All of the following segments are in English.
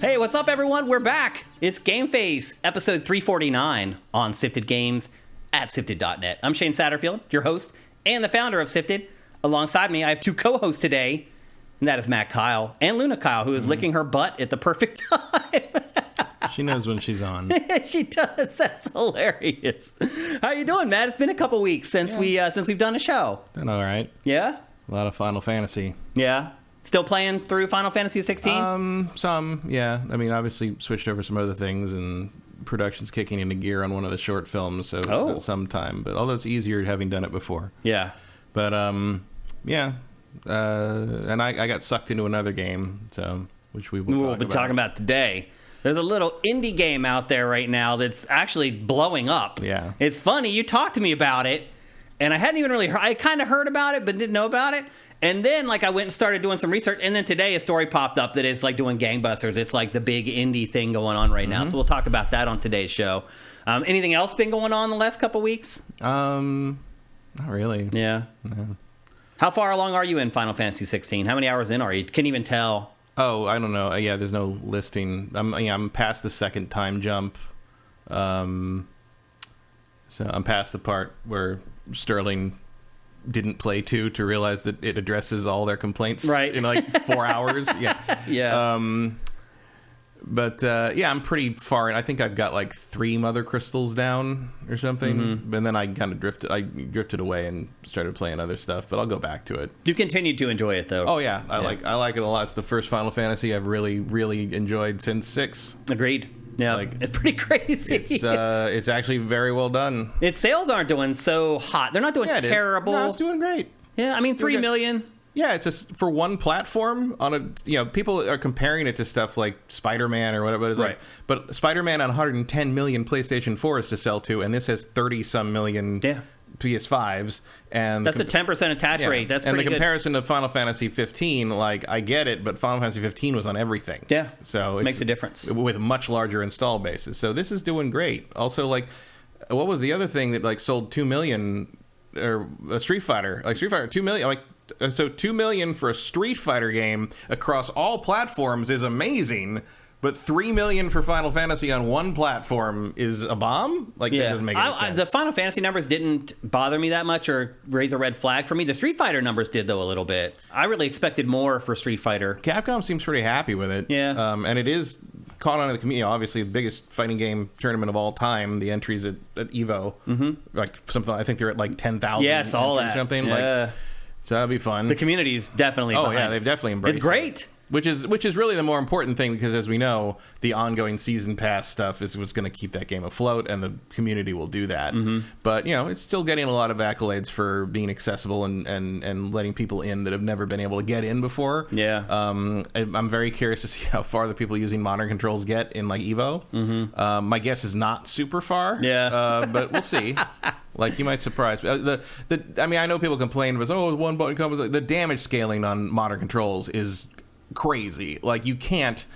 Hey, what's up, everyone? We're back. It's GameFace, episode 349 on Sifted Games at Sifted.net. I'm Shane Satterfield, your host and the founder of Sifted. Alongside me, I have two co-hosts today, and that is Matt Kyle and Luna Kyle, who is licking her butt at the perfect time. She knows when she's on. She does. That's hilarious. How you doing, Matt? It's been a couple weeks since we've done a show. Doing all right. Yeah? A lot of Final Fantasy. Yeah. Still playing through Final Fantasy 16? Some, yeah. I mean, obviously switched over some other things, and production's kicking into gear on one of the short films, so it's some time. But although it's easier having done it before. Yeah. But, yeah. And I got sucked into another game, so which we will talk about. We'll be talking about today. There's a little indie game out there right now that's actually blowing up. Yeah. It's funny. You talked to me about it, and I hadn't even really heard. I kind of heard about it, but didn't know about it. And then, I went and started doing some research, and then today a story popped up that it's, doing gangbusters. It's, the big indie thing going on right now. So we'll talk about that on today's show. Anything else been going on the last couple weeks? Not really. Yeah. No. How far along are you in Final Fantasy 16? How many hours in are you? Can't even tell. Oh, I don't know. Yeah, there's no listing. I'm past the second time jump. So I'm past the part where Sterling didn't play 2 to realize that it addresses all their complaints in 4 hours. Yeah. Yeah. But I'm pretty far in. I think I've got 3 mother crystals down or something. And then I kind of drifted away and started playing other stuff, but I'll go back to it. You continued to enjoy it, though. Oh yeah, I like it a lot. It's the first Final Fantasy I've really, really enjoyed since 6. Agreed. Yeah, it's pretty crazy. It's actually very well done. Its sales aren't doing so hot. They're not doing terrible. No, it's doing great. Yeah, I mean, 3 million. Yeah, it's just for one platform on a, people are comparing it to stuff like Spider-Man or whatever. It's but Spider-Man on 110 million PlayStation 4s to sell to, and this has 30-some million PS5s. And that's a 10% attach rate. That's pretty good. And the comparison to Final Fantasy 15, I get it, but Final Fantasy 15 was on everything. Yeah, so it makes a difference. With much larger install bases. So this is doing great. Also, what was the other thing that, sold 2 million, or a Street Fighter? Street Fighter, 2 million, so 2 million for a Street Fighter game across all platforms is amazing, but 3 million for Final Fantasy on one platform is a bomb? That doesn't make any sense. The Final Fantasy numbers didn't bother me that much or raise a red flag for me. The Street Fighter numbers did, though, a little bit. I really expected more for Street Fighter. Capcom seems pretty happy with it. Yeah. And it is caught on in the community. Obviously, the biggest fighting game tournament of all time, the entries at EVO. Something, I think they're at 10,000. Yes, all that. Or something. Yeah. So that'll be fun. The community is definitely behind. Oh, yeah, they've definitely embraced it. It's great. Which is really the more important thing, because as we know, the ongoing season pass stuff is what's going to keep that game afloat, and the community will do that. But, it's still getting a lot of accolades for being accessible and letting people in that have never been able to get in before. Yeah. I'm very curious to see how far the people using modern controls get in EVO. My guess is not super far. Yeah. But we'll see. You might surprise me. I know people complain about, one button combos. The damage scaling on modern controls is crazy. You can't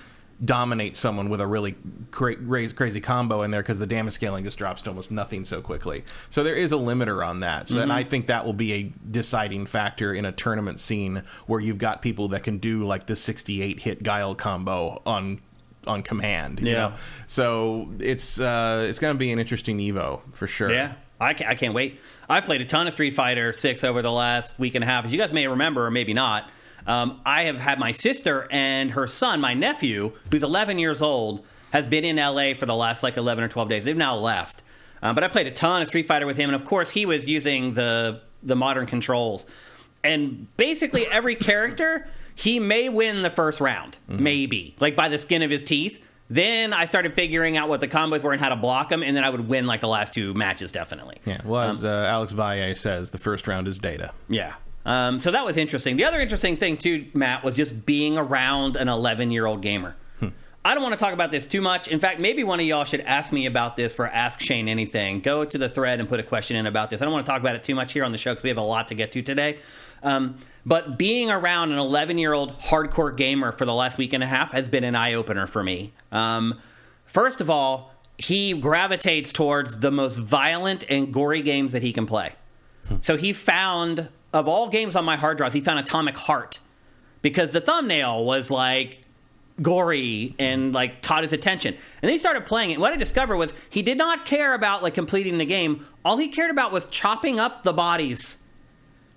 dominate someone with a really crazy combo in there, because the damage scaling just drops to almost nothing so quickly. So there is a limiter on that. So, and I think that will be a deciding factor in a tournament scene where you've got people that can do the 68-hit Guile combo on command. You know? So it's going to be an interesting EVO for sure. Yeah. I can't wait. I played a ton of Street Fighter 6 over the last week and a half. As you guys may remember, or maybe not, I have had my sister and her son, my nephew, who's 11 years old, has been in LA for the last 11 or 12 days. They've now left. But I played a ton of Street Fighter with him, and of course he was using the modern controls. And basically every character, he may win the first round. Maybe. By the skin of his teeth. Then I started figuring out what the combos were and how to block them, and then I would win the last 2 matches, definitely. Yeah, well, as Alex Valle says, the first round is data. Yeah. So that was interesting. The other interesting thing, too, Matt, was just being around an 11-year-old gamer. I don't want to talk about this too much. In fact, maybe one of y'all should ask me about this for Ask Shane Anything. Go to the thread and put a question in about this. I don't want to talk about it too much here on the show because we have a lot to get to today. But being around an 11-year-old hardcore gamer for the last week and a half has been an eye-opener for me. First of all, he gravitates towards the most violent and gory games that he can play. So he found, of all games on my hard drive, he found Atomic Heart. Because the thumbnail was gory and like caught his attention. And then he started playing it. What I discovered was he did not care about like completing the game. All he cared about was chopping up the bodies.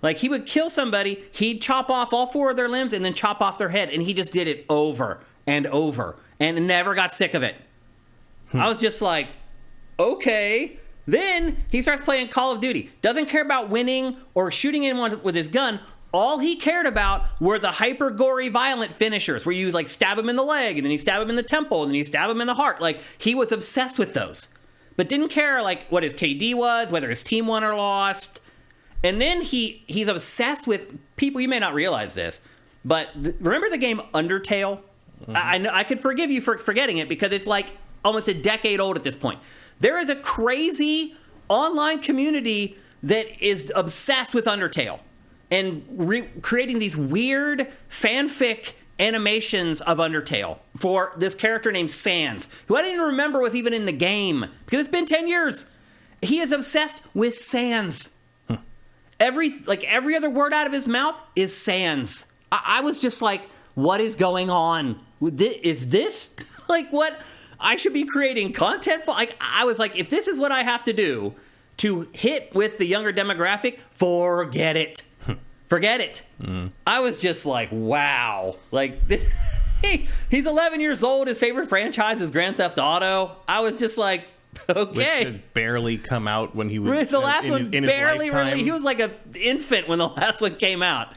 Like he would kill somebody, he'd chop off all 4 of their limbs and then chop off their head. And he just did it over and over and never got sick of it. I was just like, okay. Then he starts playing Call of Duty. Doesn't care about winning or shooting anyone with his gun. All he cared about were the hyper gory violent finishers where you like stab him in the leg and then you stab him in the temple and then you stab him in the heart. Like he was obsessed with those, but didn't care like what his KD was, whether his team won or lost. And then he's obsessed with people. You may not realize this, but remember the game Undertale? Mm-hmm. I could forgive you for forgetting it because it's like almost a decade old at this point. There is a crazy online community that is obsessed with Undertale and creating these weird fanfic animations of Undertale for this character named Sans, who I didn't even remember was even in the game because it's been 10 years. He is obsessed with Sans. Every other word out of his mouth is Sans. I was just like, what is going on? Is this like what I should be creating content for? Like, I was like, if this is what I have to do to hit with the younger demographic, forget it. Forget it. I was just like, wow. Like, this, he's 11 years old. His favorite franchise is Grand Theft Auto. I was just like, okay. Which had barely come out when he was the last one barely released. He was like an infant when the last one came out.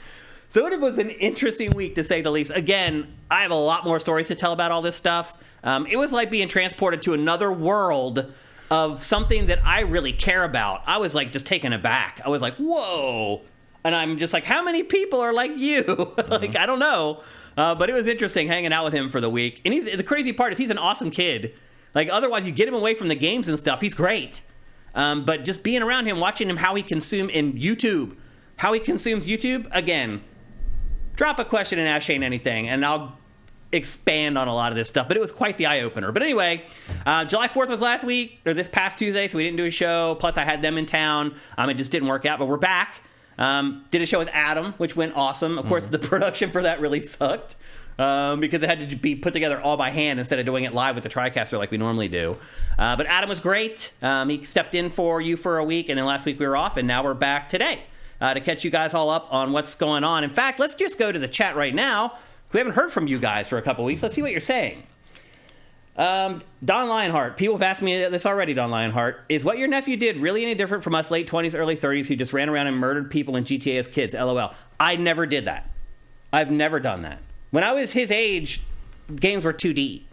So it was an interesting week, to say the least. Again, I have a lot more stories to tell about all this stuff. It was like being transported to another world of something that I really care about. I was like just taken aback. I was like, whoa. And I'm just like, how many people are like you? Like, I don't know. But it was interesting hanging out with him for the week. And the crazy part is he's an awesome kid. Like, otherwise, you get him away from the games and stuff. He's great. But just being around him, watching him, how he consumes YouTube, again, drop a question and ask Shane anything, and I'll expand on a lot of this stuff. But it was quite the eye-opener. But anyway, July 4th was last week, or this past Tuesday, so we didn't do a show. Plus, I had them in town. It just didn't work out, but we're back. Did a show with Adam, which went awesome. Of course, the production for that really sucked. Because it had to be put together all by hand instead of doing it live with the TriCaster like we normally do. But Adam was great. He stepped in for you for a week, and then last week we were off, and now we're back today to catch you guys all up on what's going on. In fact, let's just go to the chat right now. We haven't heard from you guys for a couple weeks. Let's see what you're saying. Don Lionheart. People have asked me this already, Don Lionheart. Is what your nephew did really any different from us late 20s, early 30s who just ran around and murdered people in GTA as kids? LOL. I never did that. I've never done that. When I was his age, games were 2D,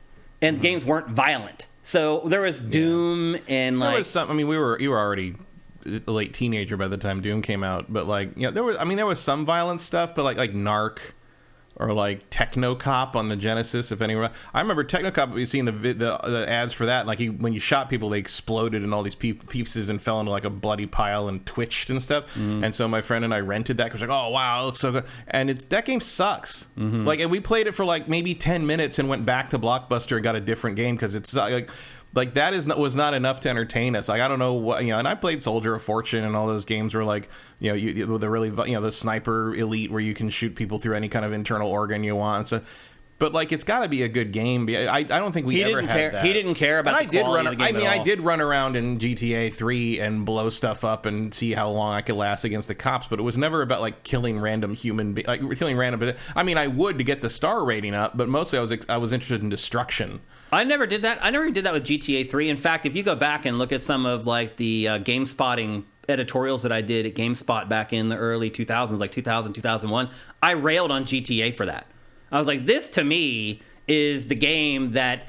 and games weren't violent. So there was Doom and like. There was some. I mean, you were already a late teenager by the time Doom came out, but like, there was. I mean, there was some violent stuff, but like Narc. Or like Technocop on the Genesis, if anyone. I remember Technocop. We've seen the ads for that. Like when you shot people, they exploded in all these pieces and fell into like a bloody pile and twitched and stuff. And so my friend and I rented that because like, oh wow, it looks so good. And that game sucks. Like, and we played it for like maybe 10 minutes and went back to Blockbuster and got a different game because it's like that was not enough to entertain us. Like, I don't know what, and I played Soldier of Fortune and all those games where like, the really, the Sniper Elite where you can shoot people through any kind of internal organ you want. So, but like, it's got to be a good game. I don't think we ever had that. He didn't care about the quality of the game at all. I did run around in GTA 3 and blow stuff up and see how long I could last against the cops, but it was never about like killing random killing random. But I mean, I would to get the star rating up, but mostly I was interested in destruction. I never did that. I never did that with GTA 3. In fact, if you go back and look at some of like the game spotting editorials that I did at GameSpot back in the early 2000s, like 2000, 2001, I railed on GTA for that. I was like, this to me is the game that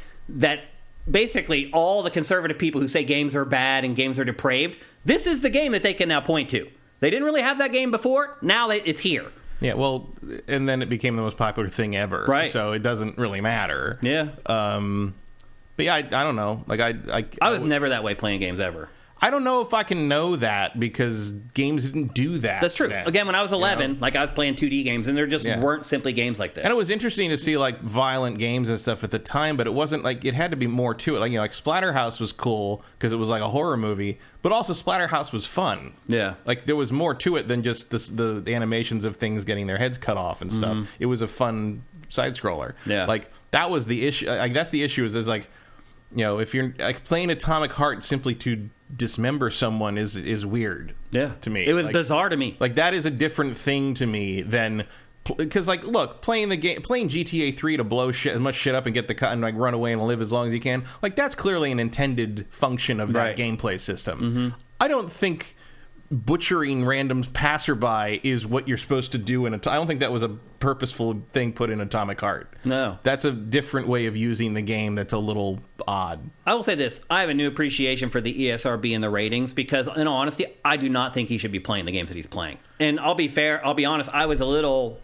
basically all the conservative people who say games are bad and games are depraved, this is the game that they can now point to. They didn't really have that game before. Now it's here. Yeah, well, and then it became the most popular thing ever. Right. So it doesn't really matter. Yeah. But yeah, I don't know. Like I was never that way playing games ever. I don't know if I can know that because games didn't do that. That's true. Then, again, when I was 11, like I was playing 2D games, and there just weren't simply games like this. And it was interesting to see like violent games and stuff at the time, but it wasn't like, it had to be more to it. Like, like Splatterhouse was cool because it was like a horror movie, but also Splatterhouse was fun. Yeah. Like there was more to it than just the animations of things getting their heads cut off and stuff. It was a fun side scroller. Yeah. Like, that was the issue. Like, that's the issue is like, you know, if you're like playing Atomic Heart simply to dismember someone is weird. Yeah. To me. It was like, bizarre to me. Like, that is a different thing to me than, because, like, look, playing GTA 3 to blow as much shit up and get the cut and, like, run away and live as long as you can, like, that's clearly an intended function of that gameplay system. Mm-hmm. I don't think butchering random passerby is what you're supposed to do I don't think that was a purposeful thing put in Atomic Heart. No. That's a different way of using the game that's a little odd. I will say this. I have a new appreciation for the ESRB and the ratings because, in all honesty, I do not think he should be playing the games that he's playing. And I'll be fair, I'll be honest, I was a little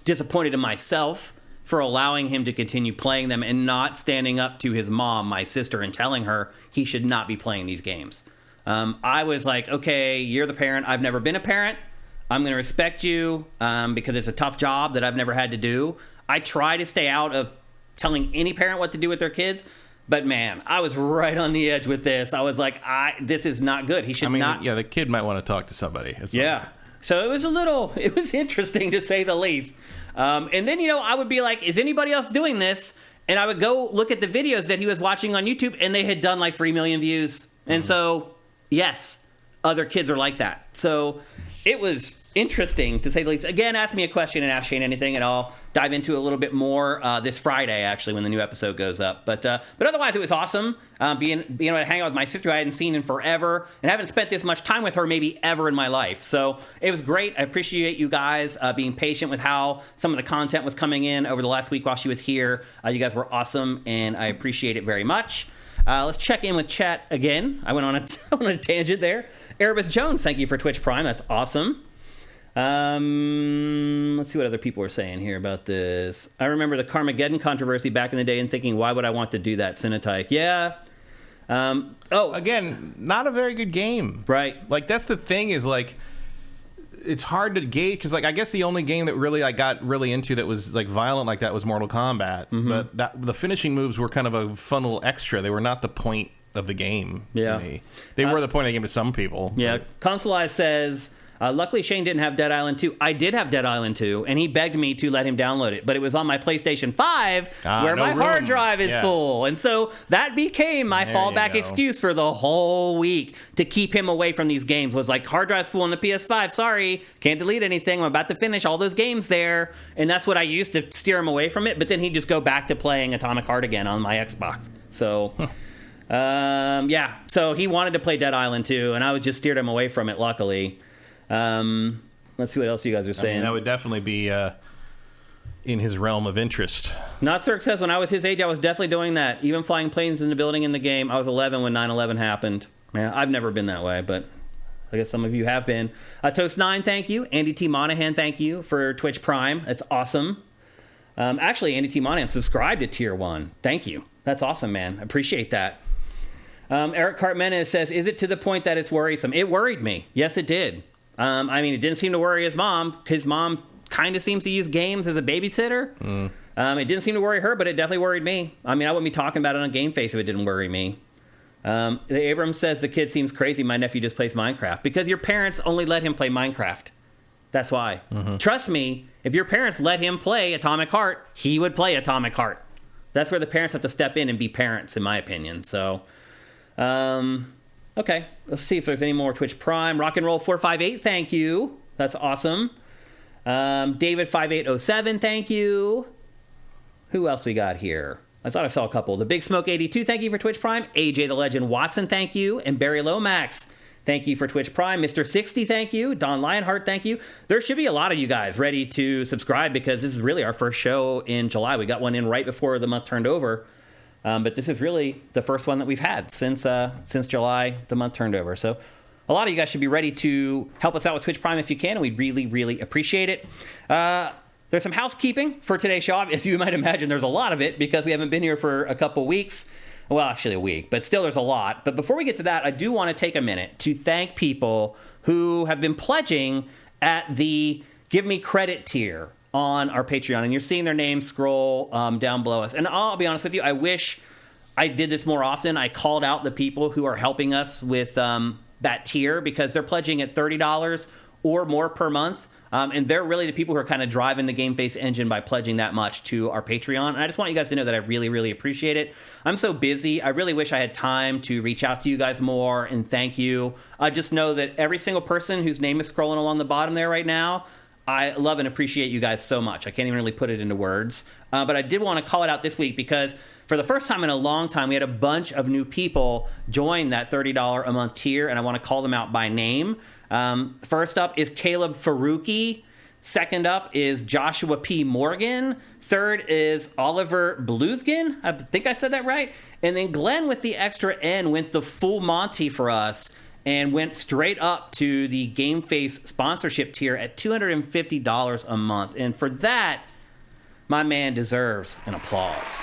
disappointed in myself for allowing him to continue playing them and not standing up to his mom, my sister, and telling her he should not be playing these games. I was like, okay, you're the parent. I've never been a parent. I'm going to respect you because it's a tough job that I've never had to do. I try to stay out of telling any parent what to do with their kids. But, man, I was right on the edge with this. I was like, this is not good. He should not. Yeah, the kid might want to talk to somebody. Yeah. So it was interesting to say the least. And then, I would be like, is anybody else doing this? And I would go look at the videos that he was watching on YouTube, and they had done like 3 million views. And so, yes, other kids are like that. So it was interesting, to say the least. Again, ask me a question and ask Shane anything, and I'll dive into a little bit more this Friday, actually, when the new episode goes up. But otherwise, it was awesome being able to hang out with my sister I hadn't seen in forever and haven't spent this much time with her maybe ever in my life. So it was great. I appreciate you guys being patient with how some of the content was coming in over the last week while she was here. You guys were awesome, and I appreciate it very much. Let's check in with chat again. I went on a tangent there. Erebus Jones, thank you for Twitch Prime. That's awesome. Let's see what other people are saying here about this. I remember the Carmageddon controversy back in the day and thinking, why would I want to do that, Cinetike? Yeah. Again, not a very good game. Right. Like, that's the thing is, like, it's hard to gauge because, like, I guess the only game that really I got really into that was like violent like that was Mortal Kombat. Mm-hmm. But the finishing moves were kind of a fun little extra. They were not the point of the game to me. They were the point of the game to some people. Yeah. Consolize says, luckily Shane didn't have Dead Island 2. I did have Dead Island 2, and he begged me to let him download it. But it was on my PlayStation 5 where my hard drive is full. And so that became my fallback excuse for the whole week to keep him away from these games. Was like, hard drive's full on the PS5. Sorry, can't delete anything. I'm about to finish all those games there. And that's what I used to steer him away from it. But then he'd just go back to playing Atomic Heart again on my Xbox. So... so he wanted to play Dead Island 2, and I was just steered him away from it, luckily. Let's see what else you guys are saying. That would definitely be in his realm of interest. Not Cirque says, when I was his age, I was definitely doing that. Even flying planes in the building in the game. I was 11 when 9/11 happened. Yeah, I've never been that way, but I guess some of you have been. Toast9, thank you. Andy T. Monahan, thank you for Twitch Prime. That's awesome. Actually, Andy T. Monahan subscribed to Tier 1. Thank you. That's awesome, man. Appreciate that. Eric Cartmenes says, is it to the point that it's worrisome? It worried me. Yes, it did. I mean, it didn't seem to worry his mom. His mom kind of seems to use games as a babysitter. It didn't seem to worry her, but it definitely worried me. I mean, I wouldn't be talking about it on GameFace if it didn't worry me. The Abrams says, the kid seems crazy. My nephew just plays Minecraft. Because your parents only let him play Minecraft. That's why. Mm-hmm. Trust me, if your parents let him play Atomic Heart, he would play Atomic Heart. That's where the parents have to step in and be parents, in my opinion. So... okay, let's see if there's any more Twitch Prime. Rock and Roll 458, thank you. That's awesome. David 5807, thank you. Who else we got here? I thought I saw a couple. The Big Smoke 82, thank you for Twitch Prime. AJ the Legend Watson, thank you. And Barry Lomax, thank you for Twitch Prime. Mr. 60, thank you. Don Lionheart, thank you. There should be a lot of you guys ready to subscribe because this is really our first show in July. We got one in right before the month turned over. But this is really the first one that we've had since July, the month turned over. So a lot of you guys should be ready to help us out with Twitch Prime if you can, and we'd really, really appreciate it. There's some housekeeping for today's show. As you might imagine, there's a lot of it because we haven't been here for a couple weeks. Well, actually a week, but still there's a lot. But before we get to that, I do want to take a minute to thank people who have been pledging at the Give Me Credit tier on our Patreon, and you're seeing their names scroll down below us. And I'll be honest with you, I wish I did this more often. I called out the people who are helping us with that tier because they're pledging at $30 or more per month. And they're really the people who are kind of driving the GameFace engine by pledging that much to our Patreon. And I just want you guys to know that I really, really appreciate it. I'm so busy. I really wish I had time to reach out to you guys more and thank you. I just know that every single person whose name is scrolling along the bottom there right now, I love and appreciate you guys so much. I can't even really put it into words. But I did want to call it out this week because for the first time in a long time, we had a bunch of new people join that $30 a month tier, and I want to call them out by name. First up is Caleb Faruqi. Second up is Joshua P. Morgan. Third is Oliver Bluthgen. I think I said that right. And then Glenn with the extra N went the full Monty for us and went straight up to the GameFace sponsorship tier at $250 a month. And for that, my man deserves an applause.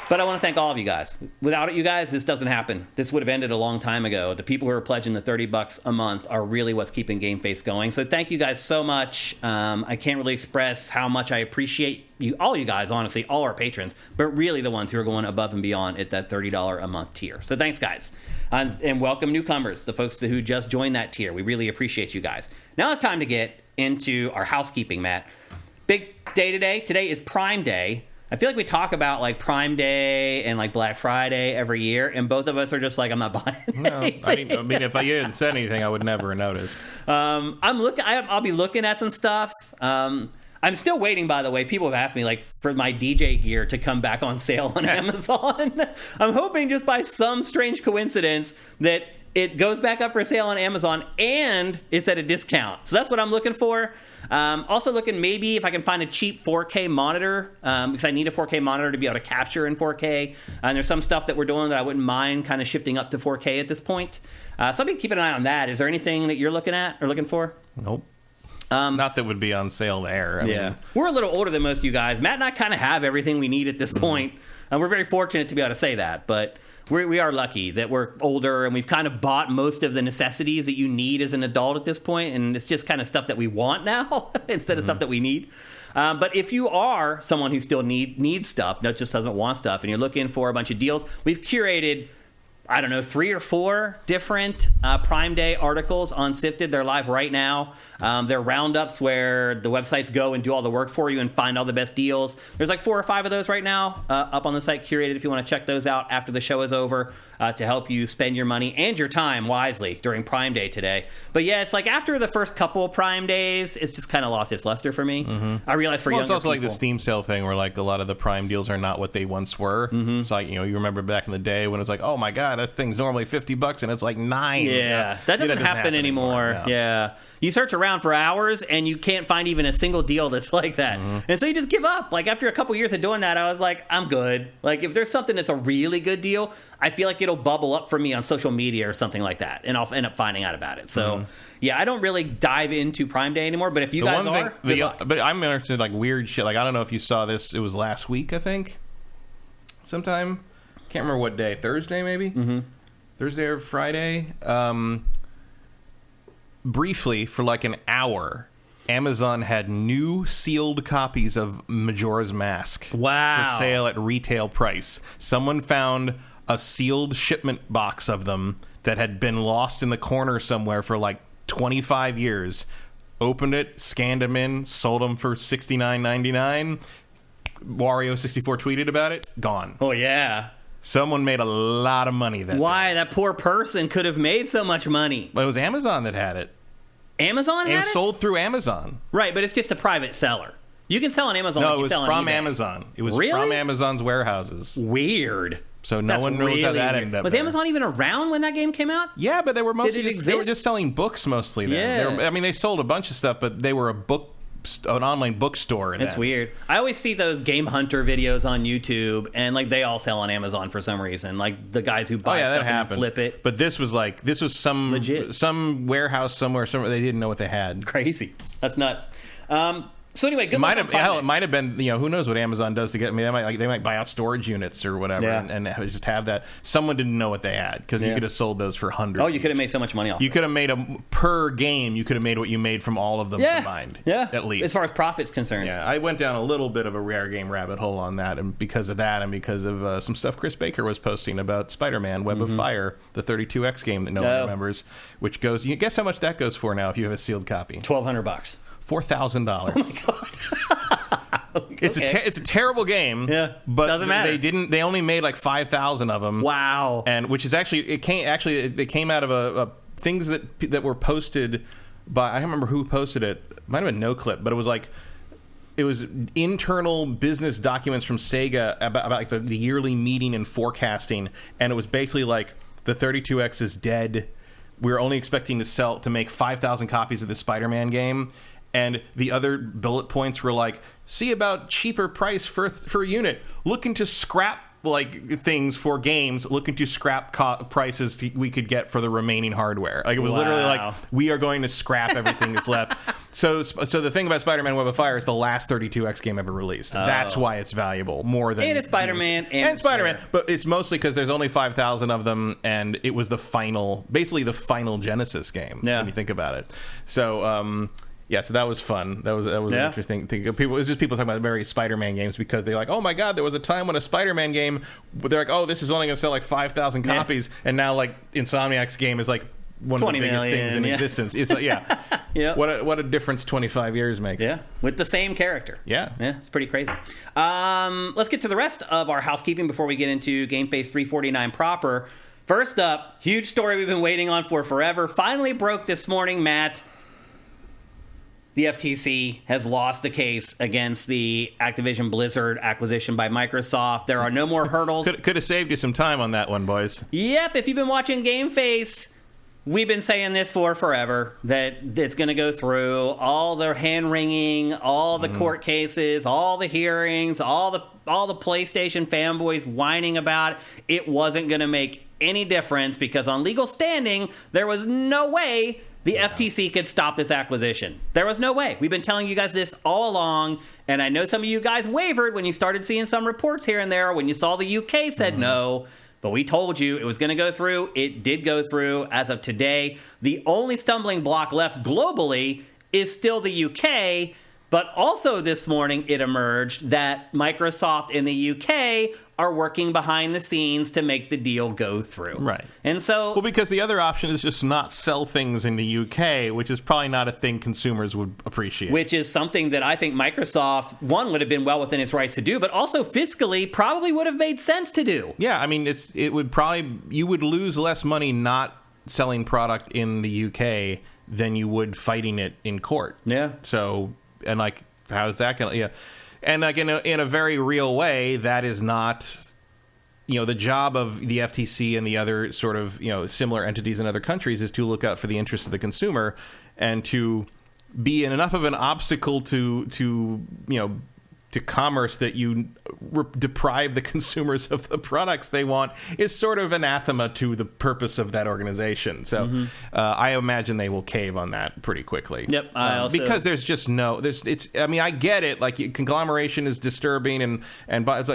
But I want to thank all of you guys. Without you guys, this doesn't happen. This would have ended a long time ago. The people who are pledging the $30 a month are really what's keeping GameFace going. So thank you guys so much. I can't really express how much I appreciate you, all you guys, honestly, all our patrons, but really the ones who are going above and beyond at that $30 a month tier. So thanks, guys. And welcome newcomers, the folks who just joined that tier. We really appreciate you guys. Now it's time to get into our housekeeping, Matt. Big day today. Today is Prime Day. I feel like we talk about like Prime Day and like Black Friday every year, and both of us are just like, I'm not buying anything. No, I mean, if I hadn't said anything, I would never have noticed. I'll be looking at some stuff. I'm still waiting, by the way. People have asked me like for my DJ gear to come back on sale on Amazon. I'm hoping just by some strange coincidence that it goes back up for sale on Amazon and it's at a discount. So that's what I'm looking for. Also looking maybe if I can find a cheap 4K monitor because I need a 4K monitor to be able to capture in 4K. And there's some stuff that we're doing that I wouldn't mind kind of shifting up to 4K at this point. So I'll be keeping an eye on that. Is there anything that you're looking at or looking for? Nope. Not that would be on sale there. I mean, we're a little older than most of you guys. Matt and I kind of have everything we need at this point. And we're very fortunate to be able to say that. But we are lucky that we're older and we've kind of bought most of the necessities that you need as an adult at this point, and it's just kind of stuff that we want now instead of stuff that we need. But if you are someone who still needs stuff, not just doesn't want stuff, and you're looking for a bunch of deals, we've curated, I don't know, 3 or 4 different Prime Day articles on Sifted. They're live right now. They're roundups where the websites go and do all the work for you and find all the best deals. There's like 4 or 5 of those right now up on the site, curated, if you want to check those out after the show is over to help you spend your money and your time wisely during Prime Day today. But yeah, it's like after the first couple of Prime Days, it's just kind of lost its luster for me. I realize for younger it's also people, like the Steam sale thing where like a lot of the Prime deals are not what they once were. It's like, you remember back in the day when it's like, oh my God, that thing's normally $50 and it's like $9. Yeah, that doesn't happen anymore. No. Yeah. You search around for hours and you can't find even a single deal that's like that. And so you just give up. Like after a couple years of doing that, I was like, I'm good. Like if there's something that's a really good deal, I feel like it'll bubble up for me on social media or something like that. And I'll end up finding out about it. So yeah, I don't really dive into Prime Day anymore. But if you guys are, good luck. But I'm interested in like weird shit. Like I don't know if you saw this. It was last week, I think. Sometime. Can't remember what day. Thursday maybe? Thursday or Friday. Briefly, for like an hour, Amazon had new sealed copies of Majora's Mask for sale at retail price. Someone found a sealed shipment box of them that had been lost in the corner somewhere for like 25 years. Opened it, scanned them in, sold them for $69.99. Wario64 tweeted about it. Gone. Oh, yeah. Someone made a lot of money that day. That poor person could have made so much money. But it was Amazon that had it. Amazon had it? It was sold through Amazon. Right, but it's just a private seller. You can sell on Amazon no, like you sell on eBay. No, it was from Amazon. It was from Amazon's warehouses. Weird. So no one knows how that ended up. Was Amazon even around when that game came out? Yeah, but they were mostly they were just selling books mostly then. Yeah. They sold a bunch of stuff, but they were an online bookstore. It's weird. I always see those Game Hunter videos on YouTube, and like they all sell on Amazon for some reason. Like the guys who buy stuff and flip it. But this was some warehouse somewhere. They didn't know what they had. Crazy. That's nuts. So anyway, good luck. It might have been, who knows what Amazon does to get. I mean, they might buy out storage units or whatever, and just have that. Someone didn't know what they had because you could have sold those for hundreds. Oh, you could have made so much money off. You could have made per game. You could have made what you made from all of them combined. Yeah, at least as far as profit's concerned. Yeah, I went down a little bit of a rare game rabbit hole on that, and because of that, and because of some stuff Chris Baker was posting about Spider-Man: Web of Fire, the 32X game that no one remembers, which goes. You guess how much that goes for now if you have a sealed copy? $1,200. $4,000. Oh my god. It's a terrible game. Yeah, but doesn't matter. They only made like 5,000 of them. Wow. And which is they came out of a things that were posted by, I don't remember who posted it. It might have been NoClip, but it was like it was internal business documents from Sega about like the yearly meeting and forecasting, and it was basically like the 32X is dead. We're only expecting to make 5,000 copies of the Spider-Man game. And the other bullet points were like, see about cheaper price for a unit. Looking to scrap things for games. Looking to scrap prices we could get for the remaining hardware. Like it was literally like, we are going to scrap everything that's left. So the thing about Spider-Man: Web of Fire is the last 32X game ever released. Oh. That's why it's valuable more than. And it's Spider-Man and Spider-Man, but it's mostly because there's only 5,000 of them, and it was basically the final Genesis game. Yeah. When you think about it. So. So that was fun. That was an interesting thing. It was just people talking about various Spider-Man games because they're like, oh my god, there was a time when a Spider-Man game, they're like, oh, this is only going to sell like 5,000 copies, and now like Insomniac's game is like one of the biggest things in existence. It's like, what a difference 25 years makes. Yeah, with the same character. Yeah, it's pretty crazy. Let's get to the rest of our housekeeping before we get into GameFace 349 proper. First up, huge story we've been waiting on for forever. Finally broke this morning, Matt. The FTC has lost the case against the Activision Blizzard acquisition by Microsoft. There are no more hurdles. Could have saved you some time on that one, boys. Yep, if you've been watching GameFace, we've been saying this for forever, that it's going to go through all the hand-wringing, all the court cases, all the hearings, all the PlayStation fanboys whining about it wasn't going to make any difference because on legal standing, there was no way the FTC could stop this acquisition. There was no way. We've been telling you guys this all along, and I know some of you guys wavered when you started seeing some reports here and there, when you saw the UK said no, but we told you it was going to go through. It did go through as of today. The only stumbling block left globally is still the UK, but also this morning it emerged that Microsoft in the UK are working behind the scenes to make the deal go through. Right. And so... Well, because the other option is just not sell things in the UK, which is probably not a thing consumers would appreciate. Which is something that I think Microsoft, one, would have been well within its rights to do, but also fiscally probably would have made sense to do. Yeah, I mean, you would lose less money not selling product in the UK than you would fighting it in court. Yeah. So, and like, how is that going to... Yeah. And like in a very real way, that is not, the job of the FTC and the other sort of, similar entities in other countries is to look out for the interests of the consumer and to be enough of an obstacle to commerce that you deprive the consumers of the products they want is sort of anathema to the purpose of that organization. So I imagine they will cave on that pretty quickly. Yep. Because there's just I get it. Like conglomeration is disturbing but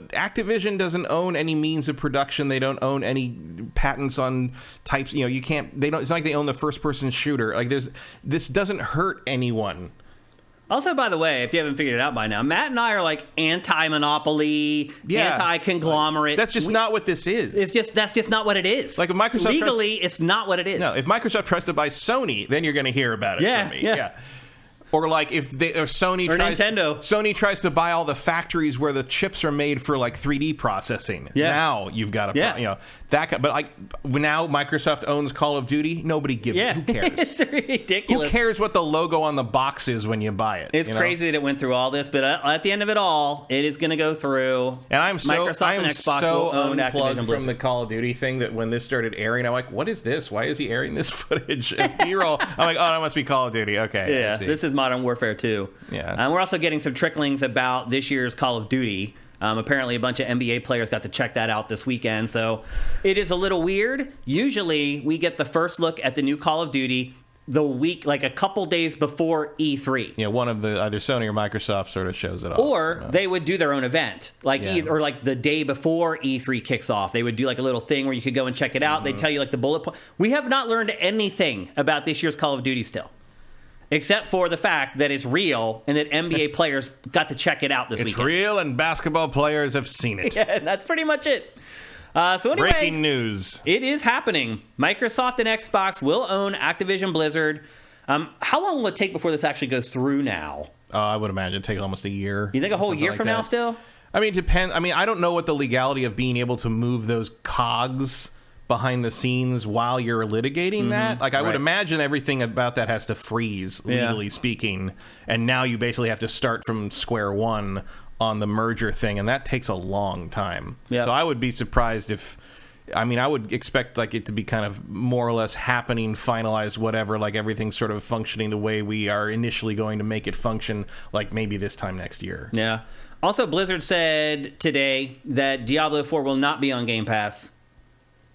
Activision doesn't own any means of production. They don't own any patents on types. You can't. It's not like they own the first person shooter. Like this doesn't hurt anyone. Also, by the way, if you haven't figured it out by now, Matt and I are like anti-monopoly, anti-conglomerate. That's just not what this is. That's just not what it is. Like if Microsoft legally, it's not what it is. No, if Microsoft tries to buy Sony, then you're going to hear about it from me. Yeah. Or like if Sony tries to buy all the factories where the chips are made for like 3D processing. Yeah. Now you've got that. But like now Microsoft owns Call of Duty. Nobody gives. Yeah. Who cares? It's ridiculous. Who cares what the logo on the box is when you buy it? It's crazy that it went through all this, but at the end of it all, it is going to go through. And Microsoft and Xbox will own unplugged from the Call of Duty thing that when this started airing, I'm like, what is this? Why is he airing this footage as B-roll? I'm like, oh, that must be Call of Duty. Okay. Yeah. This is Modern Warfare 2. Yeah. And we're also getting some tricklings about this year's Call of Duty. Apparently, a bunch of NBA players got to check that out this weekend. So it is a little weird. Usually, we get the first look at the new Call of Duty the week, like a couple days before E3. Yeah, one of the either Sony or Microsoft sort of shows it off. Or they would do their own event, like or like the day before E3 kicks off. They would do like a little thing where you could go and check it out. They'd tell you like the bullet point. We have not learned anything about this year's Call of Duty still, except for the fact that it's real and that NBA players got to check it out this weekend. It's real and basketball players have seen it. Yeah, that's pretty much it. So anyway, breaking news. It is happening. Microsoft and Xbox will own Activision Blizzard. How long will it take before this actually goes through now? I would imagine it'd take almost a year. You think a whole year from now still? I mean, it depends. I mean, I don't know what the legality of being able to move those cogs behind the scenes while you're litigating that. Like, I would imagine everything about that has to freeze, legally speaking. And now you basically have to start from square one on the merger thing, and that takes a long time. So I would be surprised if, I mean, I would expect like it to be kind of more or less happening, finalized, whatever, like everything's sort of functioning the way we are initially going to make it function, like maybe this time next year. Yeah. Also, Blizzard said today that Diablo 4 will not be on Game Pass.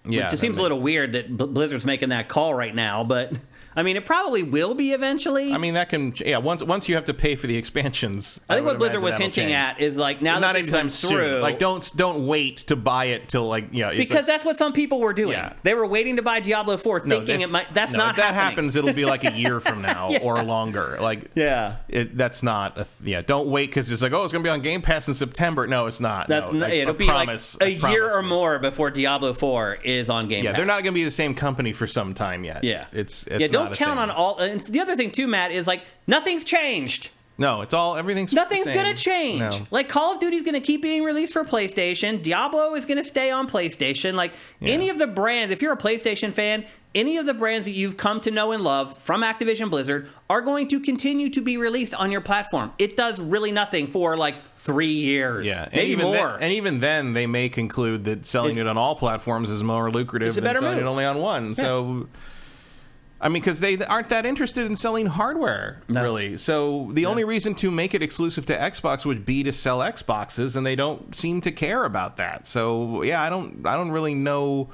Yeah, which just seems a little weird that Blizzard's making that call right now, but I mean, it probably will be eventually. I mean, that can, once you have to pay for the expansions. I think what Blizzard was hinting at is like, now that this comes through, like don't wait to buy it till like, because that's what some people were doing. Yeah. They were waiting to buy Diablo 4 thinking it might. That's not if that happening. happens, it'll be like a year from now or longer. Like, that's not don't wait because it's like, oh, it's gonna be on Game Pass in September. No, it's not. That's no, it'll be promise, like a year or more before Diablo 4 is on Game Pass. Yeah, they're not gonna be the same company for some time yet. Yeah, it's don't count on all. And the other thing too, Matt, is like nothing's changed. No, everything's nothing's the same. Gonna change. No. Like Call of Duty's gonna keep being released for PlayStation. Diablo is gonna stay on PlayStation. Like any of the brands, if you're a PlayStation fan, any of the brands that you've come to know and love from Activision Blizzard are going to continue to be released on your platform. It does really nothing for like 3 years. Yeah, maybe more. And even then, they may conclude that selling it on all platforms is more lucrative than selling it only on one. Yeah. So, I mean, because they aren't that interested in selling hardware, really. So the only reason to make it exclusive to Xbox would be to sell Xboxes, and they don't seem to care about that. So yeah, I don't really know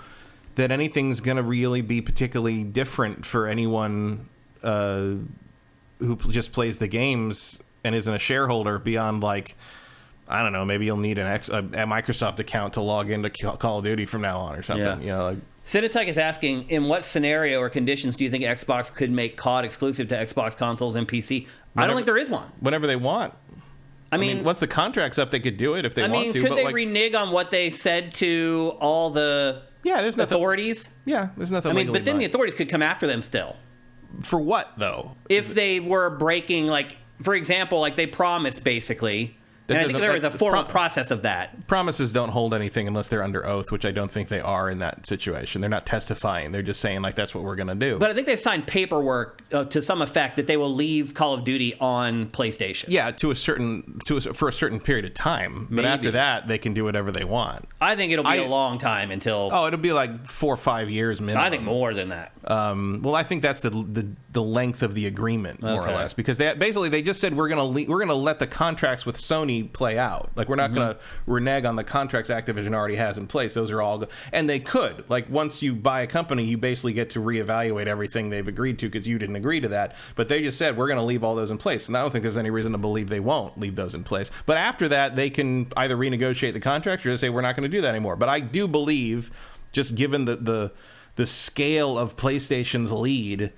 that anything's going to really be particularly different for anyone who just plays the games and isn't a shareholder beyond, like, I don't know, maybe you'll need a Microsoft account to log into Call of Duty from now on or something. Yeah. Like, Cinetech is asking, in what scenario or conditions do you think Xbox could make COD exclusive to Xbox consoles and PC? I don't think there is one. Whenever they want. I mean, once the contract's up, they could do it if they want to. Could they renege on what they said to all the there's authorities? There's nothing. But then the authorities could come after them still. For what, though? If they were breaking, like, for example, like they promised, basically. And I think there was a formal process of that. Promises don't hold anything unless they're under oath, which I don't think they are in that situation. They're not testifying. They're just saying, like, that's what we're going to do. But I think they've signed paperwork to some effect that they will leave Call of Duty on PlayStation. Yeah, for a certain period of time. But after that, they can do whatever they want. I think it'll be a long time until... Oh, it'll be like 4 or 5 years minimum. I think more than that. Well, I think that's the length of the agreement, more or less, because they just said we're going to let the contracts with Sony play out. Like, we're not going to renege on the contracts Activision already has in place. Those are all and they could, like, once you buy a company, you basically get to reevaluate everything they've agreed to because you didn't agree to that. But they just said we're going to leave all those in place, and I don't think there's any reason to believe they won't leave those in place. But after that, they can either renegotiate the contract or just say we're not going to do that anymore. But I do believe, just given the scale of PlayStation's lead,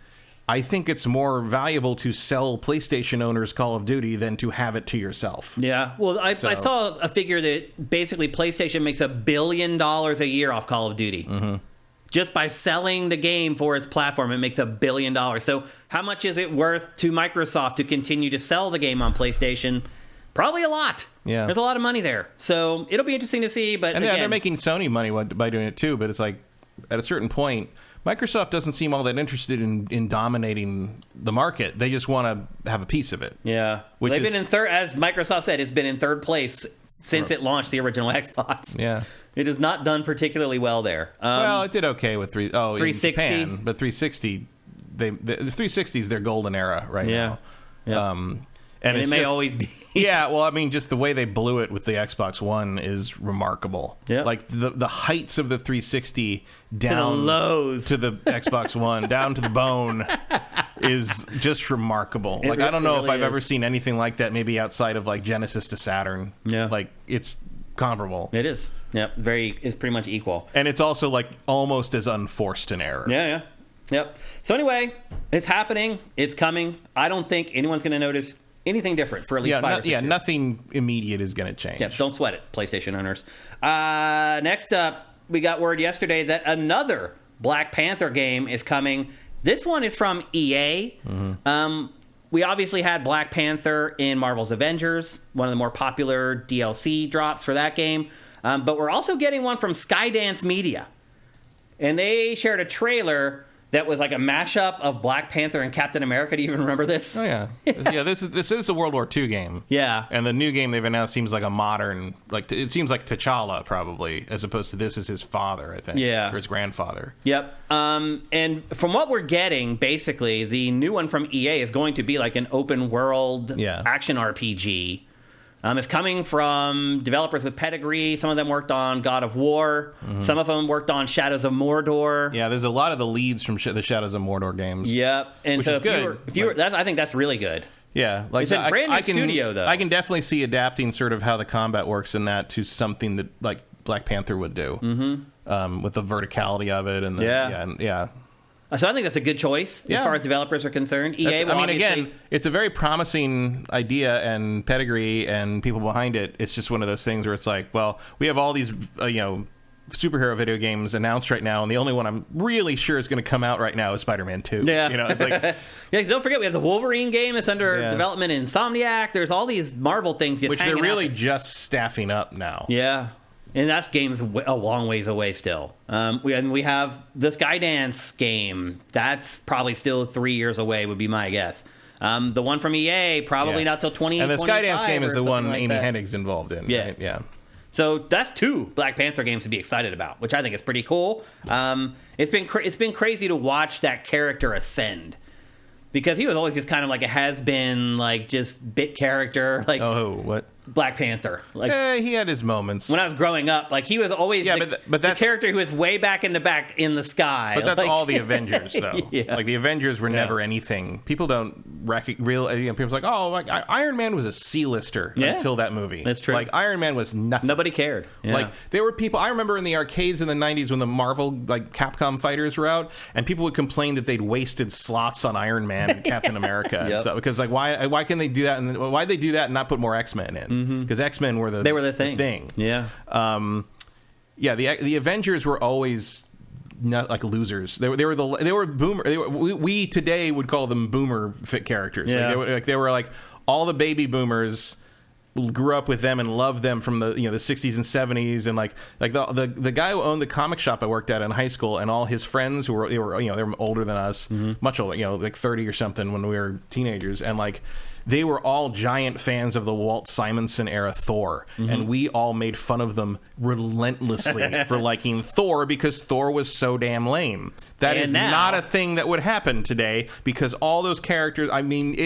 I think it's more valuable to sell PlayStation owners Call of Duty than to have it to yourself. Yeah. Well, I saw a figure that basically PlayStation makes $1 billion a year off Call of Duty. Mm-hmm. Just by selling the game for its platform, it makes $1 billion. So how much is it worth to Microsoft to continue to sell the game on PlayStation? Probably a lot. Yeah. There's a lot of money there. So it'll be interesting to see. But again, they're making Sony money by doing it too, but it's like, at a certain point, Microsoft doesn't seem all that interested in dominating the market. They just want to have a piece of it. Yeah. They've been in third, as Microsoft said, it's been in third place since it launched the original Xbox. Yeah. It has not done particularly well there. Well, it did okay with 360. Japan, but 360, the 360 is their golden era right now. Yeah. And it may always be. Yeah, well, I mean, just the way they blew it with the Xbox One is remarkable. Yeah. Like the heights of the 360 down to the lows to the Xbox One, down to the bone. is just remarkable. Like, I don't know if I've ever seen anything like that, maybe outside of, like, Genesis to Saturn. Yeah. Like, it's comparable. It is. Yep. It's pretty much equal. And it's also, like, almost as unforced an error. Yeah. Yep. So anyway, it's happening. It's coming. I don't think anyone's going to notice anything different for at least 5 or 6 years. Nothing immediate is going to change. Yeah, don't sweat it, PlayStation owners. Next up, we got word yesterday that another Black Panther game is coming. This one is from EA. We obviously had Black Panther in Marvel's Avengers, one of the more popular DLC drops for that game. But we're also getting one from Skydance Media. And they shared a trailer that was like a mashup of Black Panther and Captain America. Do you even remember this? Oh, yeah. Yeah, this is a World War II game. Yeah. And the new game they've announced seems like a modern, like, it seems like T'Challa, probably, as opposed to this is his father, I think. Yeah. Or his grandfather. Yep. And from what we're getting, basically, the new one from EA is going to be like an open world action RPG. It's coming from developers with pedigree. Some of them worked on God of War. Some of them worked on Shadows of Mordor. Yeah, there's a lot of the leads from the Shadows of Mordor games. Yep. And which so is good. I think that's really good. Yeah, like it's a brand new studio, though. I can definitely see adapting sort of how the combat works in that to something that like Black Panther would do, with the verticality of it and the So I think that's a good choice as far as developers are concerned. EA, again, it's a very promising idea and pedigree and people behind it. It's just one of those things where it's like, well, we have all these, superhero video games announced right now, and the only one I'm really sure is going to come out right now is Spider-Man 2. Yeah. It's like... don't forget, we have the Wolverine game that's under development in Insomniac. There's all these Marvel things just hanging out. Which they're really just staffing up now. Yeah. And that game's a long ways away still. We have the Skydance game. That's probably still 3 years away, would be my guess. The one from EA, probably not till 2025. And the Skydance game is the one like Amy that. Hennig's involved in. Yeah. Right? Yeah. So that's 2 Black Panther games to be excited about, which I think is pretty cool. It's been crazy to watch that character ascend. Because he was always just kind of like a has-been, like, just bit character. Like, what? Black Panther. Like, he had his moments. When I was growing up, like, he was always the character who was way back in the sky. But that's all the Avengers, though. Yeah. Like, the Avengers were never anything. People don't people's like, oh, like, Iron Man was a C-lister until that movie. That's true. Like, Iron Man was nothing. Nobody cared. Yeah. Like, there were people, I remember in the arcades in the 90s when the Marvel, like, Capcom fighters were out, and people would complain that they'd wasted slots on Iron Man and Captain America and stuff. Because, like, why can they do that? And why'd they do that and not put more X-Men in? Because X-Men were the thing. Yeah. The Avengers were always not like losers. They were boomer. We today would call them boomer fit characters. Yeah. They were like all the baby boomers grew up with them and loved them from the the 60s and 70s, and like the guy who owned the comic shop I worked at in high school, and all his friends who were they were older than us, much older, like 30 or something when we were teenagers, and like they were all giant fans of the Walt Simonson era Thor, and we all made fun of them relentlessly for liking Thor because Thor was so damn lame. That is not a thing that would happen today because all those characters, I mean,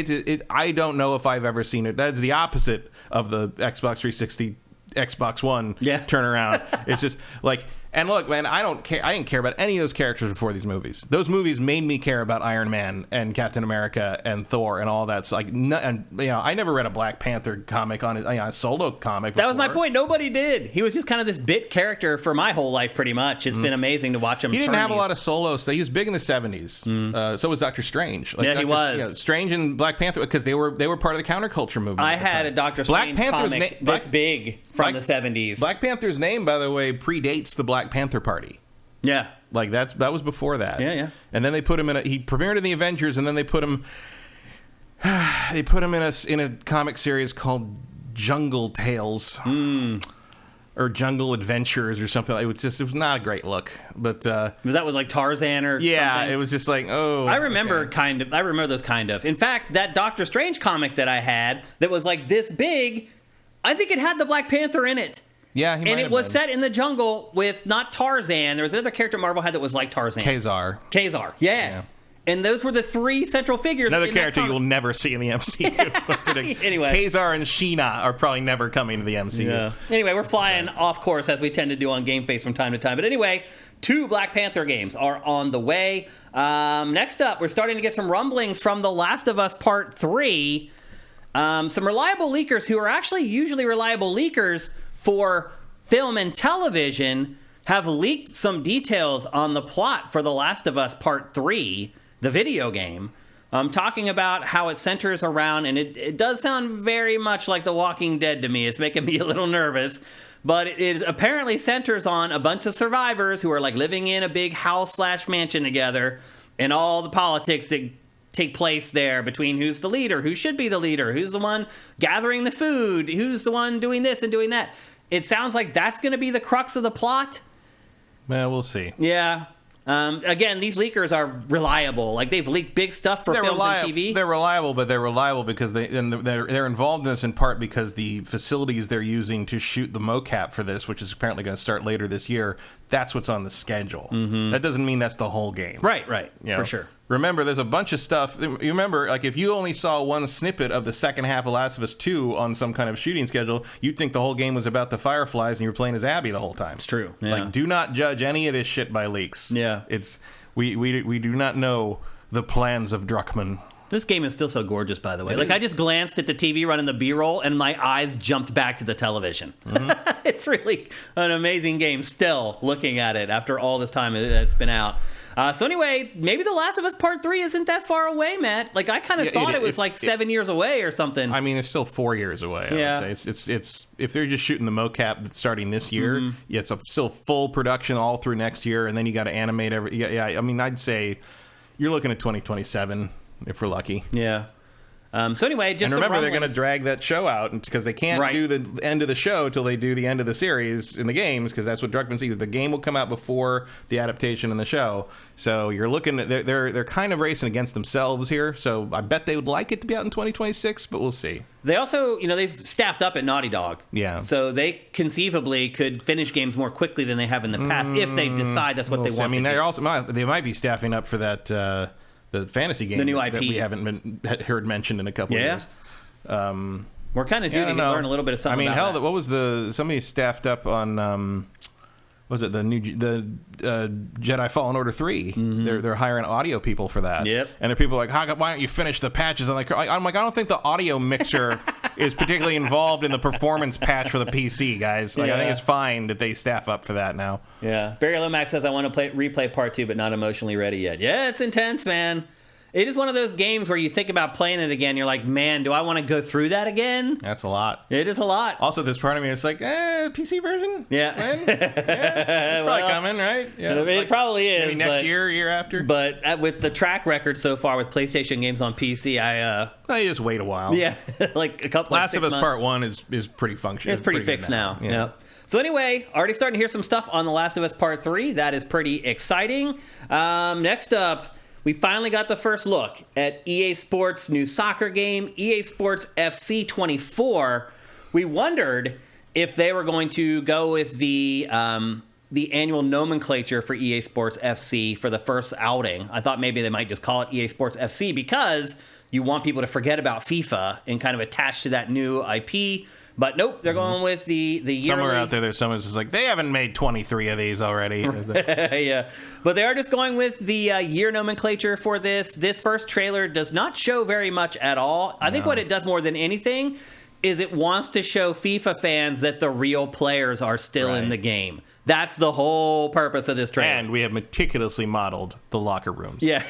I don't know if I've ever seen it. That's the opposite of the Xbox 360, Xbox One turnaround. It's just like... And look, man, I didn't care about any of those characters before these movies. Those movies made me care about Iron Man and Captain America and Thor and all that. So like, I never read a Black Panther comic on a solo comic before. That was my point. Nobody did. He was just kind of this bit character for my whole life, pretty much. It's been amazing to watch him. He didn't have a lot of solos. He was big in the 70s. So was Doctor Strange. Like, he was. Strange and Black Panther because they were part of the counterculture movement. I had a Doctor Strange comic this big from the 70s. Black Panther's name, by the way, predates the Black Panther Party. Yeah. Like that was before that. Yeah. And then they put him he premiered in the Avengers, and then they put him in a comic series called Jungle Tales. Or Jungle Adventures or something. It was not a great look. But that was like Tarzan or something? It was just like, oh. I remember those kind of. In fact, that Doctor Strange comic that I had that was like this big, I think it had the Black Panther in it. Yeah, and it was set in the jungle with not Tarzan. There was another character Marvel had that was like Tarzan. Kazar. Yeah. And those were the 3 central figures. Another character you will never see in the MCU. Anyway, Kazar and Sheena are probably never coming to the MCU. Yeah. Anyway, we're flying off course as we tend to do on GameFace from time to time. But anyway, 2 Black Panther games are on the way. Next up, we're starting to get some rumblings from The Last of Us Part 3. Some reliable leakers who are actually usually reliable leakers for film and television have leaked some details on the plot for The Last of Us Part 3, the video game. Talking about how it centers around, and it does sound very much like The Walking Dead to me. It's making me a little nervous. But it apparently centers on a bunch of survivors who are like living in a big house/mansion together, and all the politics that take place there between who's the leader, who should be the leader, who's the one gathering the food, who's the one doing this and doing that. It sounds like that's going to be the crux of the plot. Well, we'll see. Yeah. Again, these leakers are reliable. Like, they've leaked big stuff for films and TV. They're reliable, but they're reliable because they're involved in this in part because the facilities they're using to shoot the mocap for this, which is apparently going to start later this year, that's what's on the schedule. Mm-hmm. That doesn't mean that's the whole game. Right, You know? For sure. Remember, there's a bunch of stuff. You remember, like, if you only saw one snippet of the second half of Last of Us 2 on some kind of shooting schedule, you'd think the whole game was about the Fireflies and you were playing as Abby the whole time. It's true. Yeah. Like, do not judge any of this shit by leaks. Yeah. We do not know the plans of Druckmann. This game is still so gorgeous, by the way. I just glanced at the TV running the B-roll, and my eyes jumped back to the television. Mm-hmm. It's really an amazing game still, looking at it after all this time it's been out. So anyway, maybe The Last of Us Part 3 isn't that far away, Matt. Like, I kind of thought it was 7 years away or something. I mean, it's still 4 years away, I would say. It's if they're just shooting the mocap starting this year, it's still full production all through next year, and then you got to animate every... Yeah, I mean, I'd say you're looking at 2027, if we're lucky. Yeah. So anyway, just and remember, they're going to drag that show out because they can't do the end of the show till they do the end of the series in the games, because that's what Druckmann sees. The game will come out before the adaptation in the show. So you're looking at they're kind of racing against themselves here. So I bet they would like it to be out in 2026, but we'll see. They also, they've staffed up at Naughty Dog. Yeah. So they conceivably could finish games more quickly than they have in the past if they decide that's what they want. I mean, to they might be staffing up for that. The fantasy game, the new IP that we haven't heard mentioned in a couple of years. We're kind of due to learn a little bit of something. I mean, about that. What was somebody staffed up on? Was it the Jedi Fallen Order 3? Mm-hmm. They're hiring audio people for that. Yep. And the people are like, why don't you finish the patches? I'm like, I don't think the audio mixer is particularly involved in the performance patch for the PC, guys. I think it's fine that they staff up for that now. Yeah. Barry Lomax says, I want to replay part 2, but not emotionally ready yet. Yeah, it's intense, man. It is one of those games where you think about playing it again. You're like, man, do I want to go through that again? That's a lot. It is a lot. Also, this part of me, it's like, PC version? Yeah. It's probably coming, right? Yeah. It probably is. Maybe next year after. But with the track record so far with PlayStation games on PC, you just wait a while. Yeah. Like a couple Last of Us Part 1 is pretty functional. It's pretty fixed now. Yeah. Yep. So anyway, already starting to hear some stuff on The Last of Us Part 3. That is pretty exciting. Next up, we finally got the first look at EA Sports' new soccer game, EA Sports FC 24. We wondered if they were going to go with the annual nomenclature for EA Sports FC for the first outing. I thought maybe they might just call it EA Sports FC because you want people to forget about FIFA and kind of attach to that new IP. But nope, they're going with the yearly... Somewhere out there's someone's just like, they haven't made 23 of these already. Yeah. But they are just going with the year nomenclature for this. This first trailer does not show very much at all. I think what it does more than anything is it wants to show FIFA fans that the real players are still in the game. That's the whole purpose of this trailer. And we have meticulously modeled the locker rooms. Yeah.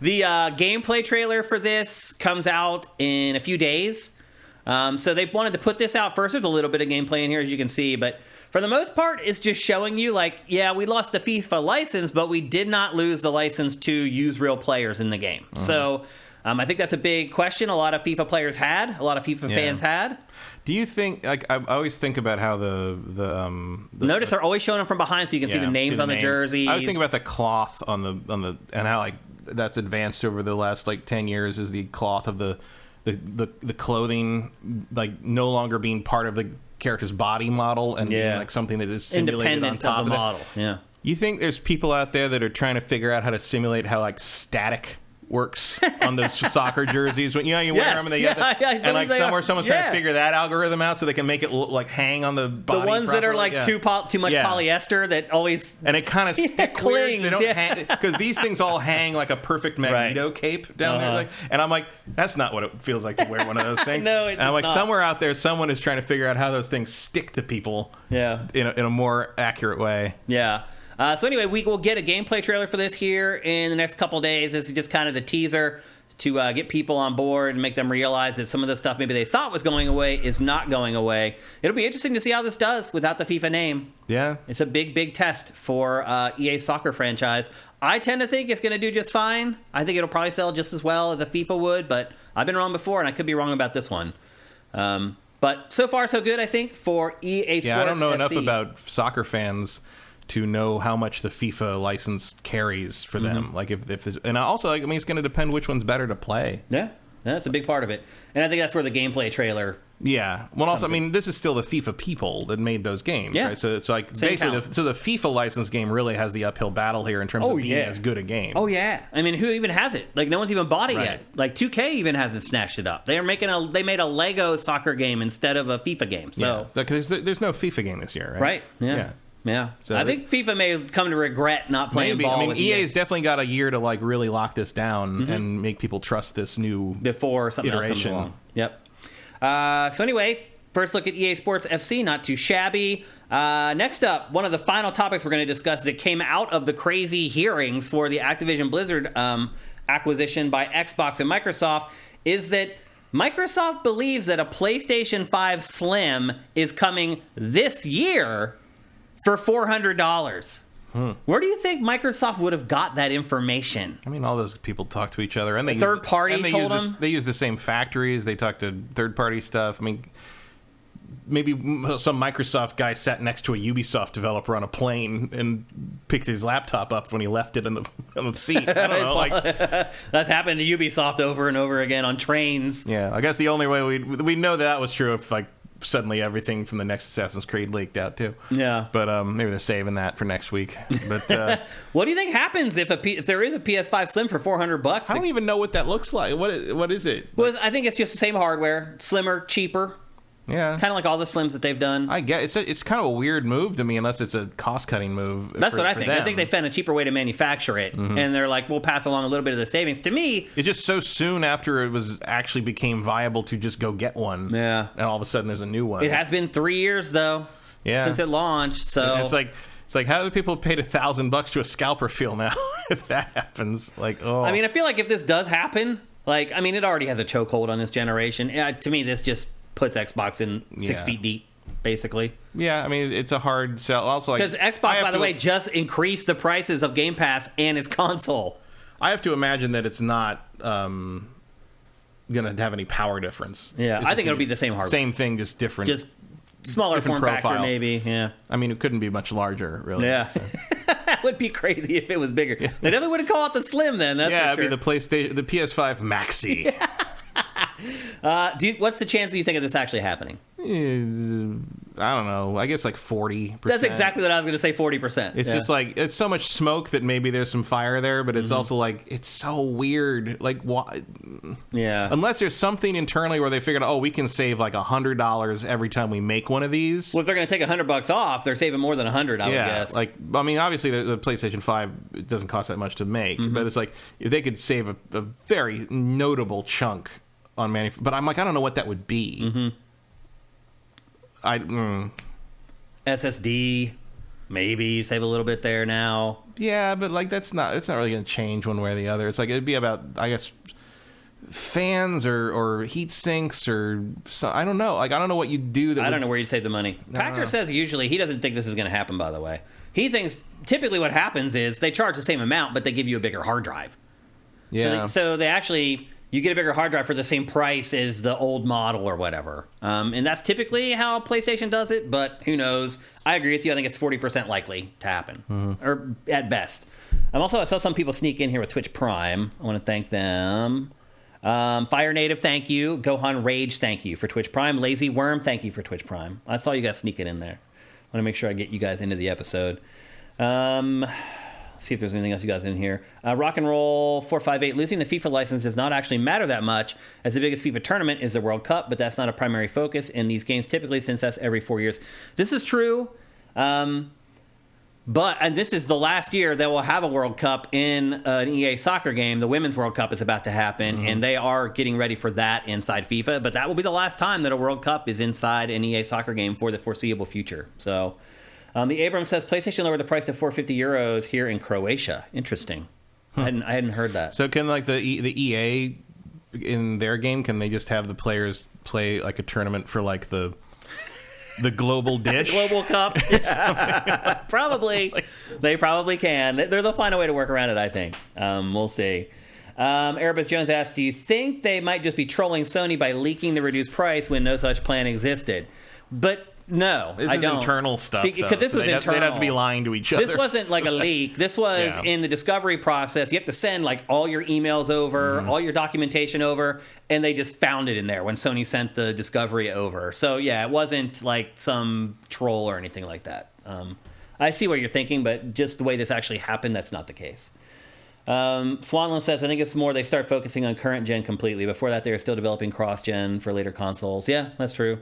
The gameplay trailer for this comes out in a few days. So they wanted to put this out first. There's a little bit of gameplay in here, as you can see, but for the most part, it's just showing you, we lost the FIFA license, but we did not lose the license to use real players in the game. Uh-huh. So I think that's a big question a lot of FIFA players had, a lot of FIFA fans had. Do you think, I always think about how notice they're always showing them from behind so you can see the names on the jerseys. I was thinking about the cloth on the and how that's advanced over the last 10 years is the cloth of the clothing no longer being part of the character's body model and being something that is simulated independent on top of the model. Yeah. You think there's people out there that are trying to figure out how to simulate how static works on those soccer jerseys. When you wear them and they and like somewhere someone's trying to figure that algorithm out so they can make it like hang on the body. The ones properly. that are like too much polyester that always and it kind of stick clings. They don't hang because these things all hang like a perfect Magneto cape down there. Like, and I'm like, that's not what it feels like to wear one of those things. No, and I'm like, somewhere out there, someone is trying to figure out how those things stick to people. Yeah, in a more accurate way. Yeah. So anyway, we will get a gameplay trailer for this here in the next couple of days. This is just kind of the teaser to get people on board and make them realize that some of the stuff maybe they thought was going away is not going away. It'll be interesting to see how this does without the FIFA name. Yeah. It's a big test for EA soccer franchise. I tend to think it's going to do just fine. I think it'll probably sell just as well as a FIFA would, but I've been wrong before, and I could be wrong about this one. But so far, so good, I think, for EA Sports. Yeah, I don't know FC. enough about soccer fans to know how much the FIFA license carries for them. Like if and also, like, I mean, it's going to depend which one's better to play. Yeah, that's a big part of it, and I think that's where the gameplay trailer. Yeah. Well, also, I mean, this is still the FIFA people that made those games, right? So it's like basically, the FIFA license game really has the uphill battle here in terms of being as good a game. Oh yeah, I mean, who even has it? Like, no one's even bought it yet. Like 2K even hasn't snatched it up. They made a Lego soccer game instead of a FIFA game. So because there's no FIFA game this year, right? Right. Yeah. So I think FIFA may come to regret not playing ball. I mean, with EA's definitely got a year to like really lock this down and make people trust this new before something else comes along. Yep. So anyway, first look at EA Sports FC, not too shabby. Next up, one of the final topics we're going to discuss that came out of the crazy hearings for the Activision Blizzard acquisition by Xbox and Microsoft is that Microsoft believes that a PlayStation 5 Slim is coming this year for $400. Where do you think Microsoft would have got that information? I mean, all those people talk to each other, and they third party told them. They use the same factories. They talk to third party stuff. I mean, maybe some Microsoft guy sat next to a Ubisoft developer on a plane and picked his laptop up when he left it on the seat. I don't know. Like that's happened to Ubisoft over and over again on trains. Yeah, I guess the only way we know that was true if like suddenly everything from the next Assassin's Creed leaked out too. Yeah, but maybe they're saving that for next week. But what do you think happens if there is a PS5 Slim for $400? I don't even know what that looks like. What is it? Well, I think it's just the same hardware, slimmer, cheaper. Yeah, kind of like all the Slims that they've done. I guess it's kind of a weird move to me, unless it's a cost-cutting move. That's what I think. I think they found a cheaper way to manufacture it, and they're like, we'll pass along a little bit of the savings. To me, it's just so soon after it was actually became viable to just go get one. Yeah, and all of a sudden there's a new one. It has been 3 years though, since it launched. So and it's like how do people paid $1,000 to a scalper feel now if that happens? Like, oh, I mean, I feel like if this does happen, like, I mean, it already has a chokehold on this generation. To me, this just puts Xbox in 6 feet deep, basically. Yeah, I mean, it's a hard sell. Also, because Xbox, by the way, just increased the prices of Game Pass and its console. I have to imagine that it's not going to have any power difference. Yeah, I think it'll be the same hardware. Same thing, just different. Just smaller form factor, maybe. Yeah. I mean, it couldn't be much larger, really. Yeah. So. That would be crazy if it was bigger. Yeah. They definitely would have called it the Slim then. That's for sure. It'd be the PlayStation, the PS5 Maxi. What's the chance that you think of this actually happening? I don't know. I guess like 40%. That's exactly what I was going to say, 40%. It's just like, it's so much smoke that maybe there's some fire there, but it's also like, it's so weird. Like, why? Yeah. Unless there's something internally where they figured, we can save like $100 every time we make one of these. Well, if they're going to take $100 off, they're saving more than $100, I would guess. Like, I mean, obviously the PlayStation 5, it doesn't cost that much to make, but it's like, if they could save a very notable chunk on but I'm like, I don't know what that would be. SSD, maybe save a little bit there now. Yeah, but like it's not really going to change one way or the other. It's like it'd be about, I guess, fans or heat sinks or I don't know. Like I don't know what you'd do. I don't know where you'd save the money. Pachter says usually he doesn't think this is going to happen. By the way, he thinks typically what happens is they charge the same amount, but they give you a bigger hard drive. Yeah. So they actually. You get a bigger hard drive for the same price as the old model or whatever. And that's typically how PlayStation does it, but who knows? I agree with you. I think it's 40% likely to happen, or at best. I saw some people sneak in here with Twitch Prime. I want to thank them. Fire Native, thank you. Gohan Rage, thank you for Twitch Prime. Lazy Worm, thank you for Twitch Prime. I saw you guys sneaking in there. I want to make sure I get you guys into the episode. Let's see if there's anything else you guys in here. Rock and Roll 458. Losing the FIFA license does not actually matter that much, as the biggest FIFA tournament is the World Cup, but that's not a primary focus in these games typically, since that's every 4 years. This is true. And this is the last year that we'll have a World Cup in an EA soccer game. The Women's World Cup is about to happen, and they are getting ready for that inside FIFA. But that will be the last time that a World Cup is inside an EA soccer game for the foreseeable future. So, the Abrams says PlayStation lowered the price to €450 here in Croatia. Interesting. I hadn't heard that. So can like the EA in their game, can they just have the players play like a tournament for like the global dish? Global Cup. Probably. They probably can. They'll find a way to work around it, I think. We'll see. Erebus Jones asked, do you think they might just be trolling Sony by leaking the reduced price when no such plan existed? But no, this I is don't. Internal stuff, because this was internal. They'd have to be lying to each other. This wasn't like a leak. This was in the discovery process. You have to send like all your emails over, all your documentation over, and they just found it in there when Sony sent the discovery over. So yeah, it wasn't like some troll or anything like that. I see what you're thinking, but just the way this actually happened, that's not the case. Swanland says, I think it's more they start focusing on current gen completely. Before that, they are still developing cross-gen for later consoles. Yeah, that's true.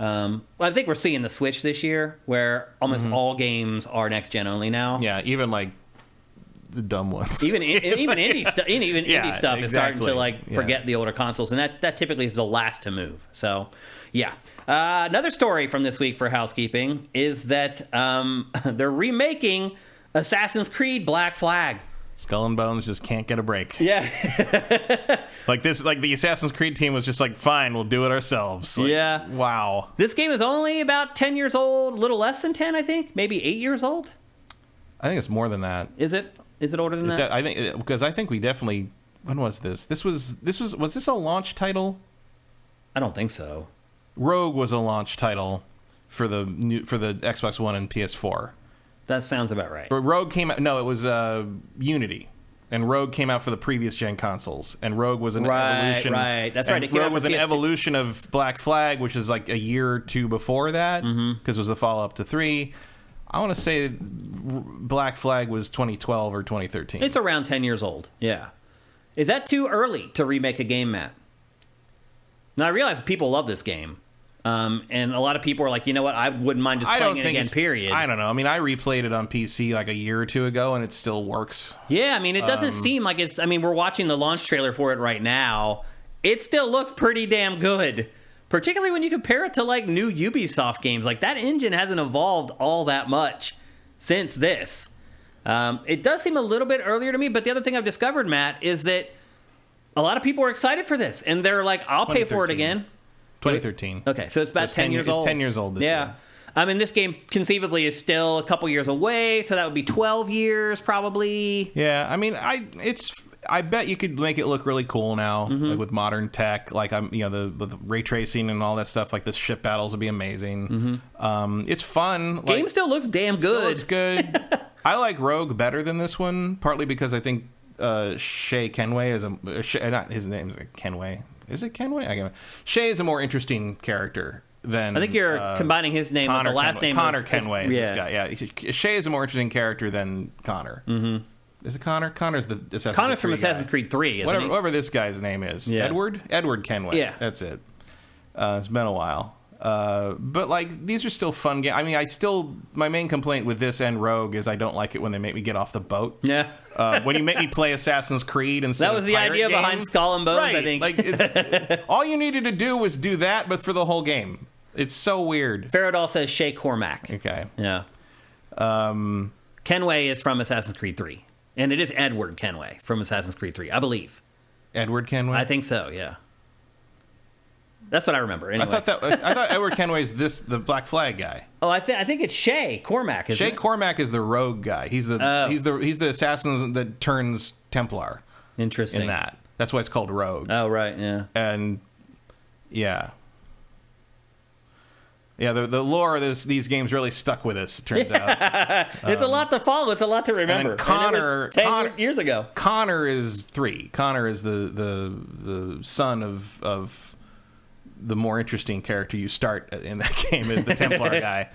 I think we're seeing the switch this year, where almost all games are next gen only now. Yeah, even like the dumb ones. Even indie stuff. Indie stuff is starting to like forget the older consoles, and that typically is the last to move. So, yeah. Another story from this week for housekeeping is that they're remaking Assassin's Creed Black Flag. Skull and Bones just can't get a break. Yeah. like the Assassin's Creed team was just like, fine, we'll do it ourselves. Like, yeah. Wow. This game is only about 10 years old, a little less than 10, I think. Maybe 8 years old. I think it's more than that. Is it older than that? I think, because I think we definitely, when was this? Was this a launch title? I don't think so. Rogue was a launch title for the Xbox One and PS4. That sounds about right. But Rogue came out. No, it was Unity, and Rogue came out for the previous gen consoles. And Rogue was an evolution. Right, that's right. Rogue was an evolution of Black Flag, which is like a year or two before that, because it was a follow up to 3. I want to say Black Flag was 2012 or 2013. It's around 10 years old. Yeah. Is that too early to remake a game, Matt? Now I realize people love this game. And a lot of people are like, you know what, I wouldn't mind just playing it again, period. I don't know. I mean, I replayed it on PC like a year or two ago, and it still works. Yeah, I mean, it doesn't seem like it's... I mean, we're watching the launch trailer for it right now. It still looks pretty damn good. Particularly when you compare it to, like, new Ubisoft games. Like, that engine hasn't evolved all that much since this. It does seem a little bit earlier to me, but the other thing I've discovered, Matt, is that a lot of people are excited for this. And they're like, I'll pay for it again. 2013. Okay, so it's about 10 years old. It's 10 years old this year. I mean, this game conceivably is still a couple years away, so that would be 12 years probably. Yeah, I mean, I bet you could make it look really cool now, like with modern tech, like the ray tracing and all that stuff. Like the ship battles would be amazing. It's fun. Game still looks damn good. Still looks good. I like Rogue better than this one, partly because I think Shay Kenway is not his name is Kenway. Is it Kenway? Shay is a more interesting character than... I think you're combining his name with the last name. Connor Kenway is this guy. Yeah, Shay is a more interesting character than Connor. Is it Connor? Connor's the Assassin's Creed Connor's from guy. Assassin's Creed 3, isn't he? Whatever this guy's name is. Yeah. Edward Kenway. Yeah. That's it. It's been a while. But like these are still fun games. I mean, my main complaint with this and Rogue is I don't like it when they make me get off the boat. Yeah. When you make me play Assassin's Creed instead that was of the idea games. behind Skull and Bones, right. I think. Like it's all you needed to do was do that, but for the whole game. It's so weird. Faradol says Shay Cormac. Okay. Yeah. Kenway is from Assassin's Creed 3. And it is Edward Kenway from Assassin's Creed 3, I believe. Edward Kenway? I think so, yeah. That's what I remember. Anyway. I thought Edward Kenway's the Black Flag guy. Oh, I think it's Shay Cormac. Shay Cormac is the rogue guy. He's the assassin that turns Templar. Interesting. In that, that's why it's called Rogue. Oh, right, yeah. And yeah. Yeah, the lore of these games really stuck with us, it turns out. It's a lot to follow. It's a lot to remember. And Connor... 10 years ago. Connor is 3. Connor is the son of the more interesting character you start in that game is the Templar guy.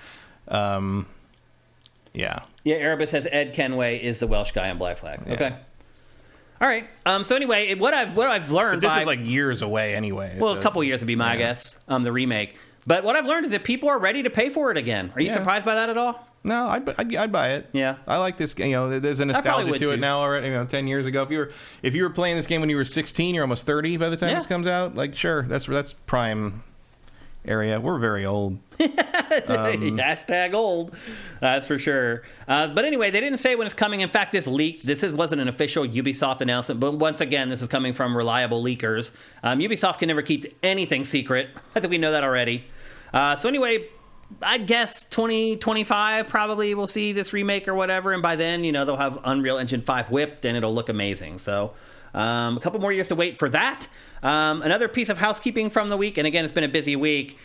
Yeah. Yeah, Erebus says Ed Kenway is the Welsh guy in Black Flag. Yeah. Okay. All right. So anyway, what I've learned, But this is like years away anyway. Well, so a couple years would be my guess. The remake. But what I've learned is that people are ready to pay for it again. Are you surprised by that at all? No, I'd buy it. Yeah. I like this game. You know, there's a nostalgia to too. it now already. You know, 10 years ago, if you were playing this game when you were 16, you're almost 30 by the time this comes out. Like, sure, that's prime area. We're very old. Hashtag old. That's for sure. But anyway, they didn't say when it's coming. In fact, this leaked. This wasn't an official Ubisoft announcement. But once again, this is coming from reliable leakers. Ubisoft can never keep anything secret. I think we know that already. So anyway, I guess 2025 probably we'll see this remake or whatever. And by then, you know, they'll have Unreal Engine 5 whipped and it'll look amazing. So a couple more years to wait for that. Another piece of housekeeping from the week, and again, it's been a busy week.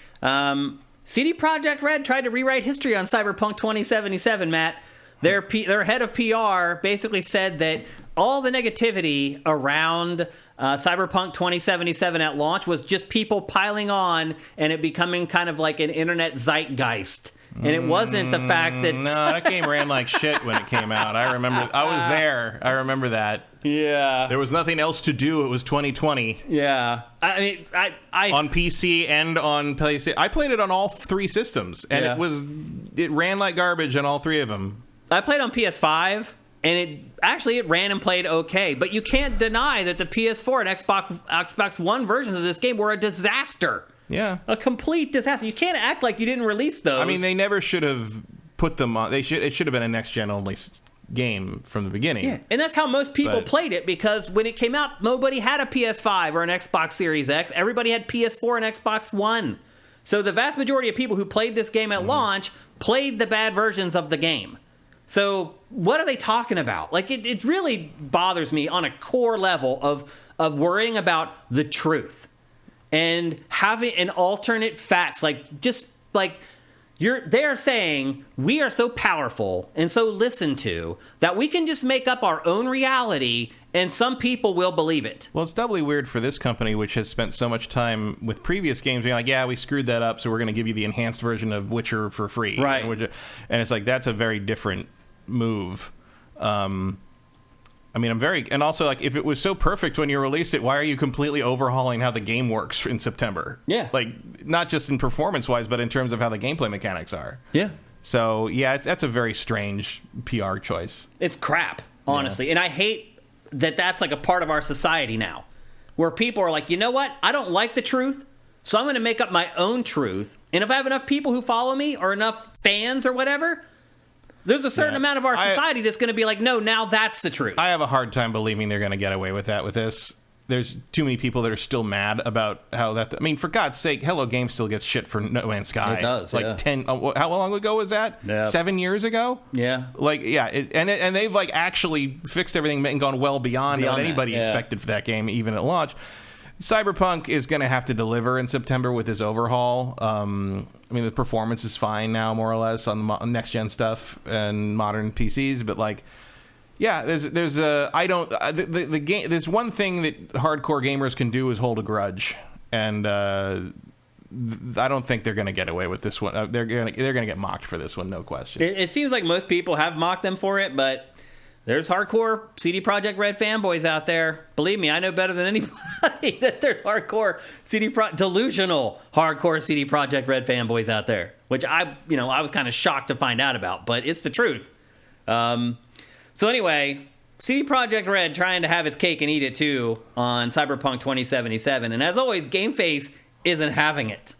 CD Projekt Red tried to rewrite history on Cyberpunk 2077, Matt. Their head of PR basically said that all the negativity around Cyberpunk 2077 at launch was just people piling on and it becoming kind of like an internet zeitgeist. And it wasn't the fact that... No, that game ran like shit when it came out. I remember. I was there. I remember that. Yeah. There was nothing else to do. It was 2020. Yeah. I mean, I on PC and on PlayStation. I played it on all three systems, and it ran like garbage on all three of them. I played on PS5, and it ran and played okay. But you can't deny that the PS4 and Xbox One versions of this game were a disaster. Yeah. A complete disaster. You can't act like you didn't release those. I mean, they never should have put them on. It should have been a next-gen only game from the beginning. Yeah, and that's how most people played it, because when it came out, nobody had a PS5 or an Xbox Series X. Everybody had PS4 and Xbox One. So the vast majority of people who played this game at launch played the bad versions of the game. So what are they talking about? Like, it really bothers me on a core level of worrying about the truth. And having an alternate facts, they're saying we are so powerful and so listened to that we can just make up our own reality and some people will believe it. Well, it's doubly weird for this company, which has spent so much time with previous games being like, yeah, we screwed that up, so we're going to give you the enhanced version of Witcher for free. Right. And it's like, that's a very different move. I mean, and also, like, if it was so perfect when you released it, why are you completely overhauling how the game works in September? Yeah. Like, not just in performance-wise, but in terms of how the gameplay mechanics are. Yeah. So, yeah, that's a very strange PR choice. It's crap, honestly. Yeah. And I hate that that's, like, a part of our society now, where people are like, you know what? I don't like the truth, so I'm going to make up my own truth. And if I have enough people who follow me or enough fans or whatever... There's a certain amount of our society that's going to be like, no, now that's the truth. I have a hard time believing they're going to get away with that with this. There's too many people that are still mad about how that... I mean, for God's sake, Hello Game still gets shit for No Man's Sky. It does, like 10... how long ago was that? Yeah. 7 years ago? Yeah. Like, yeah. And they've, like, actually fixed everything and gone well beyond what anybody expected for that game, even at launch. Cyberpunk is going to have to deliver in September with his overhaul. I mean, the performance is fine now, more or less, on the next-gen stuff and modern PCs. But, like, yeah, there's the game. There's one thing that hardcore gamers can do is hold a grudge, and I don't think they're going to get away with this one. They're going to get mocked for this one, no question. It seems like most people have mocked them for it, but. There's hardcore CD Projekt Red fanboys out there. Believe me, I know better than anybody that there's delusional hardcore CD Projekt Red fanboys out there, which I was kind of shocked to find out about, but it's the truth. So anyway, CD Projekt Red trying to have its cake and eat it too on Cyberpunk 2077, and as always, GameFace isn't having it.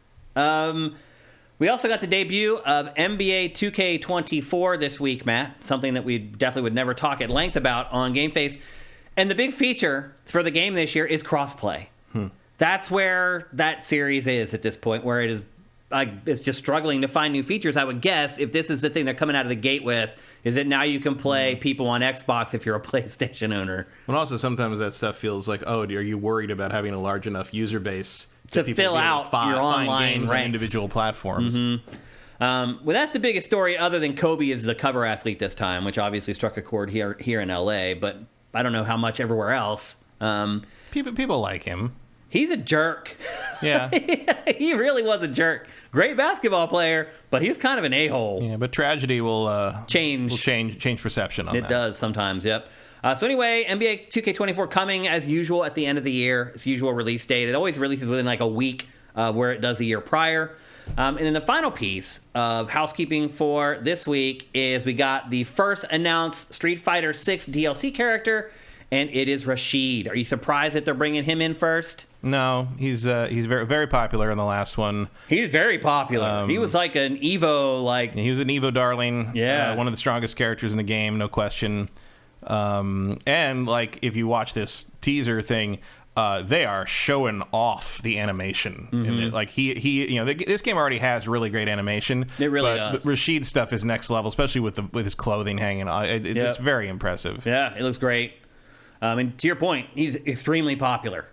We also got the debut of NBA 2K24 this week, Matt. Something that we definitely would never talk at length about on GameFace. And the big feature for the game this year is crossplay. That's where that series is at this point, where it's just struggling to find new features. I would guess if this is the thing they're coming out of the gate with, is that now you can play people on Xbox if you're a PlayStation owner. And also sometimes that stuff feels like, are you worried about having a large enough user base to fill out your online games ranks on individual platforms? Well, that's the biggest story, other than Kobe is the cover athlete this time, which obviously struck a chord here in LA, but I don't know how much everywhere else. People like him. He's a jerk. Yeah. He really was a jerk. Great basketball player, but he's kind of an a-hole. Yeah, but tragedy will change perception on that. It does sometimes, yep. So anyway, NBA 2K24 coming as usual at the end of the year. Its usual release date. It always releases within like a week where it does the year prior. And then the final piece of housekeeping for this week is we got the first announced Street Fighter 6 DLC character, and it is Rashid. Are you surprised that they're bringing him in first? No, he's very, very popular in the last one. He's very popular. He was like an Evo, he was an Evo darling. Yeah, one of the strongest characters in the game, no question. And like if you watch this teaser thing, they are showing off the animation. Mm-hmm. Like this game already has really great animation. It really does. The Rashid stuff is next level, especially with his clothing hanging on. It's very impressive. Yeah, it looks great. And to your point, he's extremely popular.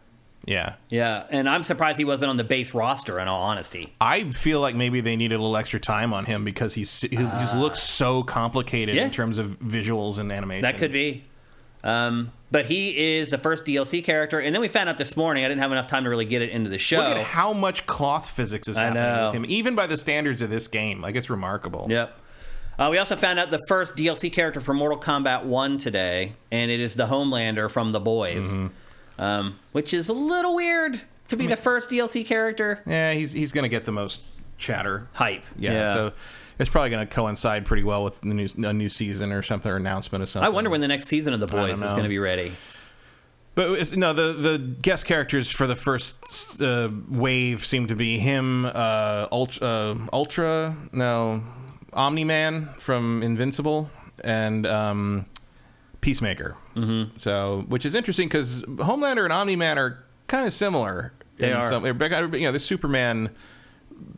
Yeah. Yeah, and I'm surprised he wasn't on the base roster, in all honesty. I feel like maybe they needed a little extra time on him because he just looks so complicated in terms of visuals and animation. That could be. But he is the first DLC character, and then we found out this morning, I didn't have enough time to really get it into the show. Look at how much cloth physics is happening with him, even by the standards of this game. Like, it's remarkable. Yep. We also found out the first DLC character for Mortal Kombat 1 today, and it is the Homelander from The Boys, which is a little weird to be the first DLC character. Yeah, he's going to get the most chatter. Hype. Yeah. So it's probably going to coincide pretty well with a new season or something, or announcement or something. I wonder when the next season of The Boys is going to be ready. But no, the guest characters for the first wave seem to be him, Omni-Man from Invincible, and Peacemaker. Mm-hmm. So, which is interesting because Homelander and Omni-Man are kind of similar. They are. They're Superman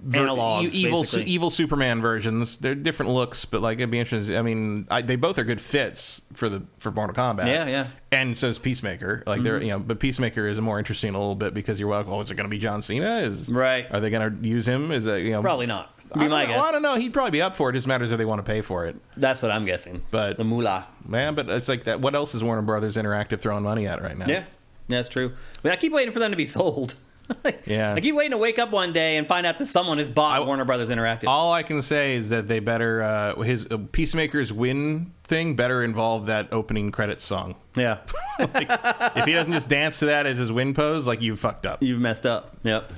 analogs, evil Superman versions. They're different looks, but like it'd be interesting. I mean, they both are good fits for Mortal Kombat. Yeah. And so is Peacemaker. Like they're but Peacemaker is more interesting a little bit because you're like, is it going to be John Cena? Right? Are they going to use him? Is that probably not. I don't know. He'd probably be up for it. It just matters if they want to pay for it. That's what I'm guessing. But the moolah, man. But it's like that. What else is Warner Brothers Interactive throwing money at right now? Yeah, that's true. I mean, I keep waiting for them to be sold. Yeah, I keep waiting to wake up one day and find out that someone has bought Warner Brothers Interactive. All I can say is that they better his Peacemaker's win thing better involve that opening credits song. Yeah, if he doesn't just dance to that as his win pose, like you fucked up. You've messed up. Yep.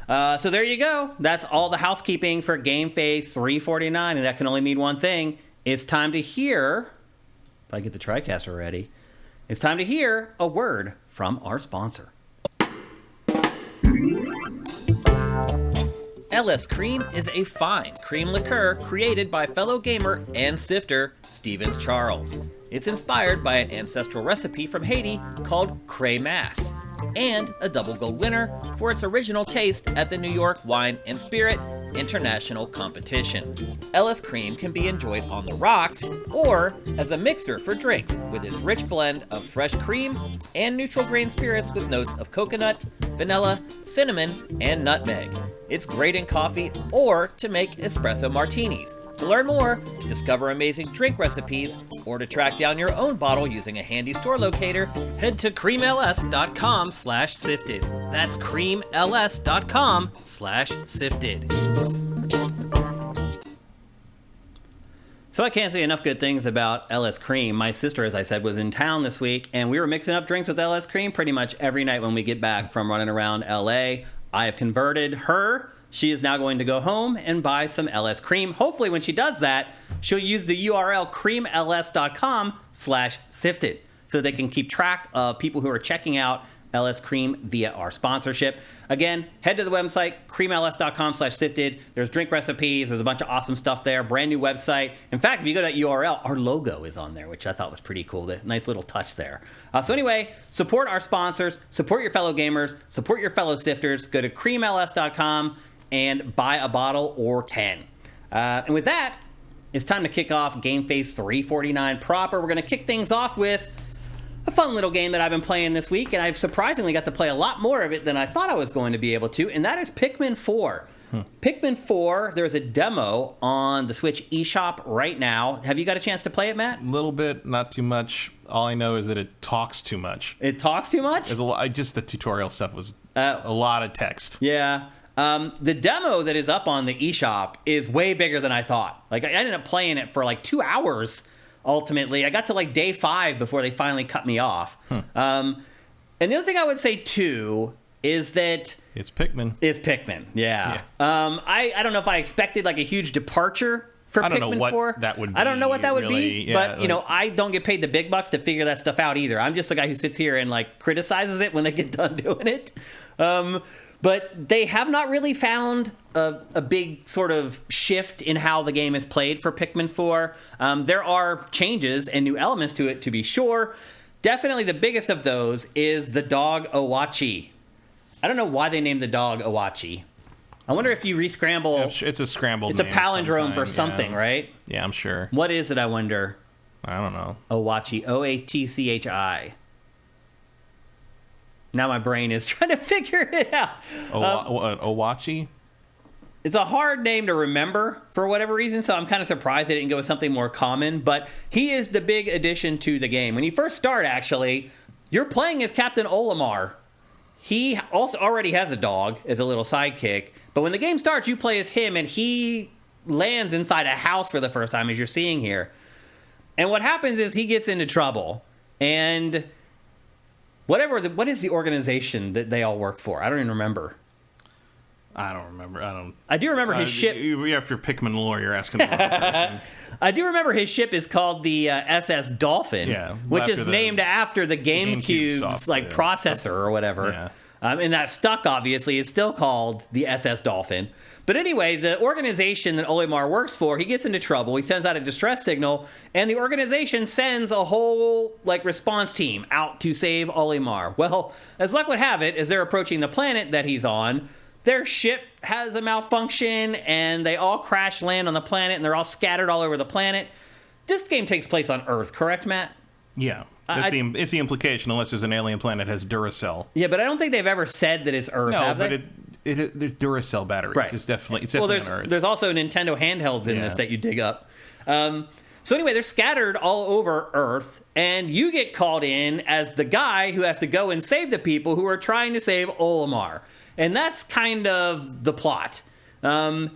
So there you go. That's all the housekeeping for GameFace 349, and that can only mean one thing. It's time to hear. If I get the TriCaster ready, it's time to hear a word from our sponsor. LS Cream is a fine cream liqueur created by fellow gamer and sifter Stevens Charles. It's inspired by an ancestral recipe from Haiti called Cray Mass, and a double gold winner for its original taste at the New York Wine and Spirit International Competition. LS Cream can be enjoyed on the rocks or as a mixer for drinks with its rich blend of fresh cream and neutral grain spirits with notes of coconut, vanilla, cinnamon, and nutmeg. It's great in coffee or to make espresso martinis. To learn more, discover amazing drink recipes, or to track down your own bottle using a handy store locator, head to creamls.com/sifted. That's creamls.com/sifted. So I can't say enough good things about LS Cream. My sister, as I said, was in town this week, and we were mixing up drinks with LS Cream pretty much every night when we get back from running around LA. I have converted her. She is now going to go home and buy some LS Cream. Hopefully when she does that, she'll use the URL creamls.com/sifted so they can keep track of people who are checking out LS Cream via our sponsorship. Again, head to the website, creamls.com/sifted. There's drink recipes. There's a bunch of awesome stuff there. Brand new website. In fact, if you go to that URL, our logo is on there, which I thought was pretty cool. The nice little touch there. So anyway, support our sponsors. Support your fellow gamers. Support your fellow sifters. Go to creamls.com and buy a bottle or 10. And with that, it's time to kick off GameFace 349 proper. We're going to kick things off with a fun little game that I've been playing this week, and I've surprisingly got to play a lot more of it than I thought I was going to be able to, and that is Pikmin 4. Pikmin 4, there's a demo on the Switch eShop right now. Have you got a chance to play it, Matt? A little bit, not too much. All I know is that it talks too much. It talks too much? There's a lot, just the tutorial stuff was A lot of text. Yeah. The demo that is up on the eShop is way bigger than I thought. Like, I ended up playing it for like 2 hours, ultimately. I got to like day 5 before they finally cut me off. And the other thing I would say, too, is that... It's Pikmin. It's Pikmin, yeah. I don't know if I expected like a huge departure for Pikmin 4. I don't know what that would be. I don't know what that would really, be, but, you know, I don't get paid the big bucks to figure that stuff out either. I'm just the guy who sits here and, like, criticizes it when they get done doing it. But they have not really found a big sort of shift in how the game is played for Pikmin 4. There are changes and new elements to it, to be sure. Definitely the biggest of those is the dog Owachi. I don't know why they named the dog Owachi. I wonder if you re-scramble... It's a scrambled It's a name palindrome for sometime, something, yeah. right? Yeah, I'm sure. What is it, I wonder? I don't know. Owachi. O-A-T-C-H-I. Now my brain is trying to figure it out. Owachi? It's a hard name to remember for whatever reason, so I'm kind of surprised they didn't go with something more common. But he is the big addition to the game. When you first start, actually, you're playing as Captain Olimar. He also already has a dog as a little sidekick. But when the game starts, you play as him, and he lands inside a house for the first time, as you're seeing here. And what happens is he gets into trouble. And what is the organization that they all work for? I don't even remember. I don't remember. I do remember his ship. After Pikmin lore, you're asking the wrong person. I do remember his ship is called the SS Dolphin, which is named after the GameCube's processor or whatever. Yeah. And that stuck, obviously. It's still called the SS Dolphin. But anyway, the organization that Olimar works for, he gets into trouble. He sends out a distress signal, and the organization sends a whole response team out to save Olimar. Well, as luck would have it, as they're approaching the planet that he's on, their ship has a malfunction, and they all crash land on the planet, and they're all scattered all over the planet. This game takes place on Earth, correct, Matt? Yeah. It's the implication, unless there's an alien planet that has Duracell. Yeah, but I don't think they've ever said that it's Earth, have they? There's Duracell batteries. Right. It's definitely on Earth. There's also Nintendo handhelds in this that you dig up. So anyway, they're scattered all over Earth, and you get called in as the guy who has to go and save the people who are trying to save Olimar. And that's kind of the plot. And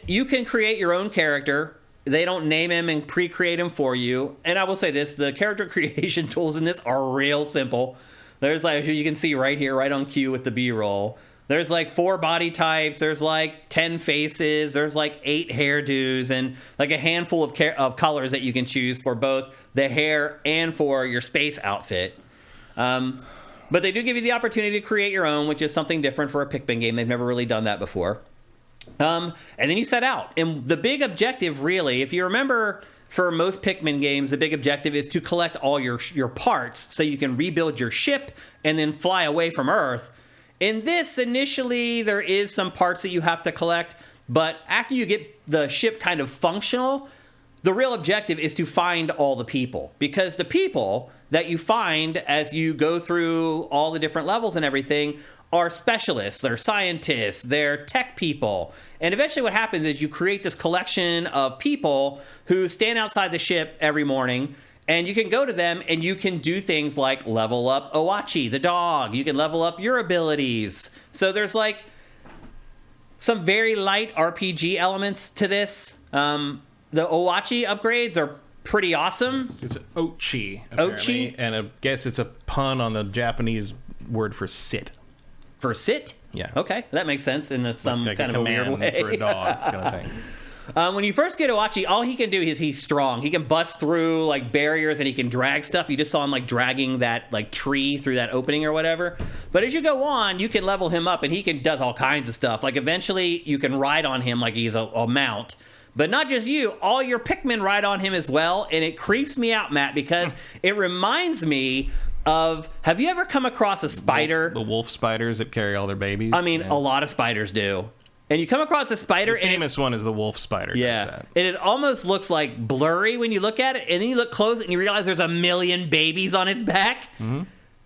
you can create your own character. They don't name him and pre-create him for you. And I will say this, the character creation tools in this are real simple. There's you can see right here, right on cue with the B-roll. There's 4 body types. There's 10 faces. There's 8 hairdos and a handful of colors that you can choose for both the hair and for your space outfit. But they do give you the opportunity to create your own, which is something different for a Pikmin game. They've never really done that before. And then you set out. And the big objective, really, if you remember, for most Pikmin games, the big objective is to collect all your parts so you can rebuild your ship and then fly away from Earth. In this, initially, there is some parts that you have to collect. But after you get the ship kind of functional, the real objective is to find all the people. Because the people that you find as you go through all the different levels and everything are specialists, they're scientists, they're tech people. And eventually what happens is you create this collection of people who stand outside the ship every morning, and you can go to them and you can do things like level up Owachi, the dog. You can level up your abilities. So there's some very light RPG elements to this. The Owachi upgrades are pretty awesome. It's Ochi, apparently. Ochi? And I guess it's a pun on the Japanese word for sit. For sit? Yeah. Okay, that makes sense in some kind of a weird way. For a dog kind of thing. When you first get Owachi, all he can do is he's strong. He can bust through barriers and he can drag stuff. You just saw him dragging that tree through that opening or whatever. But as you go on, you can level him up and he does all kinds of stuff. Eventually you can ride on him like he's a mount. But not just you, all your Pikmin ride on him as well. And it creeps me out, Matt, because it reminds me of, have you ever come across a spider? The wolf spiders that carry all their babies? I mean, a lot of spiders do. And you come across a spider, the famous one is the wolf spider. Yeah, does that. And it almost looks blurry when you look at it, and then you look close and you realize there's a million babies on its back. Mm-hmm.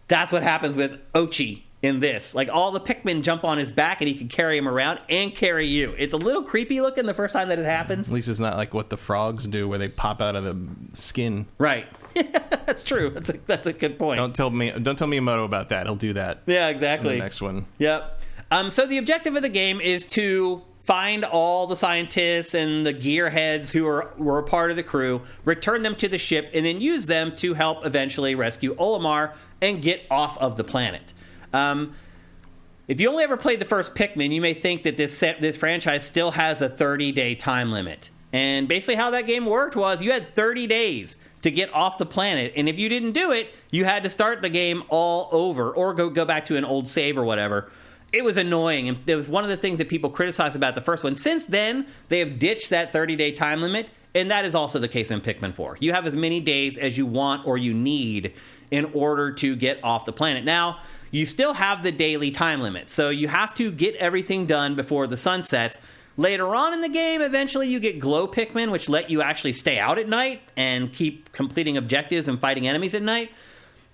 That's what happens with Ochi. in this. Like, all the Pikmin jump on his back, and he can carry him around and carry you. It's a little creepy looking the first time that it happens. At least it's not like what the frogs do, where they pop out of the skin. Right. That's true. That's a good point. Don't tell Miyamoto about that. He'll do that. Yeah, exactly. In the next one. Yep. So the objective of the game is to find all the scientists and the gearheads who were a part of the crew, return them to the ship, and then use them to help eventually rescue Olimar and get off of the planet. If you only ever played the first Pikmin, you may think that this franchise still has a 30-day time limit. And basically how that game worked was you had 30 days to get off the planet, and if you didn't do it, you had to start the game all over or go back to an old save or whatever. It was annoying, and it was one of the things that people criticized about the first one. Since then, they have ditched that 30-day time limit, and that is also the case in Pikmin 4. You have as many days as you want or you need in order to get off the planet. Now, you still have the daily time limit, so you have to get everything done before the sun sets. Later on in the game, eventually you get glow Pikmin, which let you actually stay out at night and keep completing objectives and fighting enemies at night.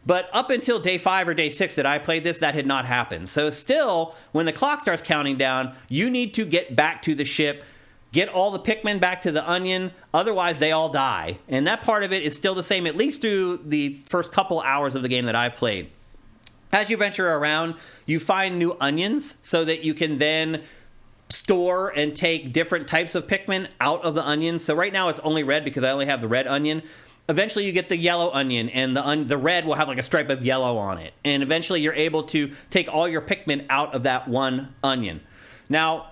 But up until day 5 or day 6 that I played this, that had not happened. So still, when the clock starts counting down, you need to get back to the ship, get all the Pikmin back to the onion, otherwise they all die. And that part of it is still the same, at least through the first couple hours of the game that I've played. As you venture around, you find new onions so that you can then store and take different types of Pikmin out of the onion. So right now it's only red because I only have the red onion. Eventually you get the yellow onion, and the red will have like a stripe of yellow on it. And eventually you're able to take all your Pikmin out of that one onion. Now,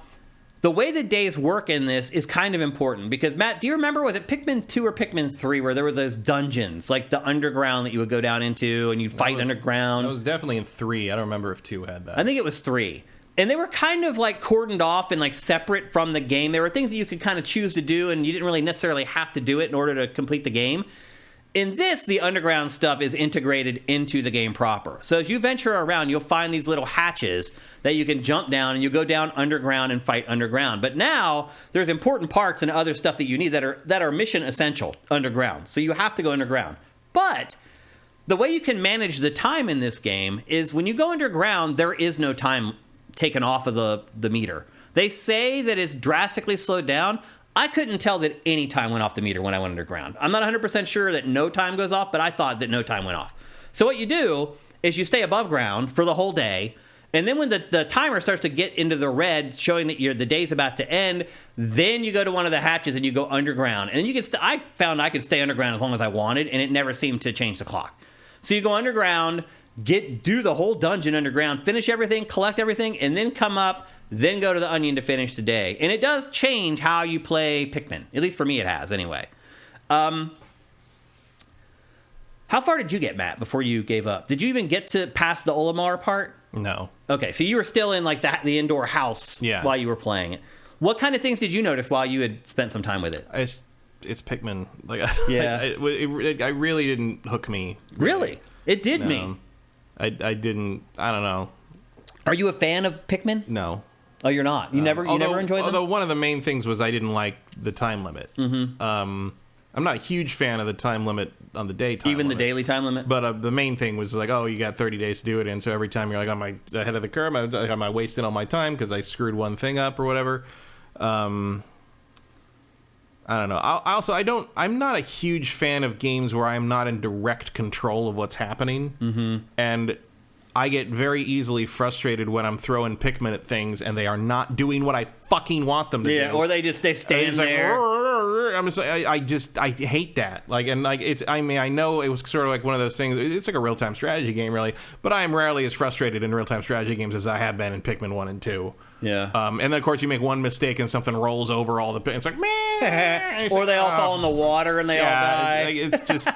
the way the days work in this is kind of important because, Matt, do you remember, was it Pikmin 2 or Pikmin 3 where there was those dungeons, like the underground that you would go down into and you'd fight underground? That was definitely in 3. I don't remember if 2 had that. I think it was 3. And they were kind of like cordoned off and like separate from the game. There were things that you could kind of choose to do, and you didn't really necessarily have to do it in order to complete the game. In this, the underground stuff is integrated into the game proper. So as you venture around, you'll find these little hatches that you can jump down, and you go down underground and fight underground. But now, there's important parts and other stuff that you need that are mission essential underground. So you have to go underground. But the way you can manage the time in this game is when you go underground, there is no time taken off of the meter. They say that it's drastically slowed down. I couldn't tell that any time went off the meter when I went underground. I'm not 100% sure that no time goes off, but I thought that no time went off. So what you do is you stay above ground for the whole day, and then when the timer starts to get into the red, showing that the day's about to end, then you go to one of the hatches and you go underground. And you can I found I could stay underground as long as I wanted, and it never seemed to change the clock. So you go underground, do the whole dungeon underground, finish everything, collect everything, and then come up, then go to the onion to finish the day. And it does change how you play Pikmin. At least for me it has, anyway. How far did you get, Matt, before you gave up? Did you even get to past the Olimar part? No. Okay, so you were still in like the indoor house while you were playing it. What kind of things did you notice while you had spent some time with it? It's Pikmin. Like, yeah. I really didn't hook me. Really? It did me. I didn't. I don't know. Are you a fan of Pikmin? No. Oh, you're not. You never enjoyed them. Although one of the main things was I didn't like the time limit. Mm-hmm. I'm not a huge fan of the time limit on the day time Even limit. The daily time limit? But the main thing was like, oh, you got 30 days to do it, and so every time you're like, am I ahead of the curve? Am I wasting all my time because I screwed one thing up or whatever? I don't know. I'm not a huge fan of games where I'm not in direct control of what's happening. Mm-hmm. And I get very easily frustrated when I'm throwing Pikmin at things and they are not doing what I fucking want them to do. Yeah, or they stand there. I'm just I hate that. Like, and like I know it was sort of like one of those things. It's like a real time strategy game, really. But I am rarely as frustrated in real time strategy games as I have been in Pikmin 1 and 2. Yeah. And then of course you make one mistake and something rolls over all the. It's like meh. Or they all fall in the water and they all die. It's just.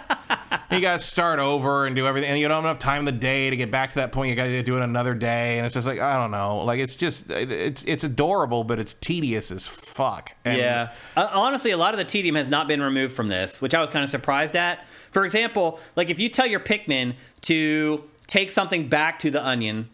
You got to start over and do everything, and you don't have enough time in the day to get back to that point. You got to do it another day, and it's just like, I don't know. Like, it's just it's adorable, but it's tedious as fuck. And yeah. Honestly, a lot of the tedium has not been removed from this, which I was kind of surprised at. For example, like if you tell your Pikmin to take something back to the onion,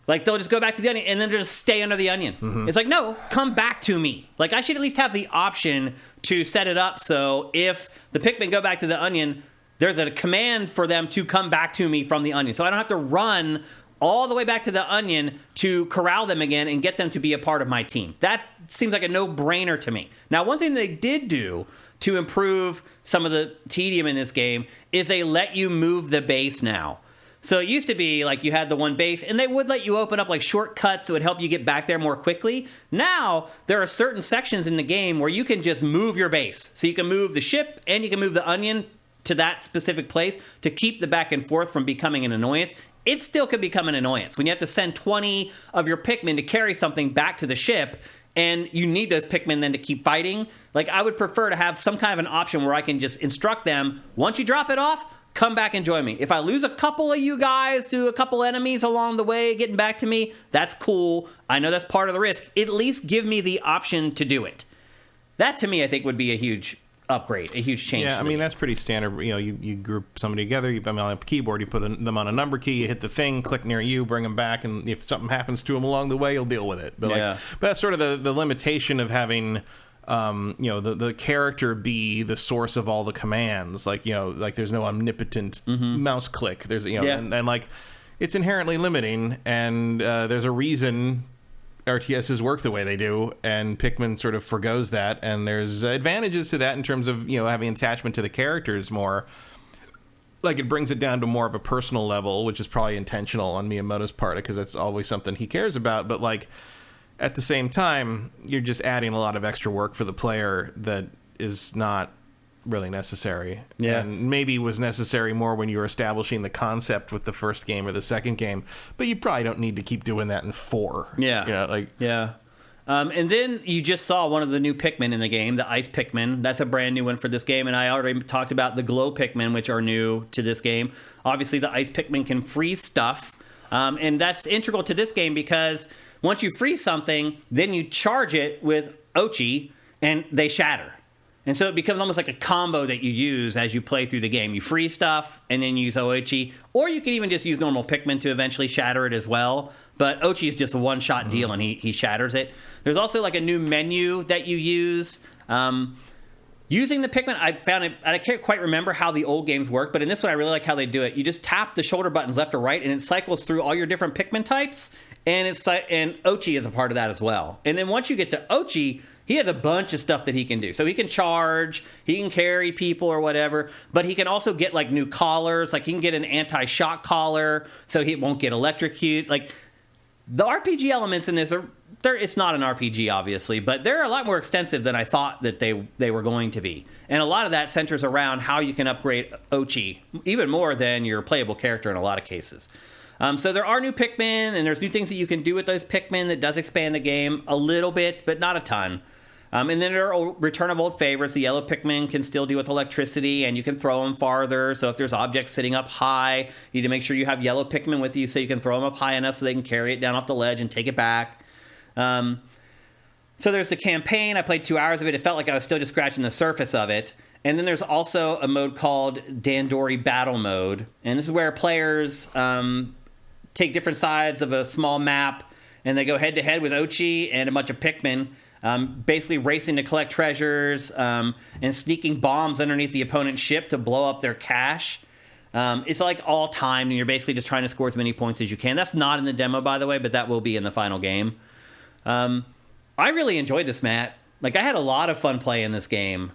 like they'll just go back to the onion and then just stay under the onion. Mm-hmm. It's like, no, come back to me. Like, I should at least have the option to set it up so if the Pikmin go back to the onion, there's a command for them to come back to me from the onion. So I don't have to run all the way back to the onion to corral them again and get them to be a part of my team. That seems like a no-brainer to me. Now, one thing they did do to improve some of the tedium in this game is they let you move the base now. So it used to be like you had the one base, and they would let you open up like shortcuts that would help you get back there more quickly. Now, there are certain sections in the game where you can just move your base. So you can move the ship, and you can move the onion to that specific place to keep the back and forth from becoming an annoyance. It still could become an annoyance when you have to send 20 of your Pikmin to carry something back to the ship, and you need those Pikmin then to keep fighting. Like, I would prefer to have some kind of an option where I can just instruct them, once you drop it off, come back and join me. If I lose a couple of you guys to a couple enemies along the way getting back to me, that's cool. I know that's part of the risk. At least give me the option to do it. That, to me, I think would be a huge upgrade, a huge change. Yeah, I mean, that's pretty standard. You know, you group somebody together, you put them on a keyboard, you put them on a number key, you hit the thing, click near you, bring them back, and if something happens to them along the way, you'll deal with it. But, but that's sort of the limitation of having... the character be the source of all the commands. Like, like there's no omnipotent mouse click. There's, and like it's inherently limiting. And there's a reason RTSs work the way they do, and Pikmin sort of forgoes that. And there's advantages to that in terms of having attachment to the characters more. Like, it brings it down to more of a personal level, which is probably intentional on Miyamoto's part because that's always something he cares about. But like, at the same time, you're just adding a lot of extra work for the player that is not really necessary. Yeah. And maybe was necessary more when you were establishing the concept with the first game or the second game. But you probably don't need to keep doing that in 4. Yeah. Yeah. And then you just saw one of the new Pikmin in the game, the Ice Pikmin. That's a brand new one for this game. And I already talked about the Glow Pikmin, which are new to this game. Obviously, the Ice Pikmin can freeze stuff. And that's integral to this game because... once you freeze something, then you charge it with Ochi, and they shatter. And so it becomes almost like a combo that you use as you play through the game. You freeze stuff, and then you use Ochi. Or you can even just use normal Pikmin to eventually shatter it as well. But Ochi is just a one-shot deal, and he shatters it. There's also like a new menu that you use. Using the Pikmin, I found it, I can't quite remember how the old games work, but in this one, I really like how they do it. You just tap the shoulder buttons left or right, and it cycles through all your different Pikmin types. And Ochi is a part of that as well. And then once you get to Ochi, he has a bunch of stuff that he can do. So he can charge, he can carry people or whatever, but he can also get like new collars. Like he can get an anti-shock collar so he won't get electrocuted. Like the RPG elements in this it's not an RPG obviously, but they're a lot more extensive than I thought that they were going to be. And a lot of that centers around how you can upgrade Ochi, even more than your playable character in a lot of cases. So there are new Pikmin, and there's new things that you can do with those Pikmin that does expand the game a little bit, but not a ton. And then there are return of old favorites. The yellow Pikmin can still deal with electricity, and you can throw them farther. So if there's objects sitting up high, you need to make sure you have yellow Pikmin with you so you can throw them up high enough so they can carry it down off the ledge and take it back. So there's the campaign. I played 2 hours of it. It felt like I was still just scratching the surface of it. And then there's also a mode called Dandori Battle Mode. And this is where players... take different sides of a small map, and they go head-to-head with Ochi and a bunch of Pikmin, basically racing to collect treasures and sneaking bombs underneath the opponent's ship to blow up their cache. It's like all timed, and you're basically just trying to score as many points as you can. That's not in the demo, by the way, but that will be in the final game. I really enjoyed this, Matt. Like, I had a lot of fun playing this game.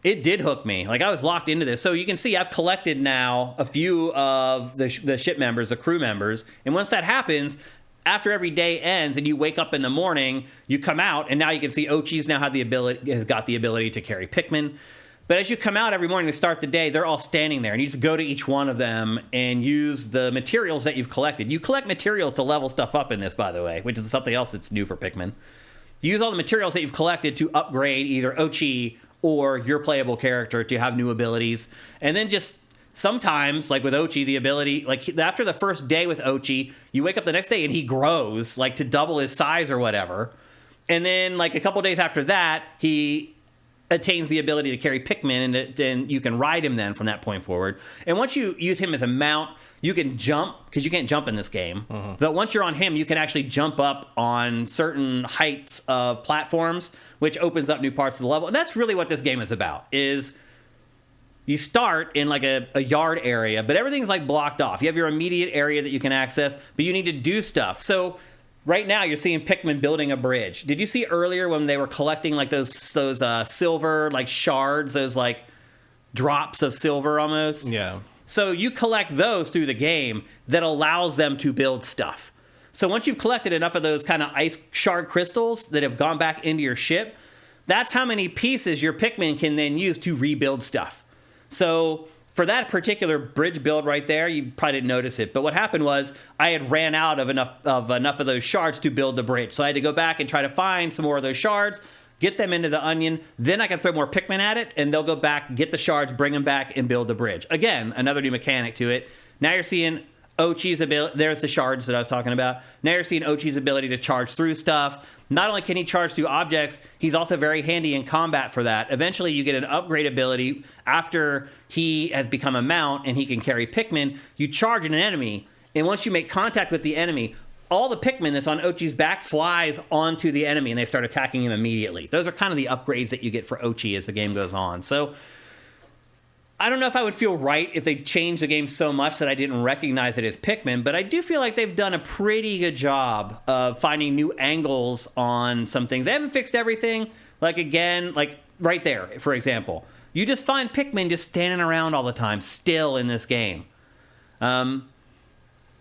It did hook me. Like, I was locked into this. So you can see I've collected now a few of the ship members, the crew members. And once that happens, after every day ends and you wake up in the morning, you come out, and now you can see Ochi's now has got the ability to carry Pikmin. But as you come out every morning to start the day, they're all standing there. And you just go to each one of them and use the materials that you've collected. You collect materials to level stuff up in this, by the way, which is something else that's new for Pikmin. You use all the materials that you've collected to upgrade either Ochi or your playable character to have new abilities. And then just sometimes, like with Ochi, the ability, like after the first day with Ochi, you wake up the next day and he grows, like to double his size or whatever. And then like a couple days after that, he attains the ability to carry Pikmin, and you can ride him then from that point forward. And once you use him as a mount, you can jump, because you can't jump in this game. Uh-huh. But once you're on him, you can actually jump up on certain heights of platforms, which opens up new parts of the level. And that's really what this game is about, is you start in like a yard area, but everything's like blocked off. You have your immediate area that you can access, but you need to do stuff. So right now you're seeing Pikmin building a bridge. Did you see earlier when they were collecting like those silver like shards, those like drops of silver almost? Yeah. So you collect those through the game that allows them to build stuff. So once you've collected enough of those kind of ice shard crystals that have gone back into your ship, that's how many pieces your Pikmin can then use to rebuild stuff. So for that particular bridge build right there, you probably didn't notice it, but what happened was I had ran out of enough of those shards to build the bridge. So I had to go back and try to find some more of those shards, get them into the onion, then I can throw more Pikmin at it, and they'll go back, get the shards, bring them back, and build the bridge. Again, another new mechanic to it. Now you're seeing Ochi's ability, there's the shards that I was talking about. Now you're seeing Ochi's ability to charge through stuff. Not only can he charge through objects, he's also very handy in combat for that. Eventually you get an upgrade ability after he has become a mount and he can carry Pikmin. You charge an enemy, and once you make contact with the enemy, all the Pikmin that's on Ochi's back flies onto the enemy and they start attacking him immediately. Those are kind of the upgrades that you get for Ochi as the game goes on. So I don't know if I would feel right if they changed the game so much that I didn't recognize it as Pikmin, but I do feel like they've done a pretty good job of finding new angles on some things. They haven't fixed everything. Like, again, like right there, for example. You just find Pikmin just standing around all the time, still in this game. And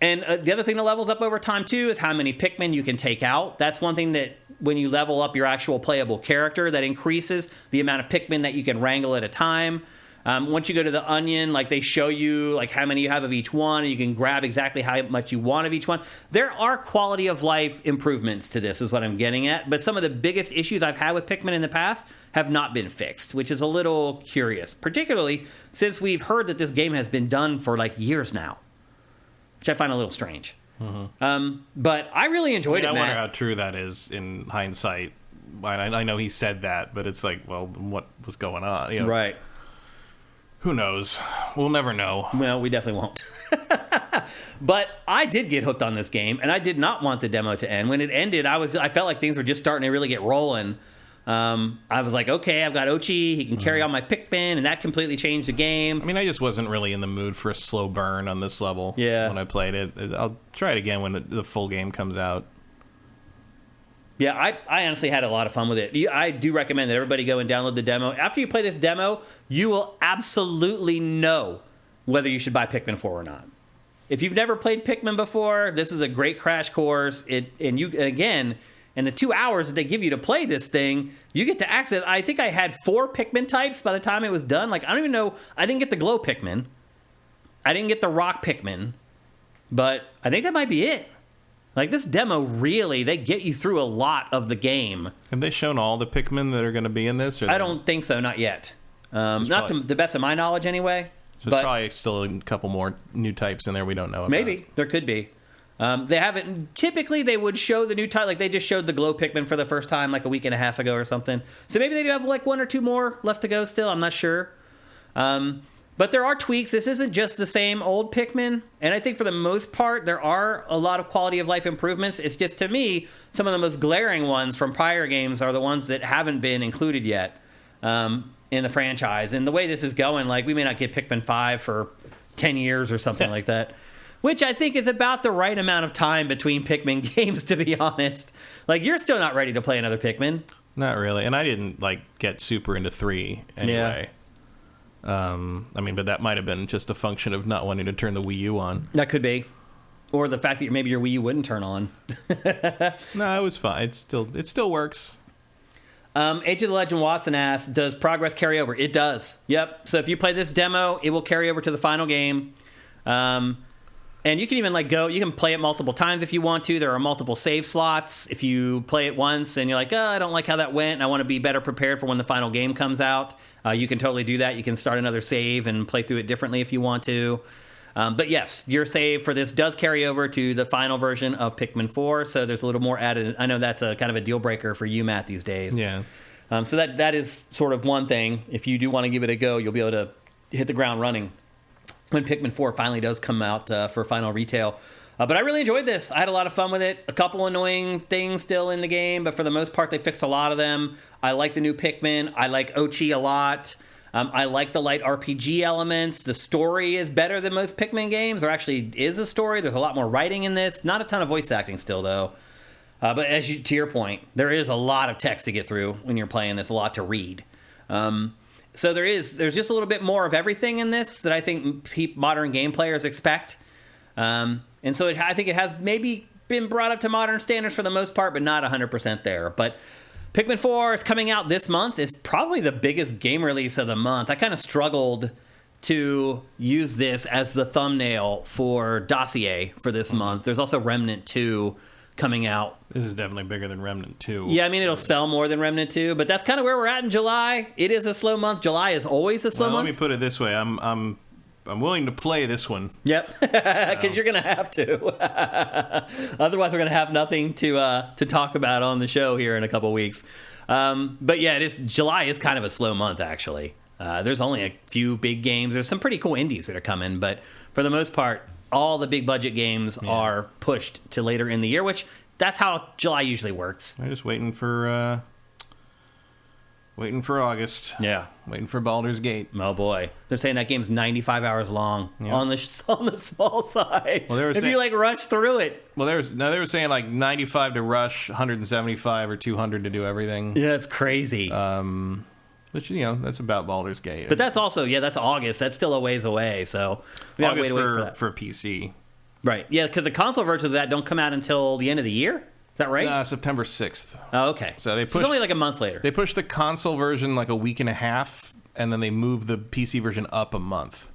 the other thing that levels up over time, too, is how many Pikmin you can take out. That's one thing that when you level up your actual playable character, that increases the amount of Pikmin that you can wrangle at a time. Once you go to the onion, like they show you like how many you have of each one, and you can grab exactly how much you want of each one. There are quality of life improvements to this, is what I'm getting at. But some of the biggest issues I've had with Pikmin in the past have not been fixed, which is a little curious, particularly since we've heard that this game has been done for like years now, which I find a little strange. Mm-hmm. But I really enjoyed it, I Matt. wonder how true that is in hindsight. I know he said that, but it's like, well, what was going on? You know? Right. Who knows? We'll never know. Well, we definitely won't. But I did get hooked on this game, and I did not want the demo to end. When it ended, I felt like things were just starting to really get rolling. I was like, okay, I've got Ochi. He can carry on my Pikmin, and that completely changed the game. I mean, I just wasn't really in the mood for a slow burn on this level when I played it. I'll try it again when the full game comes out. Yeah, I honestly had a lot of fun with it. I do recommend that everybody go and download the demo. After you play this demo, you will absolutely know whether you should buy Pikmin 4 or not. If you've never played Pikmin before, this is a great crash course. And again, in the 2 hours that they give you to play this thing, you get to access. I think I had 4 Pikmin types by the time it was done. Like, I don't even know. I didn't get the glow Pikmin. I didn't get the rock Pikmin. But I think that might be it. Like, this demo, really, they get you through a lot of the game. Have they shown all the Pikmin that are going to be in this? I don't think so, not yet. Not to the best of my knowledge, anyway. So there's probably still a couple more new types in there we don't know about. Maybe. There could be. They haven't... Typically, they would show the new type. Like, they just showed the glow Pikmin for the first time, like, a week and a half ago or something. So maybe they do have, like, 1 or 2 more left to go still. I'm not sure. But there are tweaks. This isn't just the same old Pikmin. And I think for the most part, there are a lot of quality of life improvements. It's just, to me, some of the most glaring ones from prior games are the ones that haven't been included yet in the franchise. And the way this is going, like, we may not get Pikmin 5 for 10 years or something like that. Which I think is about the right amount of time between Pikmin games, to be honest. Like, you're still not ready to play another Pikmin. Not really. And I didn't, like, get super into 3 anyway. Yeah. I mean, but that might have been just a function of not wanting to turn the Wii U on. That could be. Or the fact that maybe your Wii U wouldn't turn on. No, it was fine. It still works. Age of the Legend Watson asks, does progress carry over? It does. Yep. So if you play this demo, it will carry over to the final game. And you can even you can play it multiple times if you want to. There are multiple save slots. If you play it once and you're like, I don't like how that went, and I want to be better prepared for when the final game comes out, you can totally do that. You can start another save and play through it differently if you want to. But yes, your save for this does carry over to the final version of Pikmin 4, so there's a little more added. I know that's a kind of a deal breaker for you, Matt, these days. Yeah. So that is sort of one thing. If you do want to give it a go, you'll be able to hit the ground running when Pikmin 4 finally does come out for final retail. But I really enjoyed this. I had a lot of fun with it. A couple annoying things still in the game, but for the most part, they fixed a lot of them. I like the new Pikmin. I like Ochi a lot. I like the light RPG elements. The story is better than most Pikmin games. There actually is a story. There's a lot more writing in this. Not a ton of voice acting still, though. But to your point, there is a lot of text to get through when you're playing this, a lot to read. So there's just a little bit more of everything in this that I think modern game players expect. And so I think it has maybe been brought up to modern standards for the most part, but not 100% there. But Pikmin 4 is coming out this month. It's probably the biggest game release of the month. I kind of struggled to use this as the thumbnail for Dossier for this month. There's also Remnant 2 coming out. This is definitely bigger than Remnant 2. Yeah, I mean, it'll sell more than Remnant 2, but that's kind of where we're at in July. It is a slow month. July is always a slow month. Let me put it this way. I'm willing to play this one. Yep, because you're going to have to. Otherwise, we're going to have nothing to talk about on the show here in a couple weeks. But yeah, July is kind of a slow month, actually. There's only a few big games. There's some pretty cool indies that are coming, but for the most part, all the big budget games are pushed to later in the year, which that's how July usually works. I'm just waiting for August. Yeah. Waiting for Baldur's Gate. Oh boy, they're saying that game's 95 hours long on the small side. Well, if you rush through it. Well, they were saying 95 to rush, 175 or 200 to do everything. Yeah, it's crazy. Which, that's about Baldur's Gate. But that's also, that's August. That's still a ways away, so we gotta wait for that. For PC. Right, yeah, because the console versions of that don't come out until the end of the year? Is that right? September 6th. Oh, okay. So it's only a month later. They pushed the console version a week and a half, and then they moved the PC version up a month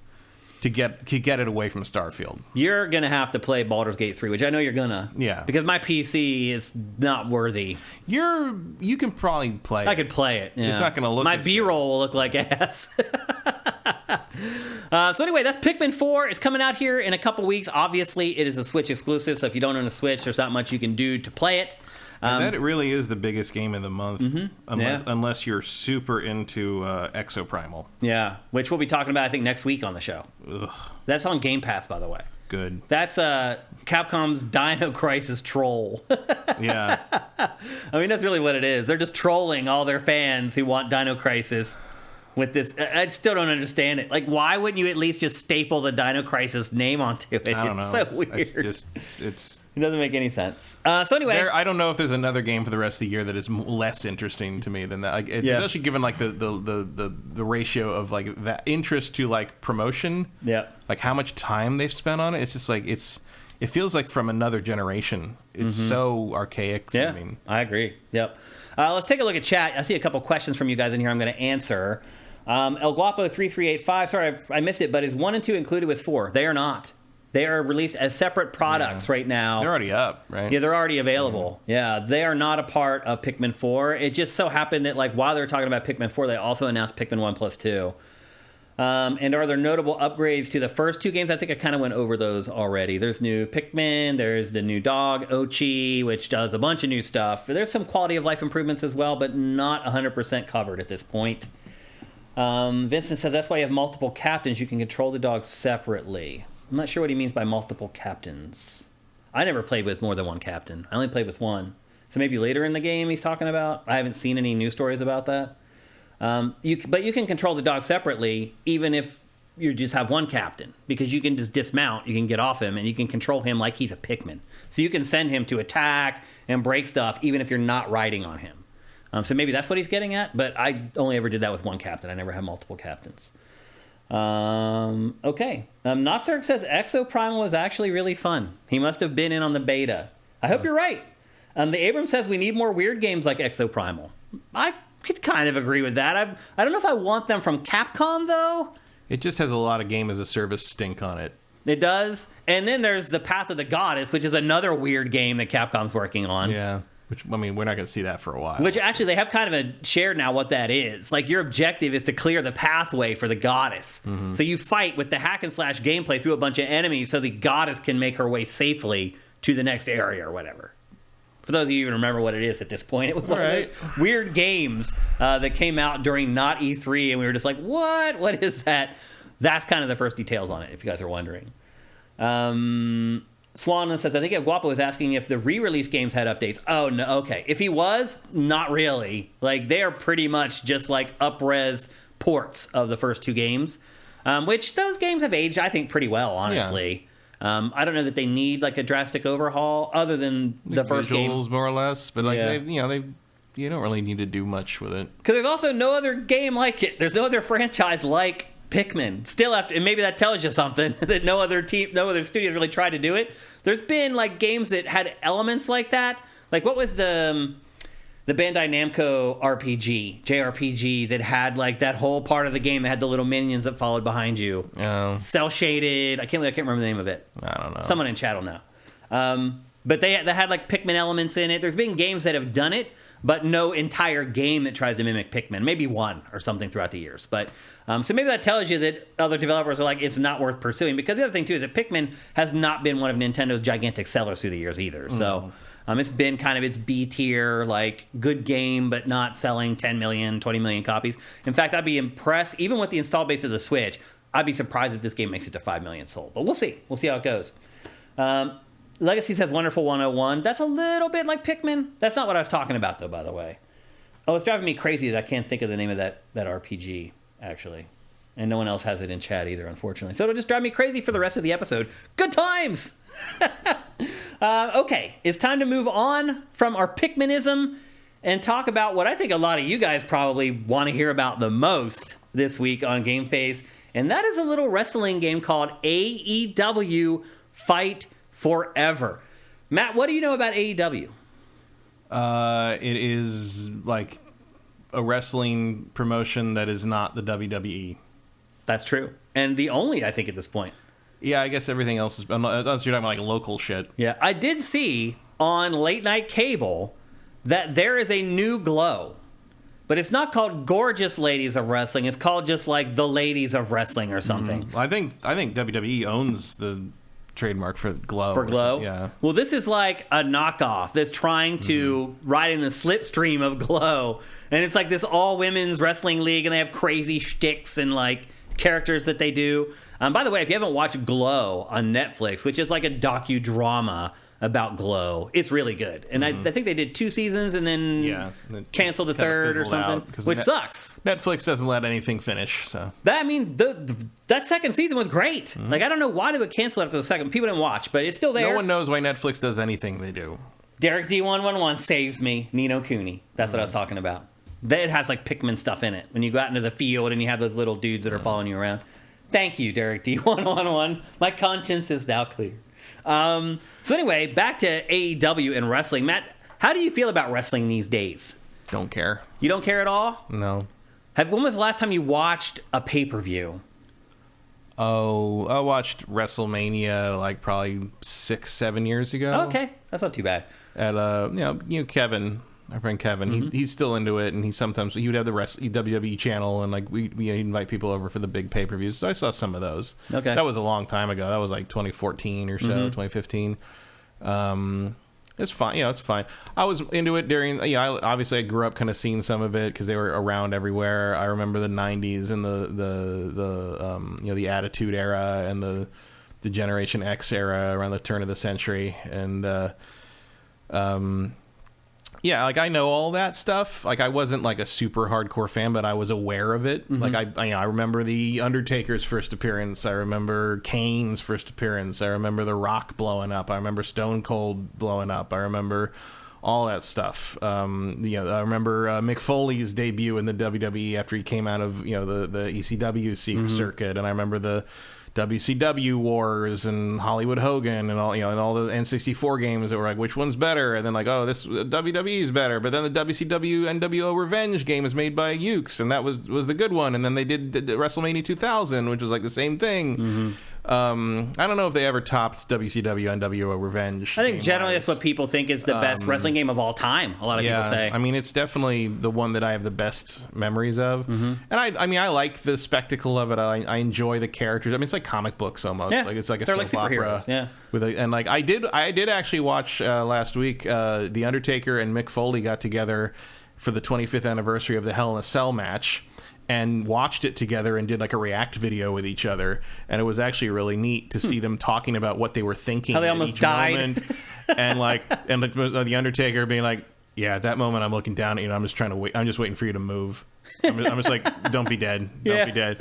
to get it away from Starfield. You're going to have to play Baldur's Gate 3, which I know you're going to. Yeah. Because my PC is not worthy. You can probably play it. I could play it. Yeah. It's not going to look My B-roll will look like ass. So anyway, that's Pikmin 4. It's coming out here in a couple weeks. Obviously, it is a Switch exclusive, so if you don't own a Switch, there's not much you can do to play it. That really is the biggest game of the month, unless you're super into Exoprimal. Yeah, which we'll be talking about, I think, next week on the show. Ugh. That's on Game Pass, by the way. Good. That's Capcom's Dino Crisis troll. Yeah. I mean, that's really what it is. They're just trolling all their fans who want Dino Crisis with this. I still don't understand it. Why wouldn't you at least just staple the Dino Crisis name onto it? I don't know. It's so weird. It doesn't make any sense. So anyway, I don't know if there's another game for the rest of the year that is less interesting to me than that. Especially given the ratio of that interest to promotion. Yeah. How much time they've spent on it. It's just it feels like from another generation. It's so archaic. Yeah, I agree. Yep. Let's take a look at chat. I see a couple questions from you guys in here I'm going to answer. El Guapo 3385. Sorry, I missed it, but is 1 and 2 included with 4? They are not. They are released as separate products right now. They're already up, right? Yeah, they're already available. Yeah, they are not a part of Pikmin 4. It just so happened that while they were talking about Pikmin 4, they also announced Pikmin 1 plus 2. And are there notable upgrades to the first 2 games? I think I kind of went over those already. There's new Pikmin. There's the new dog, Ochi, which does a bunch of new stuff. There's some quality of life improvements as well, but not 100% covered at this point. Vincent says that's why you have multiple captains. You can control the dogs separately. I'm not sure what he means by multiple captains. I never played with more than one captain. I only played with one. So maybe later in the game he's talking about. I haven't seen any news stories about that. But you can control the dog separately, even if you just have one captain, because you can just dismount, you can get off him, and you can control him like he's a Pikmin. So you can send him to attack and break stuff, even if you're not riding on him. So maybe that's what he's getting at, but I only ever did that with one captain. I never had multiple captains. Okay. Notzerk says Exoprimal was actually really fun. He must have been in on the beta. I hope you're right. The Abrams says we need more weird games like Exoprimal. I could kind of agree with that. I don't know if I want them from Capcom, though. It just has a lot of game as a service stink on it. It does. And then there's the Path of the Goddess, which is another weird game that Capcom's working on. Yeah. Which, I mean, we're not going to see that for a while. Which, actually, they have kind of shared now what that is. Your objective is to clear the pathway for the goddess. Mm-hmm. So you fight with the hack-and-slash gameplay through a bunch of enemies so the goddess can make her way safely to the next area or whatever. For those of you who even remember what it is at this point, it was one of those weird games that came out during not E3, and we were just like, what? What is that? That's kind of the first details on it, if you guys are wondering. Swan says, I think Guapo was asking if the re-release games had updates. Oh, no, okay. If he was, not really. They are pretty much just up-res ports of the first 2 games, which those games have aged, I think, pretty well, honestly. Yeah. I don't know that they need like a drastic overhaul other than the first game, more or less. But like you don't really need to do much with it because there's also no other game like it. There's no other franchise like Pikmin. Still, after, and maybe that tells you something that no other studios really tried to do it. There's been like games that had elements like that. Like what was the Bandai Namco RPG, JRPG, that had like that whole part of the game that had the little minions that followed behind you. Oh. Cell shaded. I can't remember the name of it. I don't know. Someone in chat will know. But they had like Pikmin elements in it. There's been games that have done it, but no entire game that tries to mimic Pikmin. Maybe one or something throughout the years. But so maybe that tells you that other developers are like, it's not worth pursuing. Because the other thing, too, is that Pikmin has not been one of Nintendo's gigantic sellers through the years either. So it's been kind of its B-tier, like, good game, but not selling 10 million, 20 million copies. In fact, I'd be impressed, even with the install base of the Switch, I'd be surprised if this game makes it to 5 million sold. But we'll see. We'll see how it goes. Legacy says Wonderful 101. That's a little bit like Pikmin. That's not what I was talking about, though, by the way. Oh, it's driving me crazy that I can't think of the name of that RPG, actually. And no one else has it in chat either, unfortunately. So it'll just drive me crazy for the rest of the episode. Good times! Okay, it's time to move on from our Pikminism and talk about what I think a lot of you guys probably want to hear about the most this week on GameFace. And that is a little wrestling game called AEW Fight Forever. Matt, what do you know about AEW? It is like a wrestling promotion that is not the WWE. That's true. And the only, I think, at this point. Yeah, I guess everything else is, unless you're talking about like local shit. Yeah, I did see on late night cable that there is a new Glow. But it's not called Gorgeous Ladies of Wrestling. It's called just like The Ladies of Wrestling or something. I think WWE owns the trademark for Glow. For Glow? Yeah. Well, this is like a knockoff that's trying to ride in the slipstream of Glow. And it's like this all-women's wrestling league, and they have crazy shticks and like characters that they do. By the way, if you haven't watched Glow on Netflix, which is like a docudrama about Glow, it's really good. And I think they did 2 seasons and then canceled the third or something, which sucks. Netflix doesn't let anything finish. So that that second season was great. Like, I don't know why they would cancel after the second. People didn't watch, but it's still there. No one knows why Netflix does anything they do. Derek D111 saves me. Nino Cooney. That's what I was talking about. It has like Pikmin stuff in it. When you go out into the field and you have those little dudes that are following you around. Thank you, Derek D111. My conscience is now clear. So anyway, back to AEW and wrestling. Matt, how do you feel about wrestling these days? Don't care. You don't care at all? No. When was the last time you watched a pay-per-view? Oh, I watched WrestleMania like probably 6-7 years ago. Oh, okay, that's not too bad. At Kevin, our friend Kevin, he's still into it, and he would have the WWE channel, and like we invite people over for the big pay-per-views. So I saw some of those. Okay, that was a long time ago. That was like 2014 or so, 2015. It's fine. Yeah, it's fine. I was into it during. Obviously I grew up kind of seeing some of it because they were around everywhere. I remember the '90s and the Attitude Era and the Generation X era around the turn of the century, and like I know all that stuff. Like I wasn't like a super hardcore fan, but I was aware of it. Like I remember the Undertaker's first appearance. I remember Kane's first appearance. I remember The Rock blowing up. I remember Stone Cold blowing up. I remember all that stuff. I remember Mick Foley's debut in the WWE after he came out of the ECW circuit, and I remember the WCW Wars and Hollywood Hogan and all and all the N64 games that were like, which one's better? And then like, oh, this WWE is better. But then the WCW NWO Revenge game is made by Ukes, and that was the good one. And then they did the WrestleMania 2000, which was like the same thing. I don't know if they ever topped WCW NWO Revenge. I think generally that's what people think is the best wrestling game of all time. A lot of people say. I mean, it's definitely the one that I have the best memories of. And I like the spectacle of it. I enjoy the characters. I mean, it's like comic books almost. Yeah. Like it's like a They're soap like superheroes. opera. Yeah. And like I did actually watch last week. The Undertaker and Mick Foley got together for the 25th anniversary of the Hell in a Cell match, and watched it together and did like a react video with each other, and it was actually really neat to see them talking about what they were thinking. How they almost died. And the Undertaker being like, yeah, at that moment I'm looking down at you and I'm just trying to wait. I'm just waiting for you to move. I'm just like, don't be dead. Don't be dead.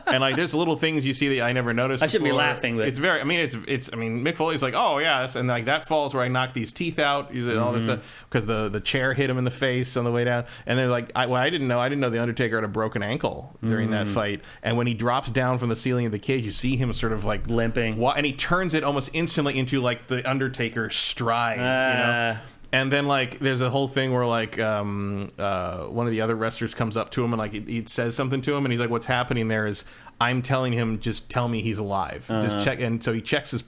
And like, there's little things you see that I never noticed. I shouldn't be before. laughing, but it's very. I mean, Mick Foley's like, oh yeah, and like that falls where I knocked these teeth out, and all this stuff because the chair hit him in the face on the way down. And they're like, I didn't know the Undertaker had a broken ankle during that fight. And when he drops down from the ceiling of the cage, you see him sort of like limping, and he turns it almost instantly into like the Undertaker stride. You know. And then, like, there's a whole thing where, like, one of the other wrestlers comes up to him and, like, he says something to him, and he's like, what's happening there is I'm telling him, just tell me he's alive. Just check. And so he checks his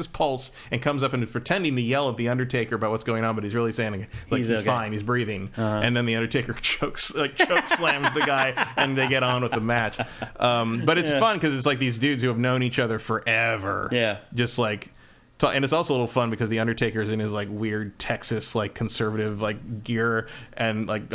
pulse and comes up and is pretending to yell at the Undertaker about what's going on, but he's really saying, like, he's okay. Fine, he's breathing. And then the Undertaker choke slams the guy, and they get on with the match. But it's fun because it's like these dudes who have known each other forever. Yeah. Just like... And it's also a little fun because the Undertaker's in his like weird Texas like conservative like gear and like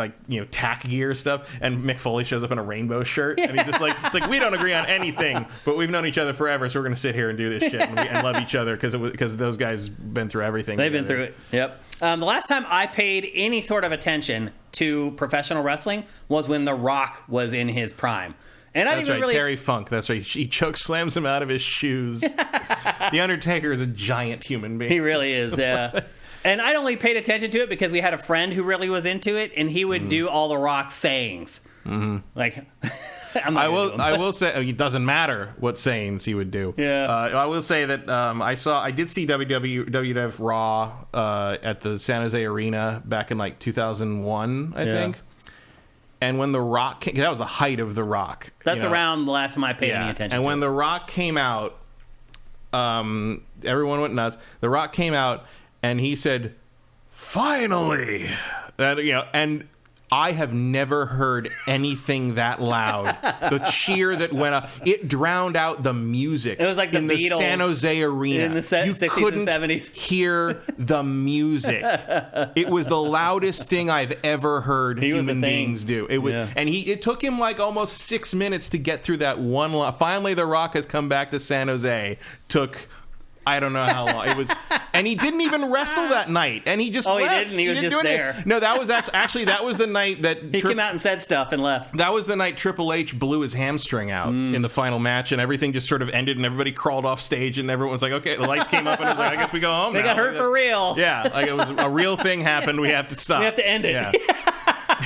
tack gear stuff, and Mick Foley shows up in a rainbow shirt and he's just like, it's like, we don't agree on anything, but we've known each other forever, so we're gonna sit here and do this shit and love each other because those guys been through everything. They've been through it. Yep. The last time I paid any sort of attention to professional wrestling was when The Rock was in his prime. And that's right, Terry Funk. That's right. He choke slams him out of his shoes. The Undertaker is a giant human being. He really is, yeah. And I'd only paid attention to it because we had a friend who really was into it, and he would do all the Rock sayings. Like, I will say it doesn't matter what sayings he would do. Yeah. I will say that I did see WWF Raw at the San Jose Arena back in like 2001, I think. And when The Rock came, that was the height of The Rock. That's around the last time I paid any attention and to when it. The Rock came out, everyone went nuts. The Rock came out, and he said, finally! And I have never heard anything that loud. The cheer that went up, it drowned out the music. It was like the in Beatles the San Jose Arena. In the 60s you couldn't and 70s. hear the music. It was the loudest thing I've ever heard human beings do. It was, and it took him like almost 6 minutes to get through that one line. Finally, The Rock has come back to San Jose. Took... I don't know how long it was, and he didn't even wrestle that night, and he just left. He didn't. He was just there. No, that was actually that was the night that he came out and said stuff and left. That was the night Triple H blew his hamstring out in the final match, and everything just sort of ended, and everybody crawled off stage, and everyone was like, "Okay," the lights came up, and it was like, "I guess we go home." They got hurt for real. Yeah, like it was a real thing happened. We have to stop. We have to end it. Yeah.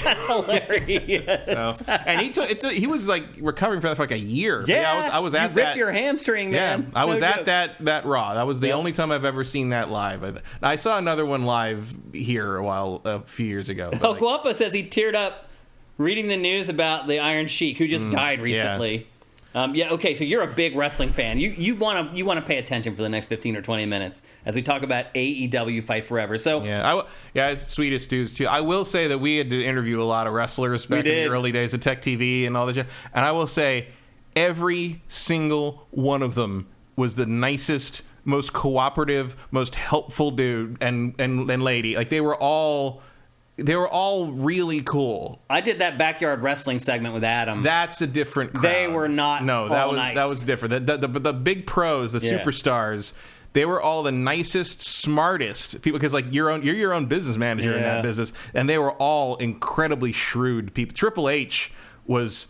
That's hilarious. So, and he was like recovering for that for like a year. Yeah, I was at you that. ripped your hamstring, man. Yeah, I was at that Raw. That was the only time I've ever seen that live. I saw another one live here a few years ago. Guapa says he teared up reading the news about the Iron Sheik who just died recently. Okay, so you're a big wrestling fan. You want to pay attention for the next 15 or 20 minutes as we talk about AEW Fight Forever. So Sweetest Dudes too. I will say that we had to interview a lot of wrestlers back in the early days of Tech TV and all that shit. And I will say every single one of them was the nicest, most cooperative, most helpful dude and lady. Like they were all really cool. I did that backyard wrestling segment with Adam. That's a different crowd. They were not. No, that was different. The big pros, the superstars, they were all the nicest, smartest people. Because like you're your own business manager in that business, and they were all incredibly shrewd people. Triple H was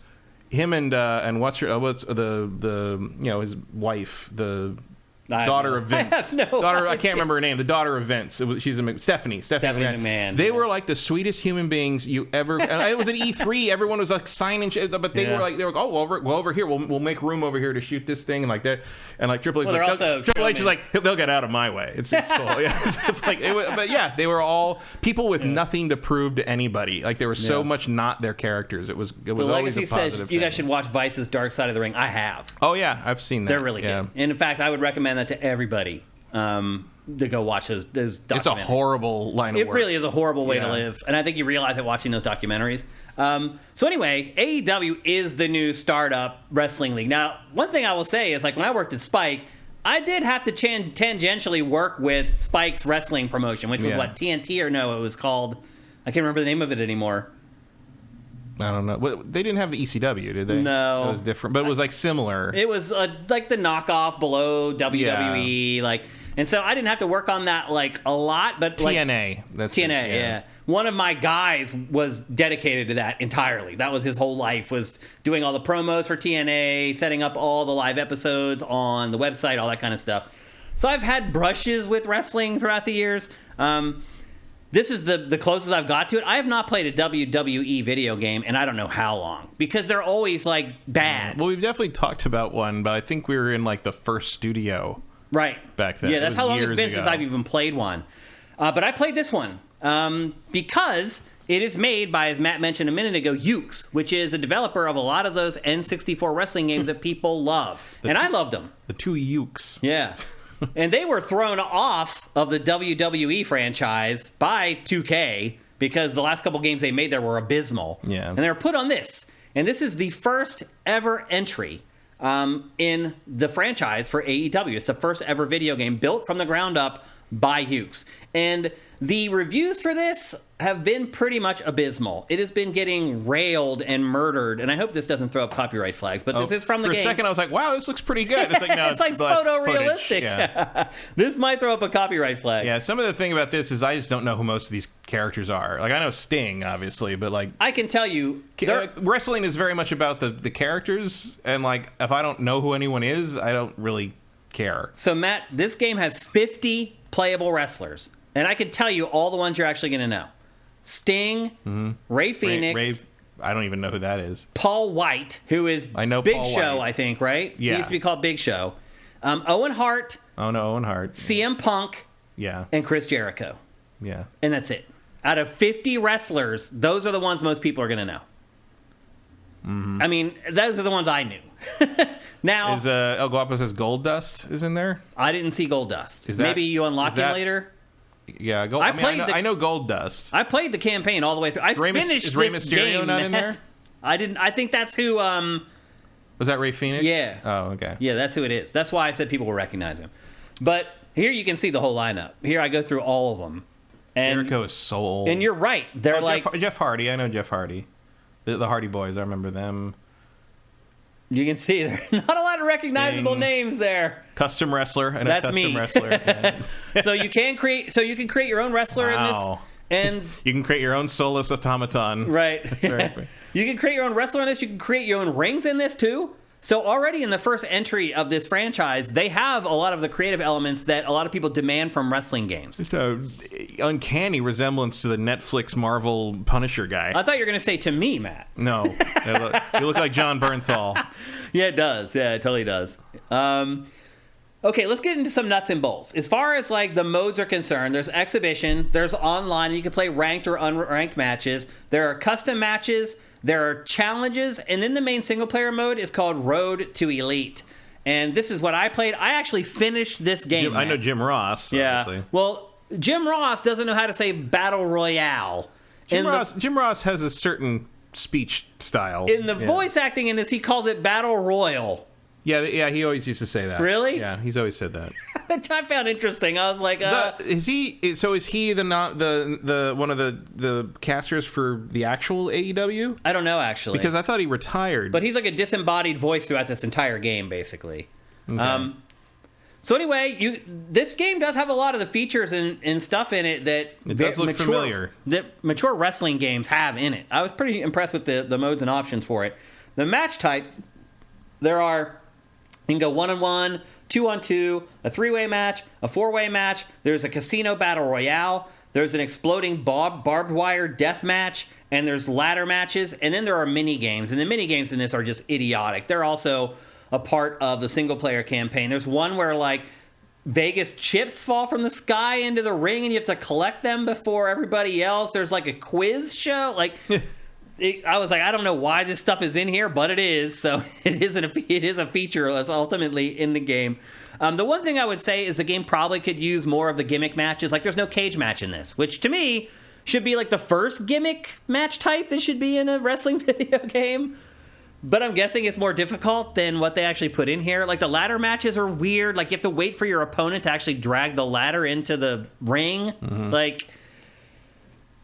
him and what's his wife, the daughter of Vince. I can't remember her name. The daughter of Vince. She's Stephanie McMahon. They were like the sweetest human beings you ever. And it was at E3. Everyone was like signing shit, but they were like, oh, well, over here, we'll make room over here to shoot this thing and like that. And like Triple H, Triple H is like, they'll get out of my way. It's cool. It's like, but yeah, they were all people with nothing to prove to anybody. Like they were so much not their characters. It was always a positive thing. You guys should watch Vice's Dark Side of the Ring. I have. Oh yeah, I've seen that. They're really good. And in fact, I would recommend that to everybody to go watch those documentaries. It's a horrible line of work. It really is a horrible way to live, and I think you realize it watching those documentaries. So anyway, AEW is the new startup wrestling league. Now, one thing I will say is, like, when I worked at Spike, I did have to tangentially work with Spike's wrestling promotion, which was what, TNT or no? It was called, I can't remember the name of it anymore. I don't know. They didn't have ECW, did they? No. It was different, but it was like similar. It was like the knockoff below WWE, And so I didn't have to work on that like a lot, but TNA. That's TNA, it, yeah. One of my guys was dedicated to that entirely. That was his whole life, was doing all the promos for TNA, setting up all the live episodes on the website, all that kind of stuff. So I've had brushes with wrestling throughout the years. This is the closest I've got to it. I have not played a WWE video game in I don't know how long, because they're always like bad. Well, we've definitely talked about one, but I think we were in like the first studio back then. Yeah, that's how long it's been ago. since I've even played one. But I played this one because it is made by, as Matt mentioned a minute ago, Ukes, which is a developer of a lot of those N64 wrestling games that people love. I loved them. The two Ukes. Yeah. And they were thrown off of the WWE franchise by 2K because the last couple games they made there were abysmal. Yeah. And they were put on this. And this is the first ever entry in the franchise for AEW. It's the first ever video game built from the ground up by Ukes. And the reviews for this have been pretty much abysmal. It has been getting railed and murdered, and I hope this doesn't throw up copyright flags, but this is from the game. For a second, I was like, wow, this looks pretty good. It's like, no, it's like photorealistic. Yeah. This might throw up a copyright flag. Yeah, some of the thing about this is I just don't know who most of these characters are. Like, I know Sting, obviously, but like... I can tell you... wrestling is very much about the characters, and like, if I don't know who anyone is, I don't really care. So, Matt, this game has 50 playable wrestlers. And I can tell you all the ones you're actually going to know. Sting, Ray Phoenix. I don't even know who that is. Paul White, who is I know Big Paul Show, White. I think, right? Yeah. He used to be called Big Show. Owen Hart. Oh, no, Owen Hart. CM Punk. Yeah. And Chris Jericho. Yeah. And that's it. Out of 50 wrestlers, those are the ones most people are going to know. I mean, those are the ones I knew. Now, is El Guapo says Gold Dust is in there? I didn't see Gold Dust. Is that, maybe you unlock him later? Yeah, I know Gold Dust. I played the campaign all the way through. I finished is Rey this Mysterio game, not in there? I didn't. I think that's who. Was that Ray Phoenix? Yeah. Oh, okay. Yeah, that's who it is. That's why I said people will recognize him. But here you can see the whole lineup. Here I go through all of them. And Jericho is so old. And you're right. They're like Jeff Hardy. I know Jeff Hardy. The Hardy Boys. I remember them. You can see there's not a lot of recognizable names there. Custom wrestler. And that's custom me. Wrestler. Yeah. So you can create your own wrestler in this. And you can create your own soulless automaton. Right. You can create your own wrestler in this. You can create your own rings in this too. So already in the first entry of this franchise, they have a lot of the creative elements that a lot of people demand from wrestling games. It's an uncanny resemblance to the Netflix Marvel Punisher guy. I thought you were going to say to me, Matt. No. You look like John Bernthal. Yeah, it does. Yeah, it totally does. Okay, let's get into some nuts and bolts. As far as like the modes are concerned, there's exhibition, there's online, you can play ranked or unranked matches. There are custom matches. There are challenges, and then the main single-player mode is called Road to Elite. And this is what I played. I actually finished this game. I know Jim Ross, yeah. obviously. Well, Jim Ross doesn't know how to say Battle Royale. Jim Ross has a certain speech style. In the voice acting in this, he calls it Battle Royal. Yeah, he always used to say that. Really? Yeah, he's always said that. Which I found interesting. I was like, is he the one of the casters for the actual AEW? I don't know, actually. Because I thought he retired. But he's like a disembodied voice throughout this entire game, basically. Okay. So anyway, this game does have a lot of the features and stuff in it that it does look familiar. That mature wrestling games have in it. I was pretty impressed with the modes and options for it. The match types, you can go 1-on-1, 2-on-2, a 3-way match, a 4-way match. There's a casino battle royale. There's an exploding barbed wire death match. And there's ladder matches. And then there are mini games. And the mini games in this are just idiotic. They're also a part of the single-player campaign. There's one where, like, Vegas chips fall from the sky into the ring and you have to collect them before everybody else. There's, like, a quiz show. Like... I was like, I don't know why this stuff is in here, but it is. So it is a feature that's ultimately in the game. The one thing I would say is the game probably could use more of the gimmick matches. Like, there's no cage match in this, which to me should be like the first gimmick match type that should be in a wrestling video game. But I'm guessing it's more difficult than what they actually put in here. Like, the ladder matches are weird. Like, you have to wait for your opponent to actually drag the ladder into the ring. Mm-hmm. Like...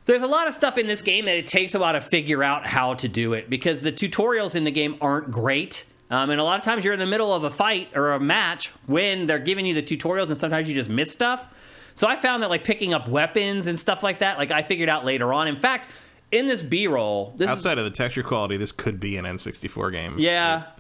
There's a lot of stuff in this game that it takes a while to figure out how to do it because the tutorials in the game aren't great. And a lot of times you're in the middle of a fight or a match when they're giving you the tutorials, and sometimes you just miss stuff. So I found that like picking up weapons and stuff like that, like I figured out later on. In fact, in this B-roll, outside of the texture quality, this could be an N64 game. Yeah.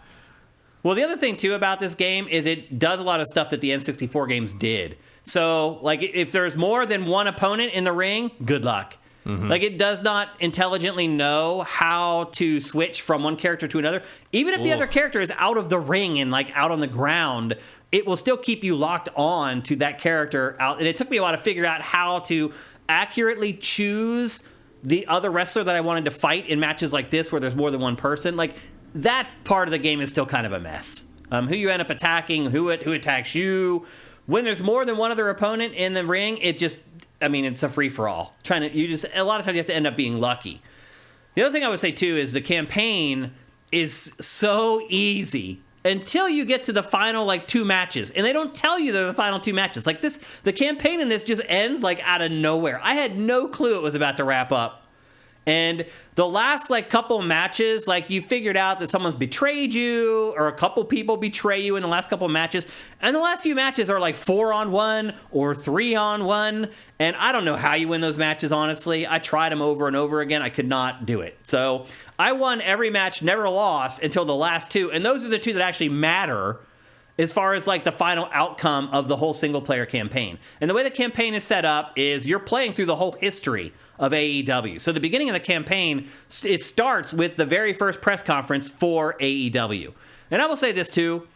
Well, the other thing too about this game is it does a lot of stuff that the N64 games did. So, like, if there's more than one opponent in the ring, good luck. Mm-hmm. Like, it does not intelligently know how to switch from one character to another. Even if the other character is out of the ring and, like, out on the ground, it will still keep you locked on to that character out. And it took me a while to figure out how to accurately choose the other wrestler that I wanted to fight in matches like this where there's more than one person. Like, that part of the game is still kind of a mess. Who you end up attacking, who attacks you. When there's more than one other opponent in the ring, it's a free-for-all. A lot of times you have to end up being lucky. The other thing I would say, too, is the campaign is so easy until you get to the final, like, 2 matches. And they don't tell you they're the final 2 matches. Like, the campaign in this just ends, like, out of nowhere. I had no clue it was about to wrap up. And the last, like, couple matches, like, you figured out that someone's betrayed you, or a couple people betray you in the last couple matches. And the last few matches are, like, 4-on-1 or 3-on-1. And I don't know how you win those matches, honestly. I tried them over and over again. I could not do it. So I won every match, never lost until the last 2. And those are the 2 that actually matter as far as, like, the final outcome of the whole single-player campaign. And the way the campaign is set up is you're playing through the whole history of AEW. So the beginning of the campaign, it starts with the very first press conference for AEW. And I will say this, too.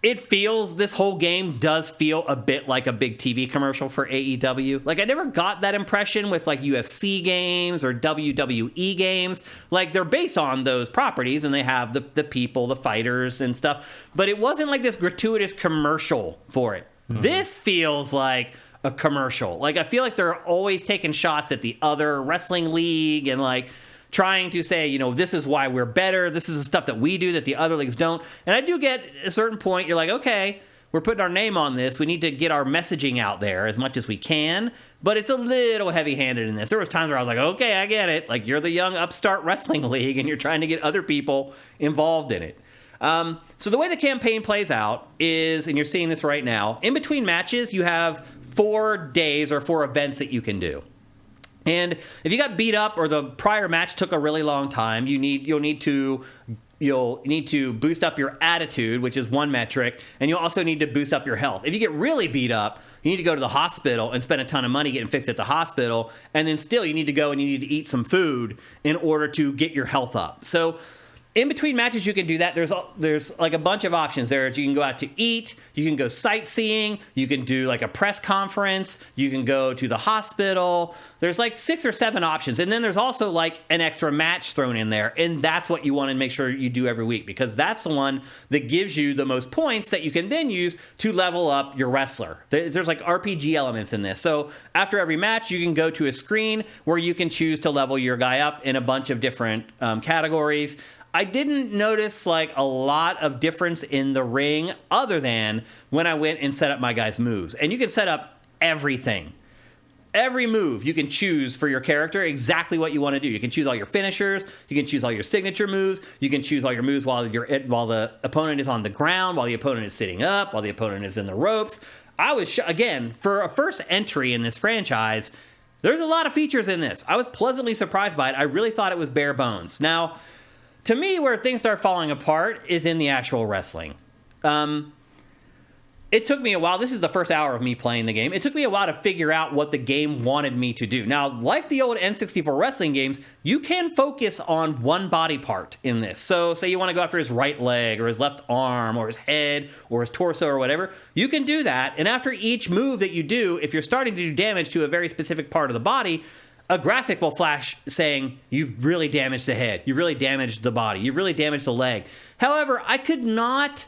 This whole game does feel a bit like a big TV commercial for AEW. Like, I never got that impression with, like, UFC games or WWE games. Like, they're based on those properties, and they have the people, the fighters, and stuff. But it wasn't like this gratuitous commercial for it. Mm-hmm. This feels like a commercial. Like, I feel like they're always taking shots at the other wrestling league and, like, trying to say, this is why we're better. This is the stuff that we do that the other leagues don't. And I do get a certain point, you're like, okay, we're putting our name on this. We need to get our messaging out there as much as we can. But it's a little heavy-handed in this. There was times where I was like, okay, I get it. Like, you're the young upstart wrestling league, and you're trying to get other people involved in it. So the way the campaign plays out is, and you're seeing this right now, in between matches, you have 4 days or 4 events that you can do. And if you got beat up or the prior match took a really long time, you'll need to boost up your attitude, which is one metric, and you'll also need to boost up your health. If you get really beat up, you need to go to the hospital and spend a ton of money getting fixed at the hospital, and then still you need to go and you need to eat some food in order to get your health up. So in between matches, you can do that. There's like a bunch of options there. You can go out to eat. You can go sightseeing. You can do like a press conference. You can go to the hospital. There's like 6 or 7 options. And then there's also like an extra match thrown in there. And that's what you want to make sure you do every week, because that's the one that gives you the most points that you can then use to level up your wrestler. There's like RPG elements in this. So after every match, you can go to a screen where you can choose to level your guy up in a bunch of different categories. I didn't notice like a lot of difference in the ring other than when I went and set up my guy's moves. And you can set up everything. Every move you can choose for your character exactly what you want to do. You can choose all your finishers. You can choose all your signature moves. You can choose all your moves while the opponent is on the ground, while the opponent is sitting up, while the opponent is in the ropes. I was, again, for a first entry in this franchise, there's a lot of features in this. I was pleasantly surprised by it. I really thought it was bare bones. Now, to me, where things start falling apart is in the actual wrestling. It took me a while. This is the first hour of me playing the game. It took me a while to figure out what the game wanted me to do. Now, like the old N64 wrestling games, you can focus on one body part in this. So, say you want to go after his right leg or his left arm or his head or his torso or whatever, you can do that. And after each move that you do, if you're starting to do damage to a very specific part of the body, a graphic will flash saying, you've really damaged the head, you've really damaged the body, you've really damaged the leg. However, I could not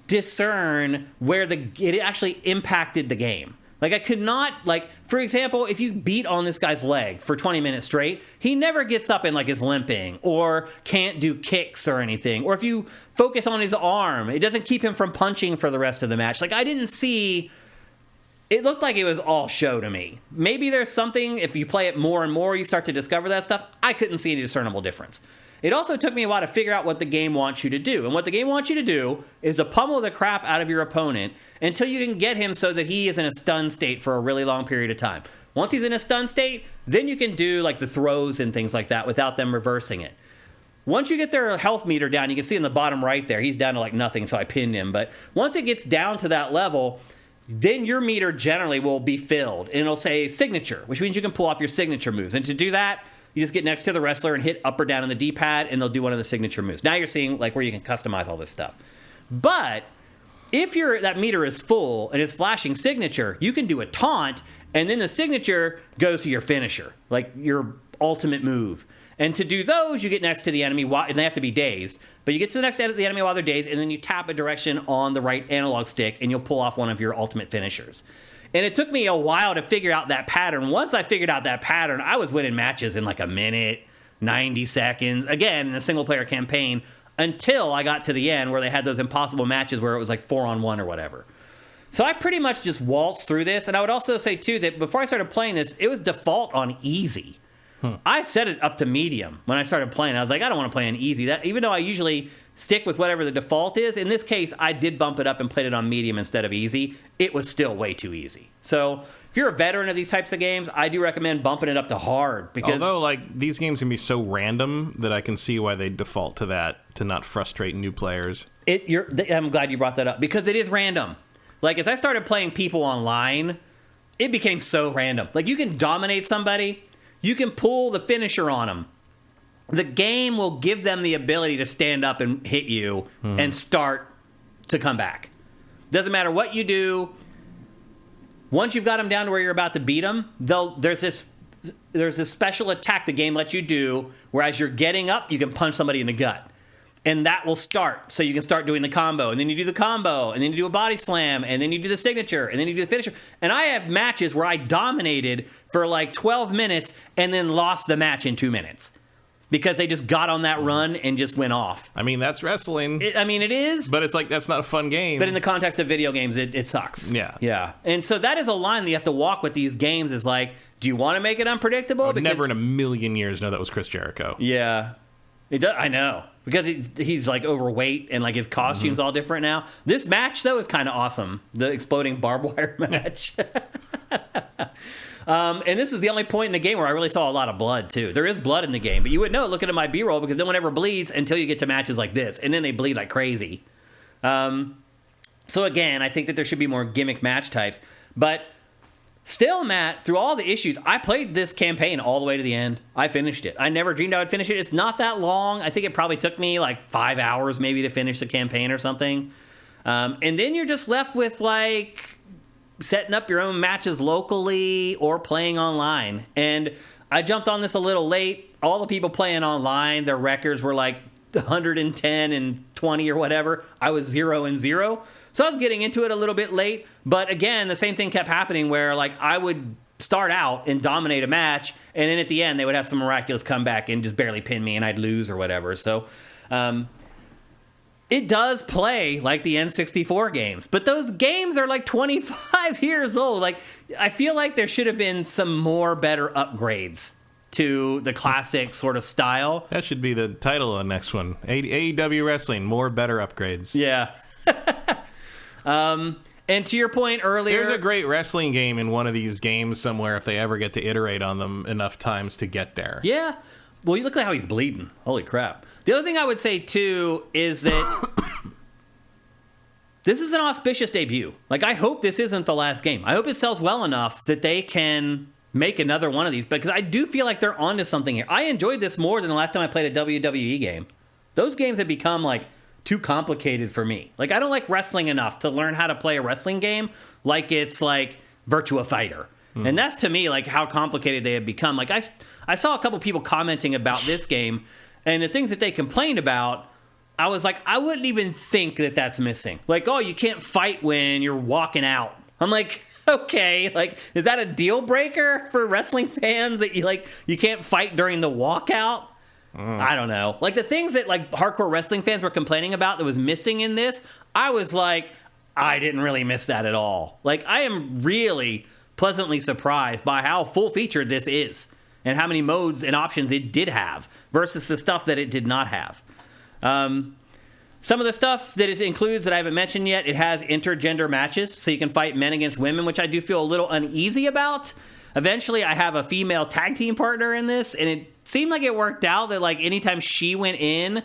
discern where it actually impacted the game. Like, I could not, like, for example, if you beat on this guy's leg for 20 minutes straight, he never gets up and, like, is limping or can't do kicks or anything. Or if you focus on his arm, it doesn't keep him from punching for the rest of the match. Like, I didn't see it looked like it was all show to me. Maybe there's something, if you play it more and more, you start to discover that stuff. I couldn't see any discernible difference. It also took me a while to figure out what the game wants you to do. And what the game wants you to do is to pummel the crap out of your opponent until you can get him so that he is in a stun state for a really long period of time. Once he's in a stun state, then you can do like the throws and things like that without them reversing it. Once you get their health meter down, you can see in the bottom right there, he's down to like nothing, so I pinned him. But once it gets down to that level, then your meter generally will be filled. And it'll say signature, which means you can pull off your signature moves. And to do that, you just get next to the wrestler and hit up or down on the D-pad, and they'll do one of the signature moves. Now you're seeing like where you can customize all this stuff. But if that meter is full and it's flashing signature, you can do a taunt, and then the signature goes to your finisher, like your ultimate move. And to do those, you get next to the enemy, and they have to be dazed. But you get to the next to the enemy while they're dazed, and then you tap a direction on the right analog stick, and you'll pull off one of your ultimate finishers. And it took me a while to figure out that pattern. Once I figured out that pattern, I was winning matches in like a minute, 90 seconds, again, in a single-player campaign, until I got to the end where they had those impossible matches where it was like 4-on-1 or whatever. So I pretty much just waltzed through this. And I would also say, too, that before I started playing this, it was default on easy. I set it up to medium when I started playing. I was like, I don't want to play on easy. Even though I usually stick with whatever the default is, in this case, I did bump it up and played it on medium instead of easy. It was still way too easy. So if you're a veteran of these types of games, I do recommend bumping it up to hard. Because although, like, these games can be so random that I can see why they default to that, to not frustrate new players. I'm glad you brought that up, because it is random. Like, as I started playing people online, it became so random. Like, you can dominate somebody, you can pull the finisher on them. The game will give them the ability to stand up and hit you and start to come back. Doesn't matter what you do. Once you've got them down to where you're about to beat them, there's this special attack the game lets you do, where as you're getting up, you can punch somebody in the gut. And that will start, so you can start doing the combo. And then you do the combo, and then you do a body slam, and then you do the signature, and then you do the finisher. And I have matches where I dominated for like 12 minutes and then lost the match in 2 minutes. Because they just got on that run and just went off. I mean, that's wrestling. It is. But it's like, that's not a fun game. But in the context of video games, it sucks. Yeah. Yeah. And so that is a line that you have to walk with these games, is like, do you want to make it unpredictable? I would never in a million years know that was Chris Jericho. Yeah. It does, I know. Because he's like overweight and like his costume's all different now. This match, though, is kind of awesome. The exploding barbed wire match. And this is the only point in the game where I really saw a lot of blood, too. There is blood in the game, but you would know looking at my B-roll, because no one ever bleeds until you get to matches like this, and then they bleed like crazy. So again, I think that there should be more gimmick match types. But still, Matt, through all the issues, I played this campaign all the way to the end. I finished it. I never dreamed I would finish it. It's not that long. I think it probably took me like 5 hours maybe to finish the campaign or something. And then you're just left with like setting up your own matches locally or playing online. And I jumped on this a little late. All the people playing online, their records were like 110 and 20 or whatever. I was 0-0. So I was getting into it a little bit late. But again, the same thing kept happening where like I would start out and dominate a match, and then at the end they would have some miraculous comeback and just barely pin me and I'd lose or whatever. So it does play like the N64 games, but those games are like 25 years old. Like, I feel like there should have been some more better upgrades to the classic sort of style. That should be the title of the next one. AEW Wrestling, more better upgrades. Yeah. And to your point earlier, there's a great wrestling game in one of these games somewhere if they ever get to iterate on them enough times to get there. Yeah. Well, you look at how he's bleeding. Holy crap. The other thing I would say, too, is that this is an auspicious debut. Like, I hope this isn't the last game. I hope it sells well enough that they can make another one of these, because I do feel like they're onto something here. I enjoyed this more than the last time I played a WWE game. Those games have become, like, too complicated for me. Like, I don't like wrestling enough to learn how to play a wrestling game like it's, like, Virtua Fighter. And that's, to me, like, how complicated they have become. Like, I saw a couple people commenting about this game, and the things that they complained about, I was like, I wouldn't even think that that's missing. Like, oh, you can't fight when you're walking out. I'm like, okay, like, is that a deal breaker for wrestling fans that you can't fight during the walkout? I don't know. Like, the things that, like, hardcore wrestling fans were complaining about that was missing in this, I was like, I didn't really miss that at all. Like, I am really pleasantly surprised by how full-featured this is and how many modes and options it did have versus the stuff that it did not have. Some of the stuff that it includes that I haven't mentioned yet, it has intergender matches, so you can fight men against women, which I do feel a little uneasy about. Eventually, I have a female tag team partner in this, and it seemed like it worked out that, like, anytime she went in,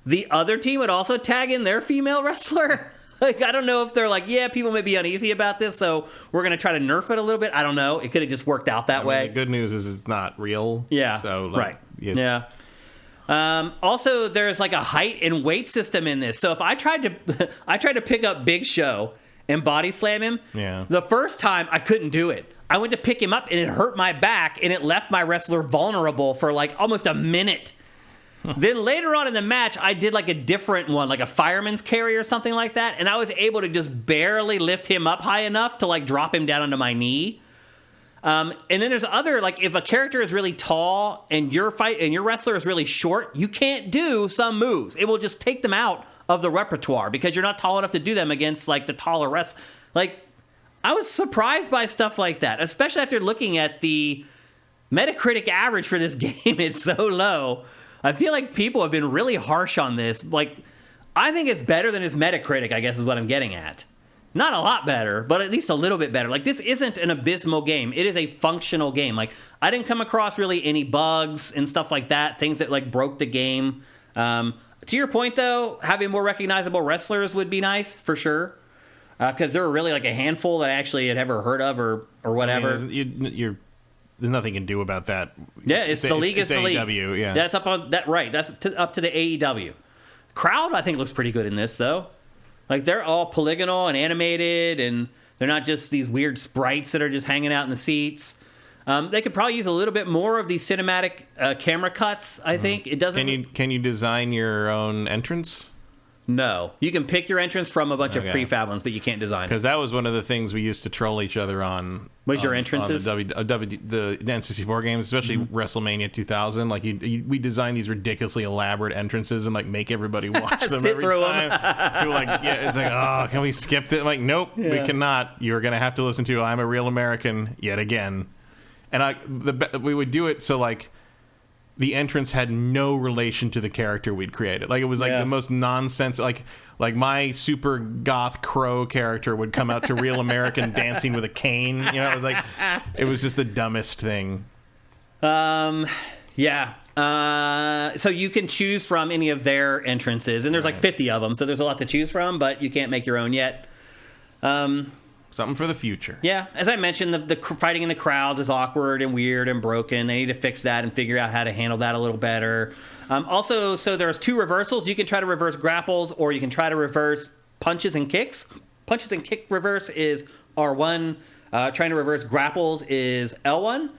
the other team would also tag in their female wrestler. Like, I don't know if they're like, yeah, people may be uneasy about this, so we're going to try to nerf it a little bit. I don't know. It could have just worked out that way. The good news is it's not real. Yeah. So, like, right. Yeah. Also, there's like a height and weight system in this. So if I tried to pick up Big Show and body slam him, the first time I couldn't do it. I went to pick him up and it hurt my back and it left my wrestler vulnerable for like almost a minute. Then later on in the match, I did like a different one, like a fireman's carry or something like that, and I was able to just barely lift him up high enough to like drop him down onto my knee. And then there's other, like, if a character is really tall and your wrestler is really short, you can't do some moves. It will just take them out of the repertoire because you're not tall enough to do them against, like, the taller wrestlers. Like, I was surprised by stuff like that, especially after looking at the Metacritic average for this game. It's so low. I feel like people have been really harsh on this. Like, I think it's better than its Metacritic, I guess is what I'm getting at. Not a lot better, but at least a little bit better. Like, this isn't an abysmal game. It is a functional game. Like, I didn't come across really any bugs and stuff like that, things that, like, broke the game. To your point, though, having more recognizable wrestlers would be nice, for sure. Because there were really, like, a handful that I actually had ever heard of or whatever. I mean, there's nothing you can do about that. Yeah, it's the league. It's the league. AEW, yeah. That's up on that, right. That's up to the AEW. Crowd, I think, looks pretty good in this, though. Like, they're all polygonal and animated, and they're not just these weird sprites that are just hanging out in the seats. They could probably use a little bit more of these cinematic camera cuts, I think. It doesn't... Can you design your own entrance? No. You can pick your entrance from a bunch of prefab ones, but you can't design it. Because that was one of the things we used to troll each other on. Was your entrances? On the N64 games, especially WrestleMania 2000. Like, we designed these ridiculously elaborate entrances and, like, make everybody watch them every time. You're like, yeah, it's like, oh, can we skip it? Like, nope, we cannot. You're going to have to listen to I'm a Real American yet again. And we would do it so, like, the entrance had no relation to the character we'd created. Like, it was like the most nonsense. Like my super goth crow character would come out to Real American dancing with a cane. You know, it was just the dumbest thing. So you can choose from any of their entrances, and there's like 50 of them, so there's a lot to choose from, but you can't make your own yet. Something for the future. Yeah. As I mentioned, the fighting in the crowds is awkward and weird and broken. They need to fix that and figure out how to handle that a little better. Also, so there's 2 reversals. You can try to reverse grapples, or you can try to reverse punches and kicks. Punches and kick reverse is R1. Trying to reverse grapples is L1.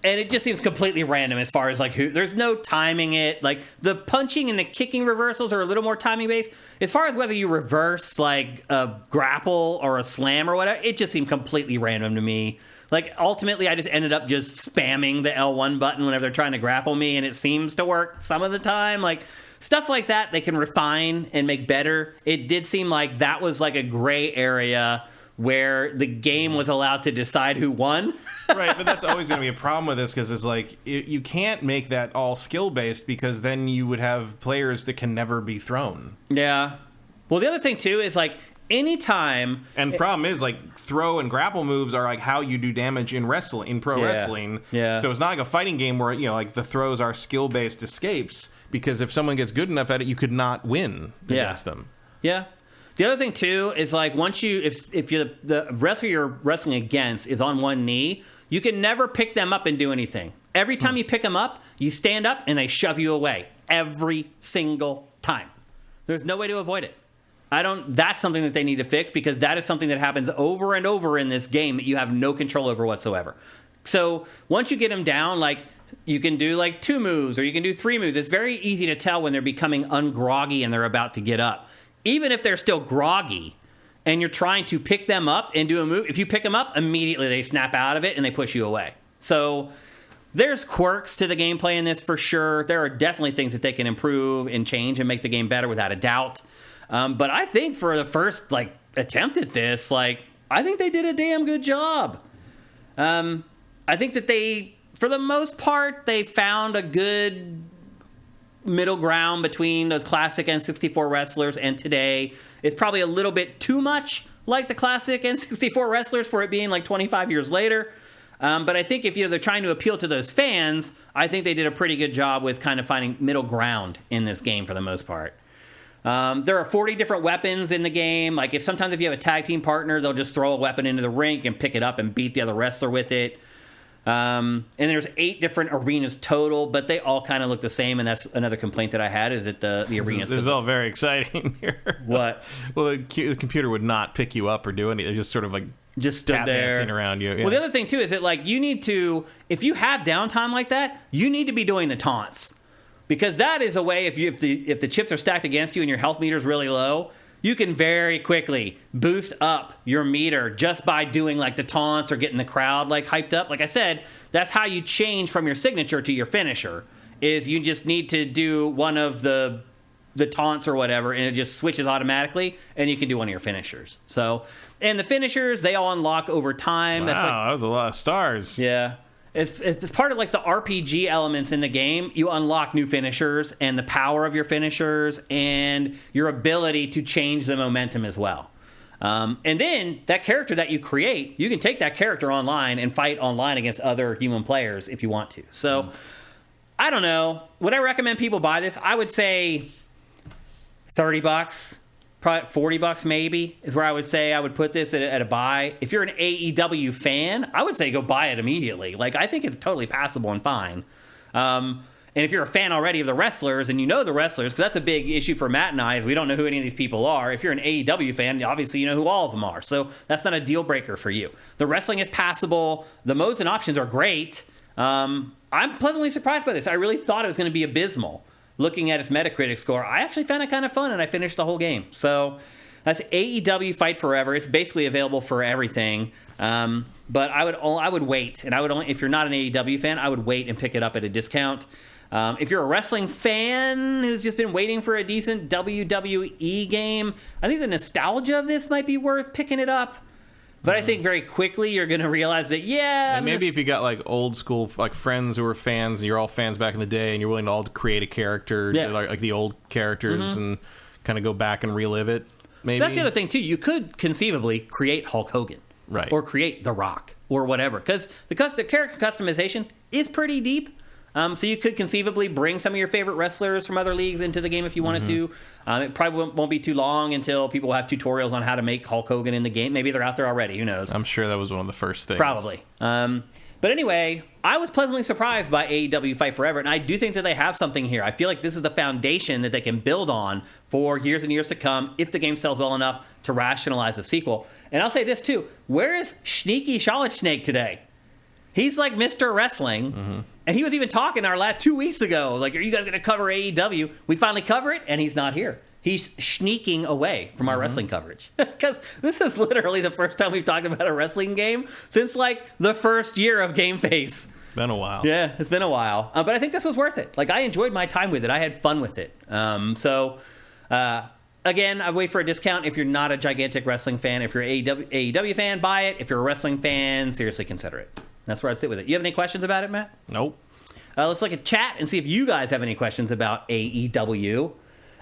And it just seems completely random as far as, like, there's no timing it. Like, the punching and the kicking reversals are a little more timing based. As far as whether you reverse, like, a grapple or a slam or whatever, it just seemed completely random to me. Like, ultimately, I just ended up just spamming the L1 button whenever they're trying to grapple me, and it seems to work some of the time. Like, stuff like that they can refine and make better. It did seem like that was, like, a gray area where the game was allowed to decide who won. Right, but that's always going to be a problem with this, because it's like, you can't make that all skill-based, because then you would have players that can never be thrown. Yeah. Well, the other thing, too, is, like, anytime... And the problem is, like, throw and grapple moves are, like, how you do damage in wrestling, in pro wrestling. Yeah. So it's not like a fighting game where, you know, like, the throws are skill-based escapes, because if someone gets good enough at it, you could not win against them. Yeah. The other thing, too, is, like, once you... If you're the wrestler you're wrestling against is on one knee, you can never pick them up and do anything. Every time you pick them up, you stand up and they shove you away. Every single time. There's no way to avoid it. That's something that they need to fix, because that is something that happens over and over in this game that you have no control over whatsoever. So once you get them down, like, you can do, like, 2 moves or you can do 3 moves. It's very easy to tell when they're becoming ungroggy and they're about to get up. Even if they're still groggy and you're trying to pick them up and do a move, if you pick them up, immediately they snap out of it and they push you away. So there's quirks to the gameplay in this for sure. There are definitely things that they can improve and change and make the game better without a doubt. But I think for the first, like, attempt at this, like, I think they did a damn good job. I think that they, for the most part, they found a good middle ground between those classic N64 wrestlers and today. It's probably a little bit too much like the classic N64 wrestlers for it being like 25 years later. But I think if they're trying to appeal to those fans, I think they did a pretty good job with kind of finding middle ground in this game for the most part. There are 40 different weapons in the game. Like sometimes if you have a tag team partner, they'll just throw a weapon into the ring and pick it up and beat the other wrestler with it. And there's 8 different arenas total, but they all kind of look the same. And that's another complaint that I had, is that the arenas. This is all very exciting here. What? Well, the computer would not pick you up or do anything. They just sort of like just stood there dancing around you. Yeah. Well, the other thing too is that like you need to, if you have downtime like that, you need to be doing the taunts, because that is a way, if the chips are stacked against you and your health meter is really low, you can very quickly boost up your meter just by doing like the taunts or getting the crowd like hyped up. Like I said, that's how you change from your signature to your finisher, is you just need to do one of the taunts or whatever, and it just switches automatically, and you can do one of your finishers. So, and the finishers, they all unlock over time. Wow, That's like, that was a lot of stars. Yeah. It's part of like the RPG elements in the game. You unlock new finishers and the power of your finishers and your ability to change the momentum as well. And then that character that you create, you can take that character online and fight online against other human players if you want to. So, I don't know. Would I recommend people buy this? I would say $30, probably $40 maybe is where I would say I would put this at a buy. If you're an AEW fan, I would say go buy it immediately. Like, I think it's totally passable and fine. And if you're a fan already of the wrestlers and you know the wrestlers, because that's a big issue for Matt and I, is we don't know who any of these people are. If you're an AEW fan, obviously you know who all of them are. So that's not a deal breaker for you. The wrestling is passable. The modes and options are great. I'm pleasantly surprised by this. I really thought it was going to be abysmal. Looking at its Metacritic score, I actually found it kind of fun, and I finished the whole game. So that's AEW Fight Forever. It's basically available for everything. But I would wait, and I would only, if you're not an AEW fan, I would wait and pick it up at a discount. If you're a wrestling fan who's just been waiting for a decent WWE game, I think the nostalgia of this might be worth picking it up. But I think very quickly you're going to realize that, and maybe if you got like old school like friends who were fans and you're all fans back in the day and you're willing to all create a character, like the old characters, and kind of go back and relive it. Maybe so that's the other thing too. You could conceivably create Hulk Hogan, right, or create The Rock or whatever, because the character customization is pretty deep. So you could conceivably bring some of your favorite wrestlers from other leagues into the game if you wanted to. It probably won't be too long until people have tutorials on how to make Hulk Hogan in the game. Maybe they're out there already. Who knows? I'm sure that was one of the first things. Probably. But anyway, I was pleasantly surprised by AEW Fight Forever, and I do think that they have something here. I feel like this is the foundation that they can build on for years and years to come if the game sells well enough to rationalize a sequel. And I'll say this too. Where is Sneaky Charlotte Snake today? He's like Mr. Wrestling, and he was even talking our last 2 weeks ago, like, are you guys going to cover AEW? We finally cover it, and he's not here. He's sneaking away from our wrestling coverage. Because this is literally the first time we've talked about a wrestling game since, like, the first year of GameFace. Been a while. Yeah, it's been a while. But I think this was worth it. Like, I enjoyed my time with it. I had fun with it. Again, I wait for a discount if you're not a gigantic wrestling fan. If you're an AEW fan, buy it. If you're a wrestling fan, seriously consider it. That's where I'd sit with it. You have any questions about it, Matt? Nope. Let's look at chat and see if you guys have any questions about AEW.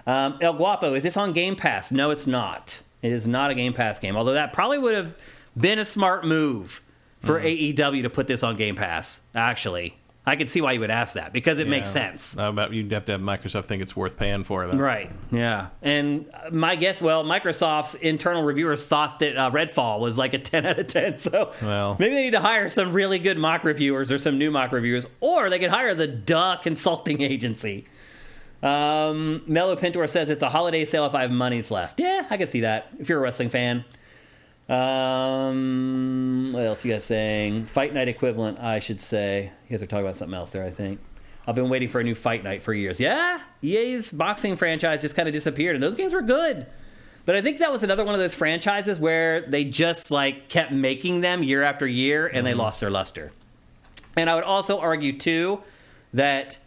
El Guapo, is this on Game Pass? No, it's not. It is not a Game Pass game, although that probably would have been a smart move for AEW to put this on Game Pass, actually. I could see why you would ask that, because it makes sense. You'd have to have Microsoft think it's worth paying for that. Right, yeah. And my guess, Microsoft's internal reviewers thought that Redfall was like a 10 out of 10, so maybe they need to hire some really good mock reviewers or some new mock reviewers, or they could hire the consulting agency. Mellow Pintor says it's a holiday sale if I have monies left. Yeah, I can see that, if you're a wrestling fan. What else you guys saying? Fight Night equivalent, I should say. You guys are talking about something else there, I think. I've been waiting for a new Fight Night for years. Yeah, EA's boxing franchise just kind of disappeared, and those games were good. But I think that was another one of those franchises where they just like kept making them year after year, and they lost their luster. And I would also argue, too, that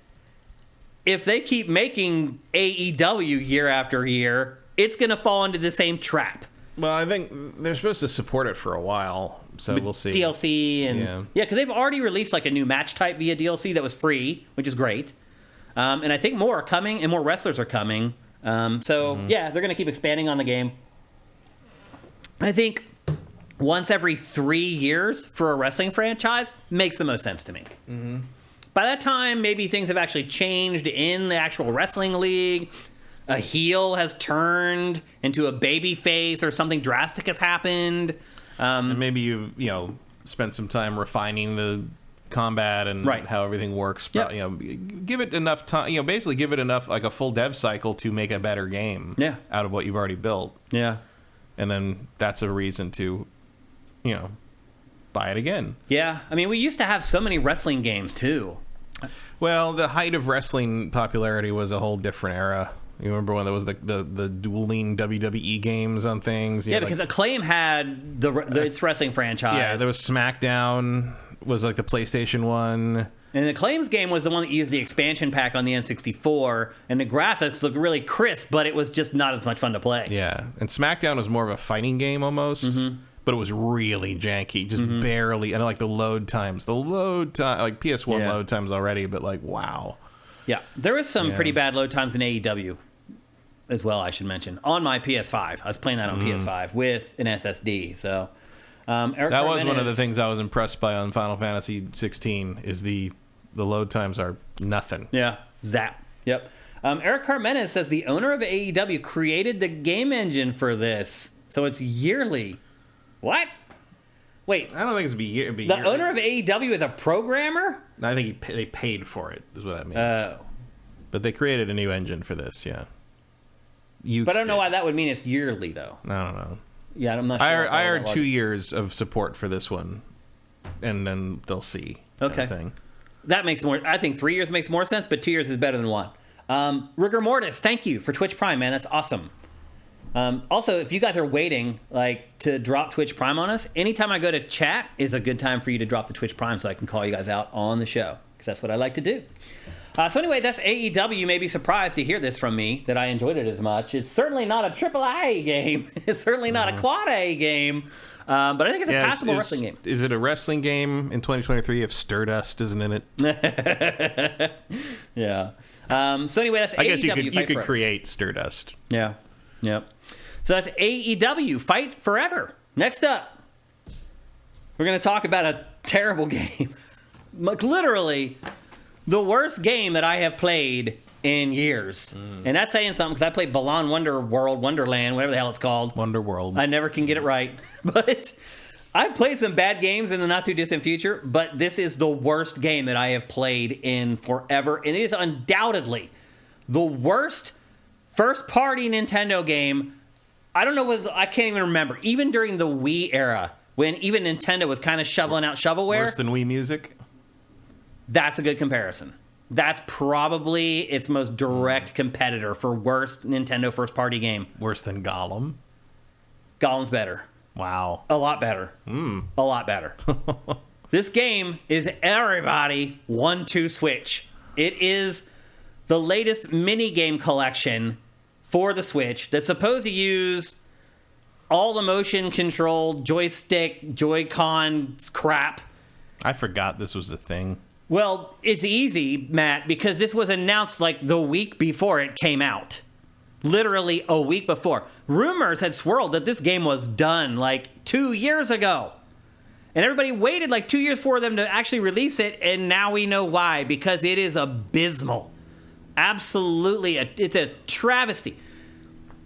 if they keep making AEW year after year, it's going to fall into the same trap. Well, I think they're supposed to support it for a while, so we'll see. DLC and because they've already released like a new match type via DLC that was free, which is great. And I think more are coming, and more wrestlers are coming. So they're going to keep expanding on the game. I think once every 3 years for a wrestling franchise makes the most sense to me. By that time, maybe things have actually changed in the actual wrestling league. A heel has turned into a baby face, or something drastic has happened. And maybe you spent some time refining the combat and how everything works. Yep. Give it enough time. Basically give it enough, like a full dev cycle to make a better game. Out of what you've already built. Yeah. And then that's a reason to, buy it again. Yeah. I mean, we used to have so many wrestling games too. Well, the height of wrestling popularity was a whole different era. You remember when there was the dueling WWE games on things? Because Acclaim had its wrestling franchise. Yeah, there was SmackDown, was like the PlayStation one. And Acclaim's game was the one that used the expansion pack on the N64, and the graphics looked really crisp, but it was just not as much fun to play. Yeah, and SmackDown was more of a fighting game almost, but it was really janky, just barely. And like the load times, like PS1 load times already, but like, wow. Yeah, there was some pretty bad load times in AEW as well, I should mention, on my PS5. I was playing that on PS5 with an SSD, so... that was one of the things I was impressed by on Final Fantasy 16 is the load times are nothing. Yeah, zap. Yep. Eric Carmenes says the owner of AEW created the game engine for this, so it's yearly. What? Wait. I don't think it'd be yearly. The owner of AEW is a programmer? No, I think they paid for it, is what that means. Oh. But they created a new engine for this, yeah. But I don't know why that would mean it's yearly, though. I don't know. Yeah, I'm not sure. I heard 2 years of support for this one, and then they'll see. Okay. Thing. That makes more... I think 3 years makes more sense, but 2 years is better than 1. Rigor Mortis, thank you for Twitch Prime, man. That's awesome. Also, if you guys are waiting to drop Twitch Prime on us, anytime I go to chat is a good time for you to drop the Twitch Prime so I can call you guys out on the show, because that's what I like to do. So anyway, that's AEW. You may be surprised to hear this from me, that I enjoyed it as much. It's certainly not a AAA game. It's certainly not a Quad A game. But I think it's a passable wrestling game. Is it a wrestling game in 2023 if Stardust isn't in it? Yeah. So anyway, that's I guess AEW. you could create Stardust. Yeah. Yep. So that's AEW Fight Forever. Next up, we're going to talk about a terrible game. Like, literally... the worst game that I have played in years. And that's saying something, because I played Balan Wonderland, whatever the hell it's called. Wonderworld. I never can get it right. But I've played some bad games in the not-too-distant future, but this is the worst game that I have played in forever. And it is undoubtedly the worst first-party Nintendo game. I don't know whether... I can't even remember. Even during the Wii era, when even Nintendo was kind of shoveling out shovelware. Worse than Wii Music? That's a good comparison. That's probably its most direct competitor for worst Nintendo first-party game. Worse than Gollum? Gollum's better. Wow. A lot better. A lot better. This game is everybody 1-2 Switch. It is the latest mini-game collection for the Switch that's supposed to use all the motion-controlled joystick, Joy-Con crap. I forgot this was a thing. Well, it's easy, Matt, because this was announced like the week before it came out. Literally a week before. Rumors had swirled that this game was done like 2 years ago. And everybody waited like 2 years for them to actually release it, and now we know why. Because it is abysmal. Absolutely, it's a travesty.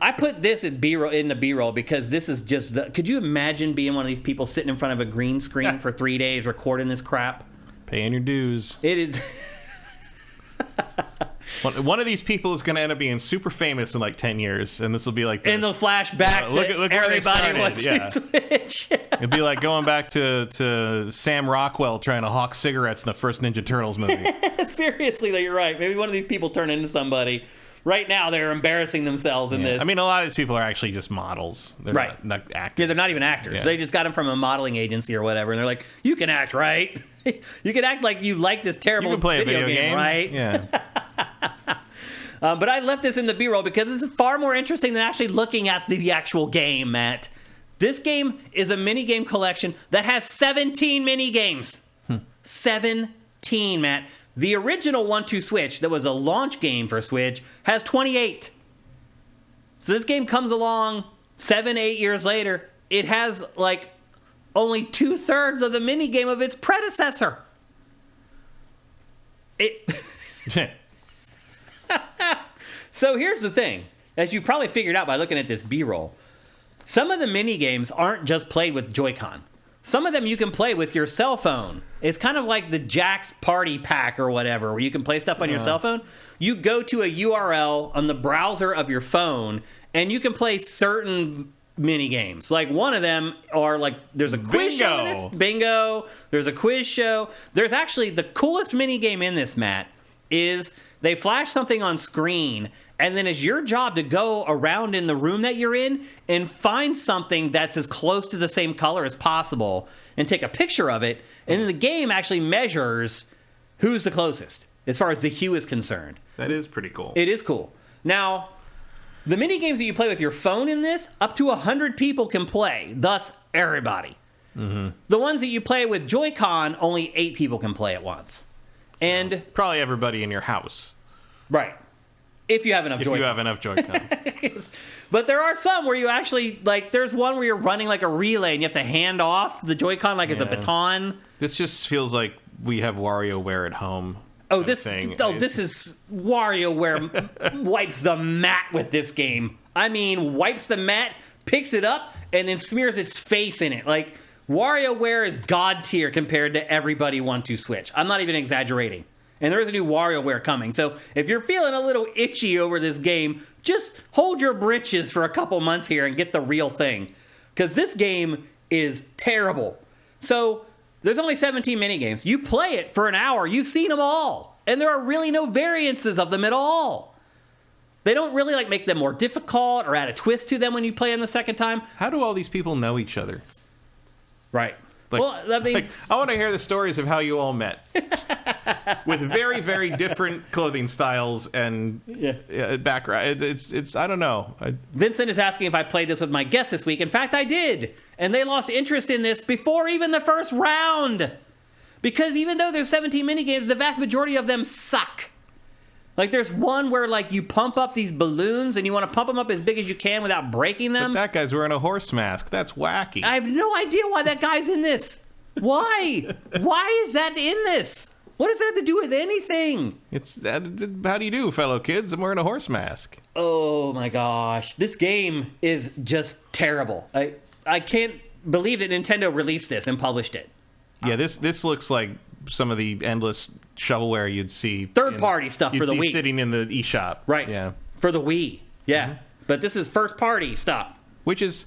I put this in the B-roll because this is just... could you imagine being one of these people sitting in front of a green screen for 3 days recording this crap? Paying your dues. It is. One of these people is going to end up being super famous in like 10 years, and this will be like... and they'll flash back to everybody watching Switch. It'd be like going back to Sam Rockwell trying to hawk cigarettes in the first Ninja Turtles movie. Seriously, though, you're right. Maybe one of these people turn into somebody. Right now, they're embarrassing themselves in this. I mean, a lot of these people are actually just models. They're not actors. Yeah, they're not even actors. Yeah. They just got them from a modeling agency or whatever, and they're like, you can act, right? You can act like you like this terrible you can play video game, right? Yeah. But I left this in the B-roll because this is far more interesting than actually looking at the actual game, Matt. This game is a minigame collection that has 17 minigames. 17, Matt. The original 1-2 Switch, that was a launch game for Switch, has 28. So this game comes along 7-8 years later. It has, like, only 2/3 of the minigame of its predecessor. So here's the thing. As you probably figured out by looking at this B-roll, some of the minigames aren't just played with Joy-Con. Some of them you can play with your cell phone. It's kind of like the Jack's Party Pack or whatever, where you can play stuff on your cell phone. You go to a URL on the browser of your phone, and you can play certain mini games. Like one of them are like, there's a quiz show in this. Bingo. There's a quiz show. There's actually the coolest mini game in this, Matt, is they flash something on screen, and then it's your job to go around in the room that you're in and find something that's as close to the same color as possible and take a picture of it. And then the game actually measures who's the closest as far as the hue is concerned. That is pretty cool. It is cool. Now, the mini games that you play with your phone in this, up to 100 people can play, thus everybody. Mm-hmm. The ones that you play with Joy-Con, only 8 people can play at once. And probably everybody in your house. Right. If you have enough Joy-Con. If you have enough Joy-Con. But there are some where you actually, like, there's one where you're running like a relay and you have to hand off the Joy-Con like it's a baton. This just feels like we have WarioWare at home. This is WarioWare wipes the mat with this game. I mean, wipes the mat, picks it up, and then smears its face in it. Like, WarioWare is god tier compared to everybody 1-2 Switch. I'm not even exaggerating. And there is a new WarioWare coming. So if you're feeling a little itchy over this game, just hold your britches for a couple months here and get the real thing. Because this game is terrible. So there's only 17 minigames. You play it for an hour. You've seen them all. And there are really no variances of them at all. They don't really like make them more difficult or add a twist to them when you play them the second time. How do all these people know each other? Right. I want to hear the stories of how you all met. With very, very different clothing styles and background. It's I don't know. Vincent is asking if I played this with my guests this week. In fact, I did. And they lost interest in this before even the first round. Because even though there's 17 minigames, the vast majority of them suck. Like, there's one where, like, you pump up these balloons and you want to pump them up as big as you can without breaking them. But that guy's wearing a horse mask. That's wacky. I have no idea why that guy's in this. Why? Why is that in this? What does that have to do with anything? How do you do, fellow kids? I'm wearing a horse mask. Oh, my gosh. This game is just terrible. I can't believe that Nintendo released this and published it. Yeah, this looks like some of the endless shovelware you'd see. Third-party stuff for the Wii. Sitting in the eShop. Right. Yeah. For the Wii. Yeah. Mm-hmm. But this is first-party stuff. Which is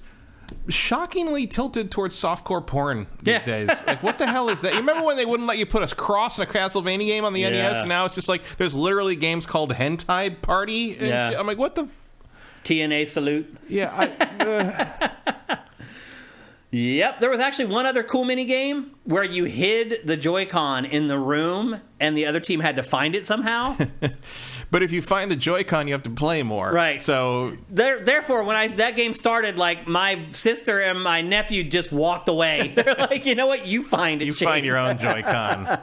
shockingly tilted towards softcore porn these days. Like, what the hell is that? You remember when they wouldn't let you put a cross in a Castlevania game on the NES? And now it's just like, there's literally games called Hentai Party. And I'm like, what the... TNA Salute. Yeah, Yep, there was actually one other cool mini game where you hid the Joy-Con in the room and the other team had to find it somehow. But if you find the Joy-Con, you have to play more. Right. So therefore, when that game started, like, my sister and my nephew just walked away. They're like, you know what? You find it. You find your own Joy-Con.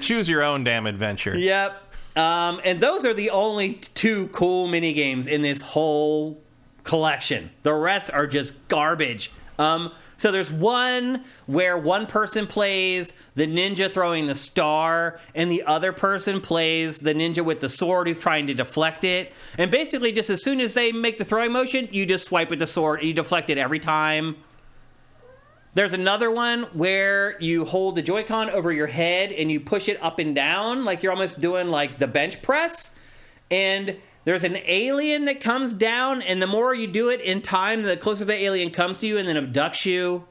Choose your own damn adventure. Yep. And those are the only 2 cool mini games in this whole collection. The rest are just garbage. So there's one where one person plays the ninja throwing the star, and the other person plays the ninja with the sword who's trying to deflect it. And basically, just as soon as they make the throwing motion, you just swipe with the sword, and you deflect it every time. There's another one where you hold the Joy-Con over your head, and you push it up and down, like you're almost doing, like, the bench press. And there's an alien that comes down, and the more you do it in time, the closer the alien comes to you and then abducts you.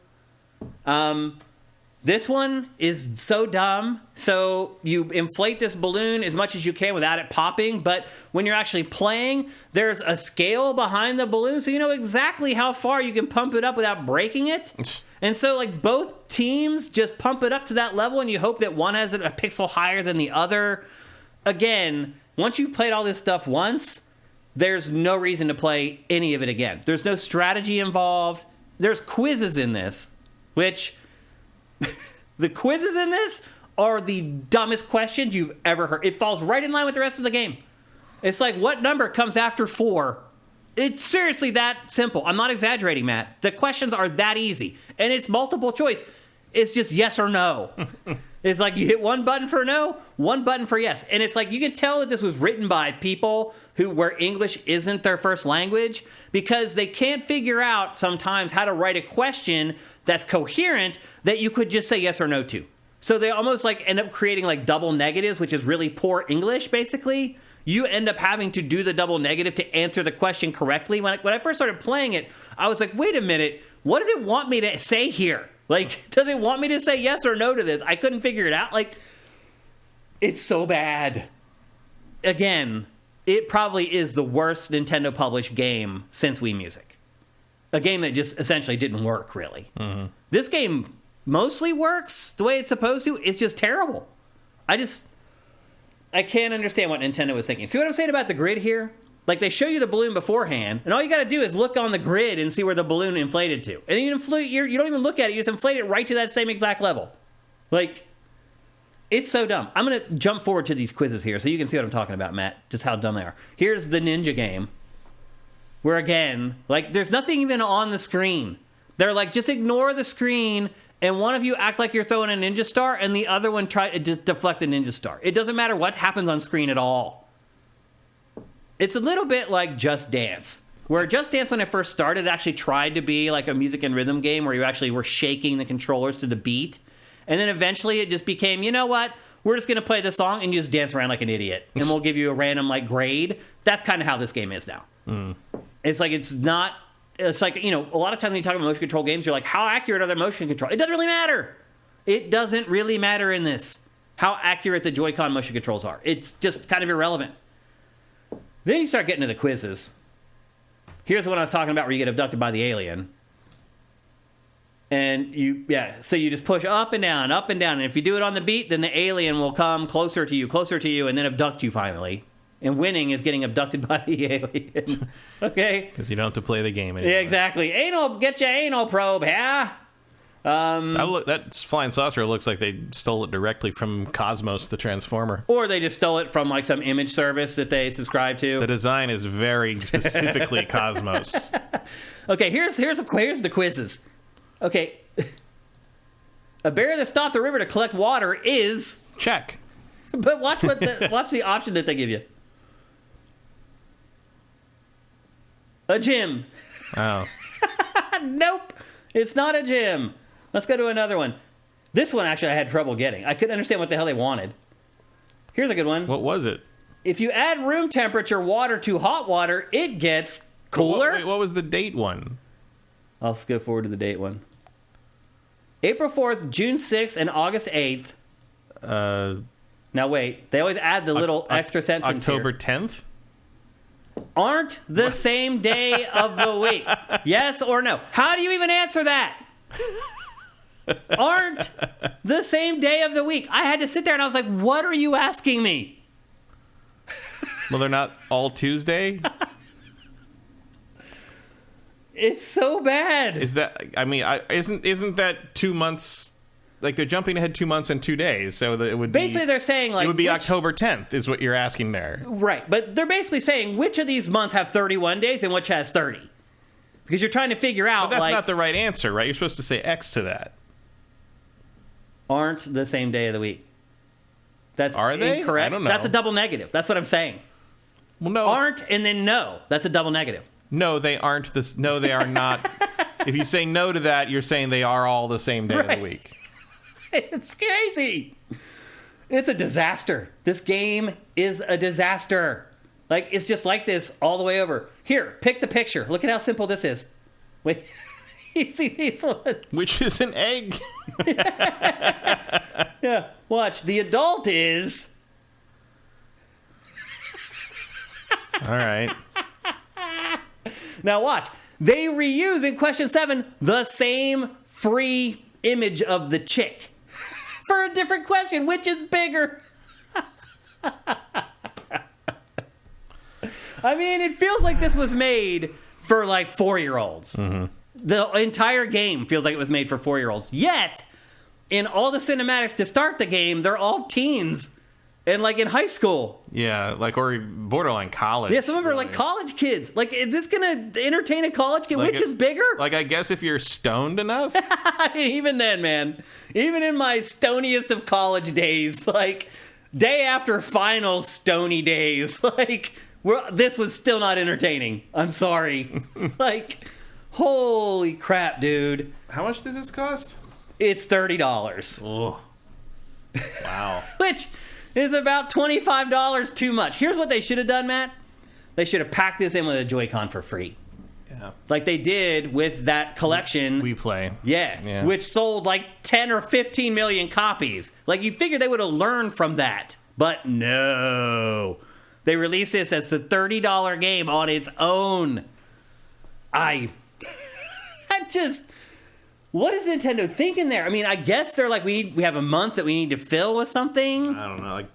This one is so dumb. So you inflate this balloon as much as you can without it popping, but when you're actually playing, there's a scale behind the balloon, so you know exactly how far you can pump it up without breaking it. And so, like, both teams just pump it up to that level, and you hope that one has it a pixel higher than the other. Again, once you've played all this stuff once, there's no reason to play any of it again. There's no strategy involved. there's quizzes in this, which the quizzes in this are the dumbest questions you've ever heard. It falls right in line with the rest of the game. It's like, what number comes after 4? It's seriously that simple. I'm not exaggerating, Matt. The questions are that easy. And it's multiple choice. It's just yes or no. It's like you hit one button for no, one button for yes. And it's like you can tell that this was written by people where English isn't their first language, because they can't figure out sometimes how to write a question that's coherent that you could just say yes or no to. So they almost like end up creating like double negatives, which is really poor English, basically. You end up having to do the double negative to answer the question correctly. When I first started playing it, I was like, wait a minute, what does it want me to say here? Like, does it want me to say yes or no to this? I couldn't figure it out. Like, it's so bad. Again, it probably is the worst Nintendo published game since Wii Music. A game that just essentially didn't work, really. Mm-hmm. This game mostly works the way it's supposed to. It's just terrible. I can't understand what Nintendo was thinking. See what I'm saying about the grid here? Like, they show you the balloon beforehand, and all you got to do is look on the grid and see where the balloon inflated to. And then you don't even look at it. You just inflate it right to that same exact level. Like, it's so dumb. I'm going to jump forward to these quizzes here so you can see what I'm talking about, Matt, just how dumb they are. Here's the ninja game, where, again, like, there's nothing even on the screen. They're like, just ignore the screen, and one of you act like you're throwing a ninja star, and the other one try to deflect the ninja star. It doesn't matter what happens on screen at all. It's a little bit like Just Dance, where Just Dance, when it first started, actually tried to be like a music and rhythm game where you actually were shaking the controllers to the beat. And then eventually it just became, you know what? We're just going to play the song and you just dance around like an idiot. And we'll give you a random like grade. That's kind of how this game is now. Mm. It's like, it's like, you know, a lot of times when you talk about motion control games, you're like, how accurate are their motion control? It doesn't really matter. It doesn't really matter in this, how accurate the Joy-Con motion controls are. It's just kind of irrelevant. Then you start getting to the quizzes. Here's the one I was talking about where you get abducted by the alien. And so you just push up and down, and if you do it on the beat, then the alien will come closer to you, and then abduct you finally. And winning is getting abducted by the alien. Okay? Because you don't have to play the game anymore. Yeah, exactly. Get your anal probe, yeah? That flying saucer looks like they stole it directly from Cosmos, the Transformer. Or they just stole it from like some image service that they subscribe to. The design is very specifically Cosmos. Okay, here's the quizzes. Okay. A bear that stops a river to collect water is... Check. But watch the option that they give you. A gym. Oh. Nope. It's not a gym. Let's go to another one. This one, actually, I had trouble getting. I couldn't understand what the hell they wanted. Here's a good one. What was it? If you add room temperature water to hot water, it gets cooler. What was the date one? I'll go forward to the date one. April 4th, June 6th, and August 8th. Now, wait. They always add the little extra sentence October here. 10th? Aren't the same day of the week. Yes or no? How do you even answer that? Aren't the same day of the week. I had to sit there and I was like, what are you asking me? Well, they're not all Tuesday? It's so bad. Is that, I mean, isn't that 2 months? Like, they're jumping ahead 2 months and 2 days, so that it would basically, they're saying, like... It would be October 10th, is what you're asking there. Right, but they're basically saying which of these months have 31 days and which has 30. Because you're trying to figure out, but that's not the right answer, right? You're supposed to say X to that. Aren't the same day of the week. That's Are they? Incorrect. I don't know. That's a double negative. That's what I'm saying. Well, no. Aren't and then no. That's a double negative. No, they aren't. No, they are not. If you say no to that, you're saying they are all the same day of the week. It's crazy. It's a disaster. This game is a disaster. Like, it's just like this all the way over. Here, pick the picture. Look at how simple this is. Wait, you see these ones? Which is an egg. Yeah, watch. The adult is... All right. Now watch. They reuse in question 7 the same free image of the chick for a different question. Which is bigger? I mean, it feels like this was made for like 4-year-olds. Mm-hmm. The entire game feels like it was made for 4-year-olds. Yet, in all the cinematics to start the game, they're all teens and like in high school. Yeah, like or borderline college. Yeah, some of them are like college kids. Like, is this gonna entertain a college kid? Like Which is bigger? Like, I guess if you're stoned enough. Even then, man. Even in my stoniest of college days, like day after final stony days, like this was still not entertaining. I'm sorry. Like, holy crap, dude. How much does this cost? It's $30. Oh, wow. Which is about $25 too much. Here's what they should have done, Matt. They should have packed this in with a Joy-Con for free. Yeah. Like they did with that collection. We Play. Yeah. Which sold like 10 or 15 million copies. Like, you figured they would have learned from that. But no. They released this as the $30 game on its own. I just... What is Nintendo thinking there? I mean, I guess they're like, we have a month that we need to fill with something. I don't know. Like,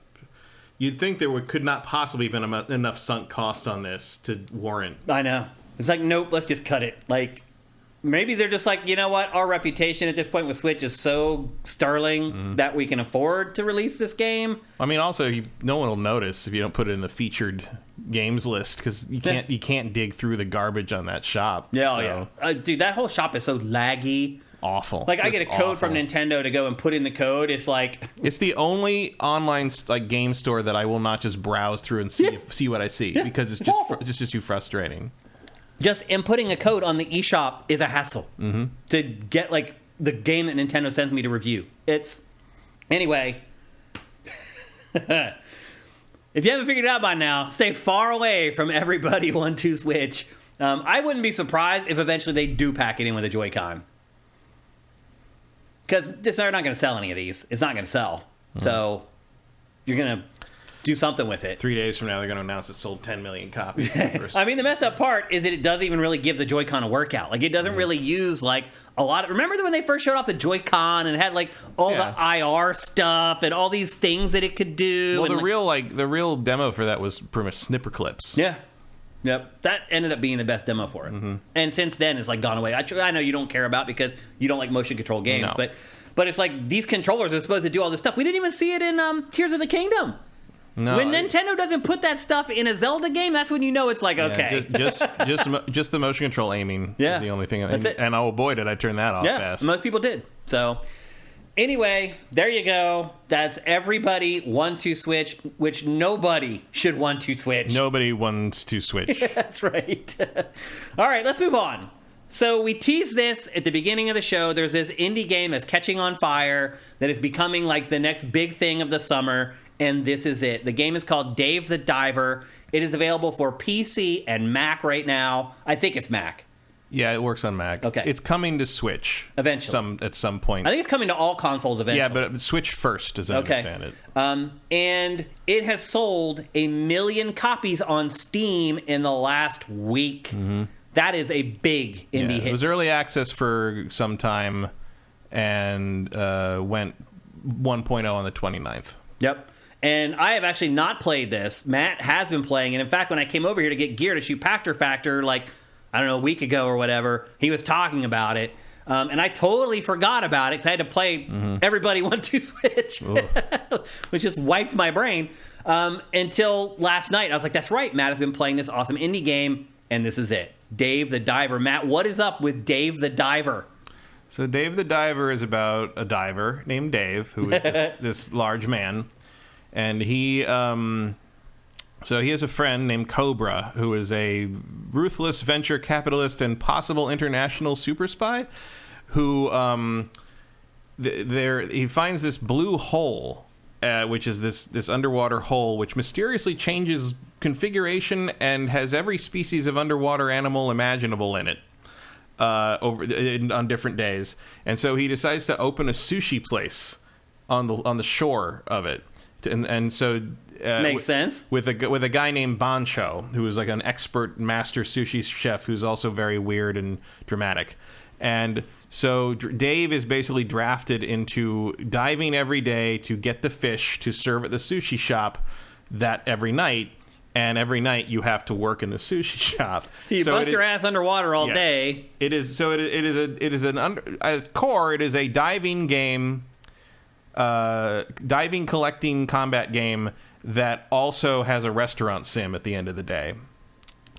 you'd think there could not possibly have been enough sunk cost on this to warrant. I know. It's like, nope, let's just cut it. Like, maybe they're just like, you know what? Our reputation at this point with Switch is so sterling that we can afford to release this game. I mean, also, no one will notice if you don't put it in the featured games list, because you can't dig through the garbage on that shop. Yeah, dude, that whole shop is so laggy. Awful. Like, I get a code from Nintendo to go and put in the code. It's like... It's the only online like game store that I will not just browse through and see what I see, because it's just too frustrating. Just inputting a code on the eShop is a hassle to get, like, the game that Nintendo sends me to review. It's... Anyway. If you haven't figured it out by now, stay far away from everybody 1-2 Switch. I wouldn't be surprised if eventually they do pack it in with a Joy-Con. Because they're not going to sell any of these. It's not going to sell. So you're going to do something with it. 3 days from now, they're going to announce it sold 10 million copies. I mean, the messed up part is that it doesn't even really give the Joy-Con a workout. Like, it doesn't really use, like, a lot of... Remember when they first showed off the Joy-Con and it had, like, all the IR stuff and all these things that it could do? Well, and the real demo for that was pretty much snipper clips. Yeah. Yep. That ended up being the best demo for it. And since then, it's, like, gone away. I know you don't care about because you don't like motion control games, but it's like these controllers are supposed to do all this stuff. We didn't even see it in Tears of the Kingdom. No, when Nintendo doesn't put that stuff in a Zelda game, that's when you know it's like, okay. Just the motion control aiming is the only thing. That's it. And oh boy, did I turn that off fast. Most people did. So anyway, there you go. That's everybody 1-2 Switch, which nobody should 1-2 Switch. Nobody wants to Switch. That's right. All right, let's move on. So we teased this at the beginning of the show. There's this indie game that's catching on fire that is becoming like the next big thing of the summer. And this is it. The game is called Dave the Diver. It is available for PC and Mac right now. I think it's Mac. Yeah, it works on Mac. Okay. It's coming to Switch. Eventually. At some point. I think it's coming to all consoles eventually. Yeah, but Switch first, as I understand it. And it has sold 1 million copies on Steam in the last week. That is a big indie hit. It was early access for some time and went 1.0 on the 29th. Yep. And I have actually not played this. Matt has been playing. And in fact, when I came over here to get gear to shoot Pactor Factor, like, I don't know, a week ago or whatever, he was talking about it. And I totally forgot about it because I had to play everybody 1-2 Switch, which just wiped my brain until last night. I was like, that's right. Matt has been playing this awesome indie game, and this is it. Dave the Diver. Matt, what is up with Dave the Diver? So Dave the Diver is about a diver named Dave, who is this large man. And he has a friend named Cobra, who is a ruthless venture capitalist and possible international super spy, who he finds this blue hole, which is this underwater hole, which mysteriously changes configuration and has every species of underwater animal imaginable in it on different days. And so he decides to open a sushi place on the shore of it. And so makes sense with a guy named Bancho, who is like an expert master sushi chef who's also very weird and dramatic. And so Dave is basically drafted into diving every day to get the fish to serve at the sushi shop that every night. and every night you have to work in the sushi shop. So you bust your ass underwater all day. It is at core, it is a diving game, diving collecting combat game that also has a restaurant sim at the end of the day.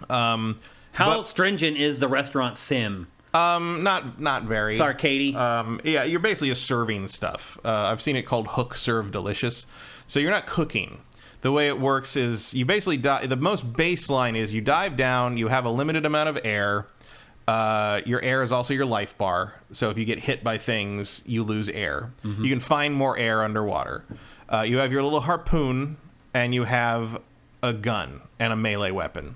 How stringent is the restaurant sim? Not very. It's arcadey. Yeah, you're basically just serving stuff. I've seen it called Hook Serve Delicious. So you're not cooking. The way it works is you basically the most baseline is you dive down, you have a limited amount of air. Your air is also your life bar. So if you get hit by things, you lose air. Mm-hmm. You can find more air underwater. You have your little harpoon, and you have a gun and a melee weapon.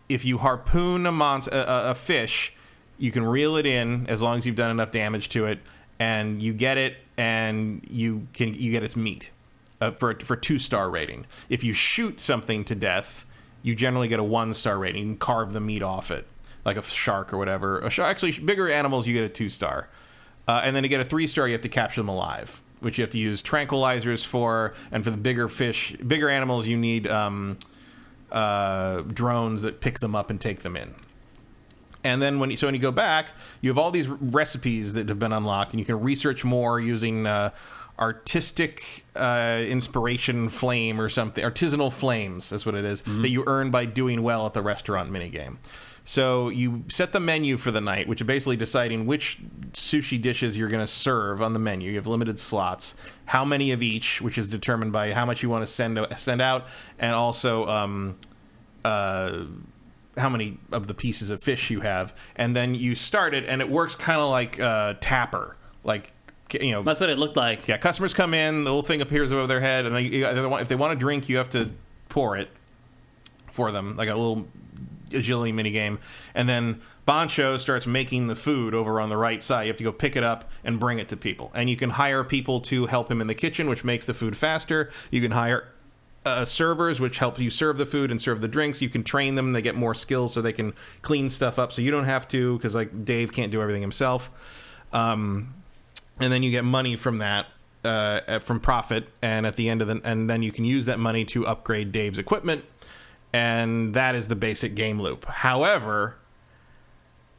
If you harpoon a fish, you can reel it in as long as you've done enough damage to it, and you get it, and you get its meat for 2-star rating. If you shoot something to death, you generally get a 1-star rating. You can carve the meat off it, like a shark or whatever. Actually, bigger animals you get a 2-star, and then to get a 3-star, you have to capture them alive, which you have to use tranquilizers for, and for the bigger animals, you need drones that pick them up and take them in. And then when you go back, you have all these recipes that have been unlocked, and you can research more using artistic inspiration flame or something. Artisanal flames, that's what it is, that you earn by doing well at the restaurant minigame. So you set the menu for the night, which is basically deciding which sushi dishes you're going to serve on the menu. You have limited slots, how many of each, which is determined by how much you want to send out, and also how many of the pieces of fish you have. And then you start it, and it works kind of like Tapper, like. That's what it looked like. Yeah, customers come in, the little thing appears over their head, and if they want a drink, you have to pour it for them, like a little agility minigame. And then Bancho starts making the food over on the right side. You have to go pick it up and bring it to people. And you can hire people to help him in the kitchen, which makes the food faster. You can hire servers, which help you serve the food and serve the drinks. You can train them. They get more skills so they can clean stuff up, so you don't have to, because like Dave can't do everything himself. And then you get money from that, from profit, and at the end of and then you can use that money to upgrade Dave's equipment, and that is the basic game loop. However,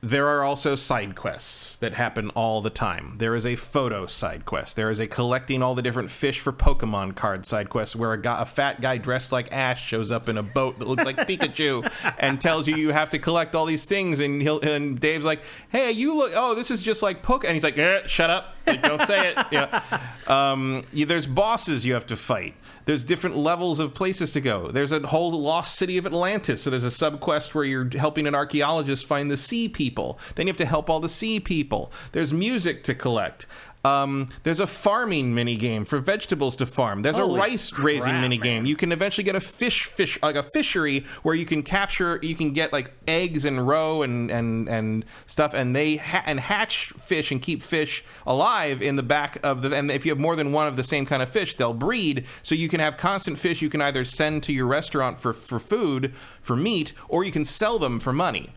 there are also side quests that happen all the time. There is a photo side quest. There is a collecting all the different fish for Pokemon card side quest, where a fat guy dressed like Ash shows up in a boat that looks like Pikachu and tells you have to collect all these things. And Dave's like, "Hey, you look. Oh, this is just like Poke." And he's like, "Shut up! Like, don't say it." Yeah. There's bosses you have to fight. There's different levels of places to go. There's a whole lost city of Atlantis. So there's a sub-quest where you're helping an archaeologist find the sea people. Then you have to help all the sea people. There's music to collect. There's a farming mini game for vegetables to farm. There's a rice raising mini game. You can eventually get a fish like a fishery where you can get like eggs and roe and stuff, and they hatch fish and keep fish alive in the back of and if you have more than one of the same kind of fish, they'll breed, so you can have constant fish you can either send to your restaurant for food, for meat, or you can sell them for money.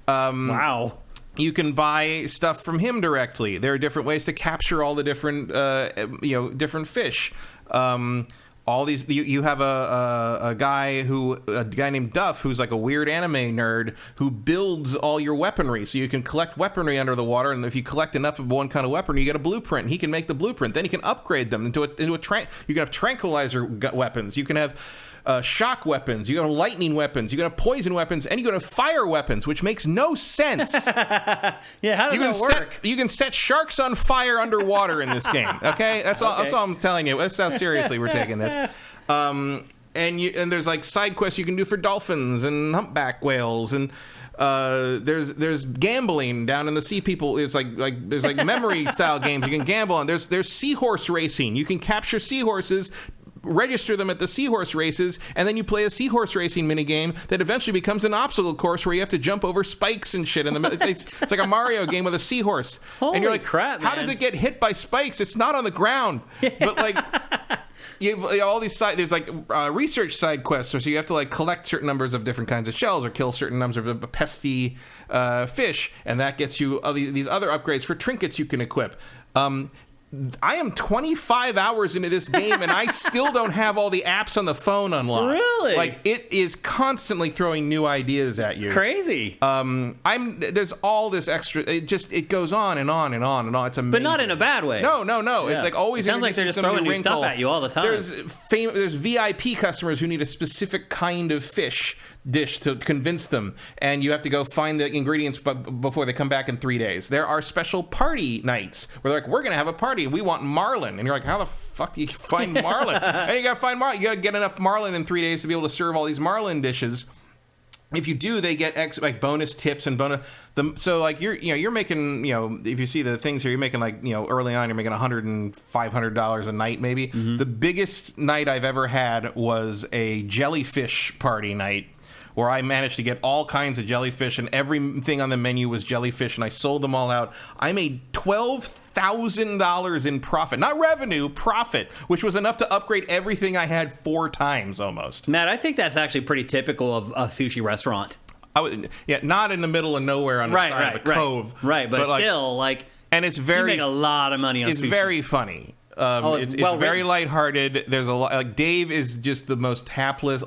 Wow. You can buy stuff from him directly. There are different ways to capture all the different, different fish. All these, you have a guy named Duff, who's like a weird anime nerd, who builds all your weaponry. So you can collect weaponry under the water, and if you collect enough of one kind of weapon, you get a blueprint. He can make the blueprint. Then he can upgrade them into a you can have tranquilizer weapons. You can have shock weapons, you got lightning weapons, you got poison weapons, and you got fire weapons, which makes no sense. Yeah, how does that work? You can set sharks on fire underwater in this game. Okay, that's all. That's all I'm telling you. That's how seriously we're taking this. And there's like side quests you can do for dolphins and humpback whales, and there's gambling down in the sea people. It's like there's like memory style games you can gamble on. There's seahorse racing. You can capture seahorses, register them at the seahorse races, and then you play a seahorse racing minigame that eventually becomes an obstacle course where you have to jump over spikes and shit. It's like a Mario game with a seahorse. Holy and you're like, crap, how man. does it get hit by spikes? It's not on the ground. But like, you have all these there's like research side quests, so you have to like collect certain numbers of different kinds of shells or kill certain numbers of pesky fish, and that gets you these other upgrades for trinkets you can equip. I am 25 hours into this game, and I still don't have all the apps on the phone unlocked. Really? Like, it is constantly throwing new ideas at you. It's crazy. There's all this extra. It goes on and on and on and on. It's amazing, but not in a bad way. No. Yeah. It's like always. It sounds like they're just throwing new stuff at you all the time. There's VIP customers who need a specific kind of fish dish to convince them, and you have to go find the ingredients before they come back in 3 days. There are special party nights where they're like, we're gonna have a party, we want marlin, and you're like, how the fuck do you find marlin? And you gotta find marlin. You gotta get enough marlin in 3 days to be able to serve all these marlin dishes. If you do, they get like bonus tips and bonus. So like you're making, if you see the things here, you're making like, early on you're making $100 and $500 a night maybe. Mm-hmm. The biggest night I've ever had was a jellyfish party night, where I managed to get all kinds of jellyfish, and everything on the menu was jellyfish, and I sold them all out. I made $12,000 in profit. Not revenue, profit, which was enough to upgrade everything I had 4 times almost. Matt, I think that's actually pretty typical of a sushi restaurant. Not in the middle of nowhere on the side of a cove. Right, but still, and it's very... You make a lot of money on sushi. It's very funny. It's very lighthearted. There's a lot... Like, Dave is just the most hapless...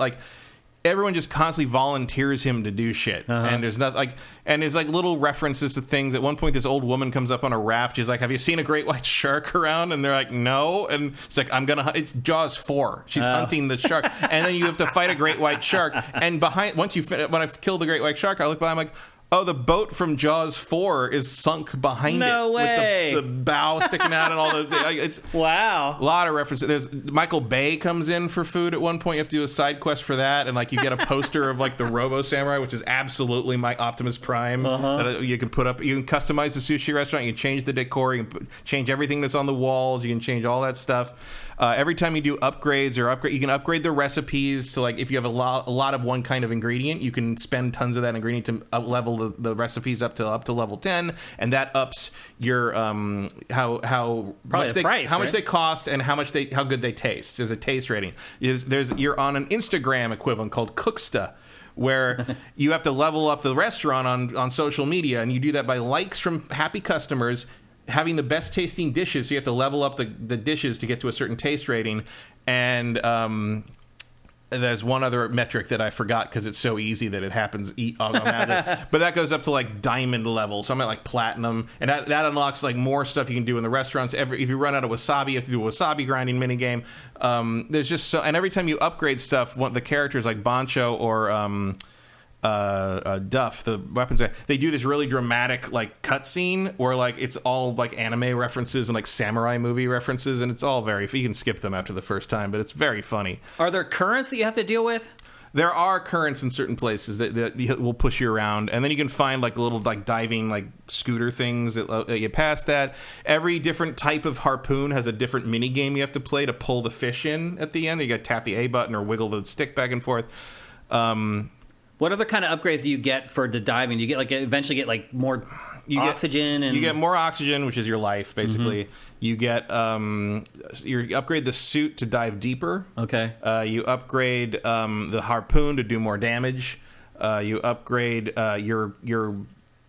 Everyone just constantly volunteers him to do shit, and there's nothing and there's little references to things. At one point, this old woman comes up on a raft. She's like, "Have you seen a great white shark around?" And they're like, "No." And she's like, It's Jaws 4. She's hunting the shark, and then you have to fight a great white shark. And when I kill the great white shark, I look by, I'm like, oh, the boat from Jaws 4 is sunk behind No way. with the bow sticking out and all the... It's wow. A lot of references. There's Michael Bay comes in for food at one point. You have to do a side quest for that, and you get a poster of the Robo Samurai, which is absolutely my Optimus Prime that you can put up. You can customize the sushi restaurant. You can change the decor. You can change everything that's on the walls. You can change all that stuff. Every time you do upgrades you can upgrade the recipes. So if you have a lot of one kind of ingredient, you can spend tons of that ingredient to up level the recipes up to level 10, and that ups your how much they cost and how good they taste. There's a taste rating. You're on an Instagram equivalent called Cooksta, where you have to level up the restaurant on social media, and you do that by likes from happy customers having the best tasting dishes. So you have to level up the dishes to get to a certain taste rating. And there's one other metric that I forgot because it's so easy that it happens automatically. But that goes up to diamond level. So I'm at platinum, and that unlocks more stuff you can do in the restaurants. If you run out of wasabi, you have to do a wasabi grinding minigame. There's just so, and every time you upgrade stuff, the characters like Bancho or Duff, the weapons guy, they do this really dramatic cutscene where it's all anime references and samurai movie references, and it's all very... You can skip them after the first time, but it's very funny. Are there currents that you have to deal with? There are currents in certain places that will push you around, and then you can find little diving scooter things that get past that. Every different type of harpoon has a different mini game you have to play to pull the fish in at the end. You got to tap the A button or wiggle the stick back and forth. What other kind of upgrades do you get for the diving? Do you get eventually get more oxygen? You get more oxygen, which is your life, basically. Mm-hmm. You get you upgrade the suit to dive deeper. Okay. You upgrade the harpoon to do more damage. You upgrade your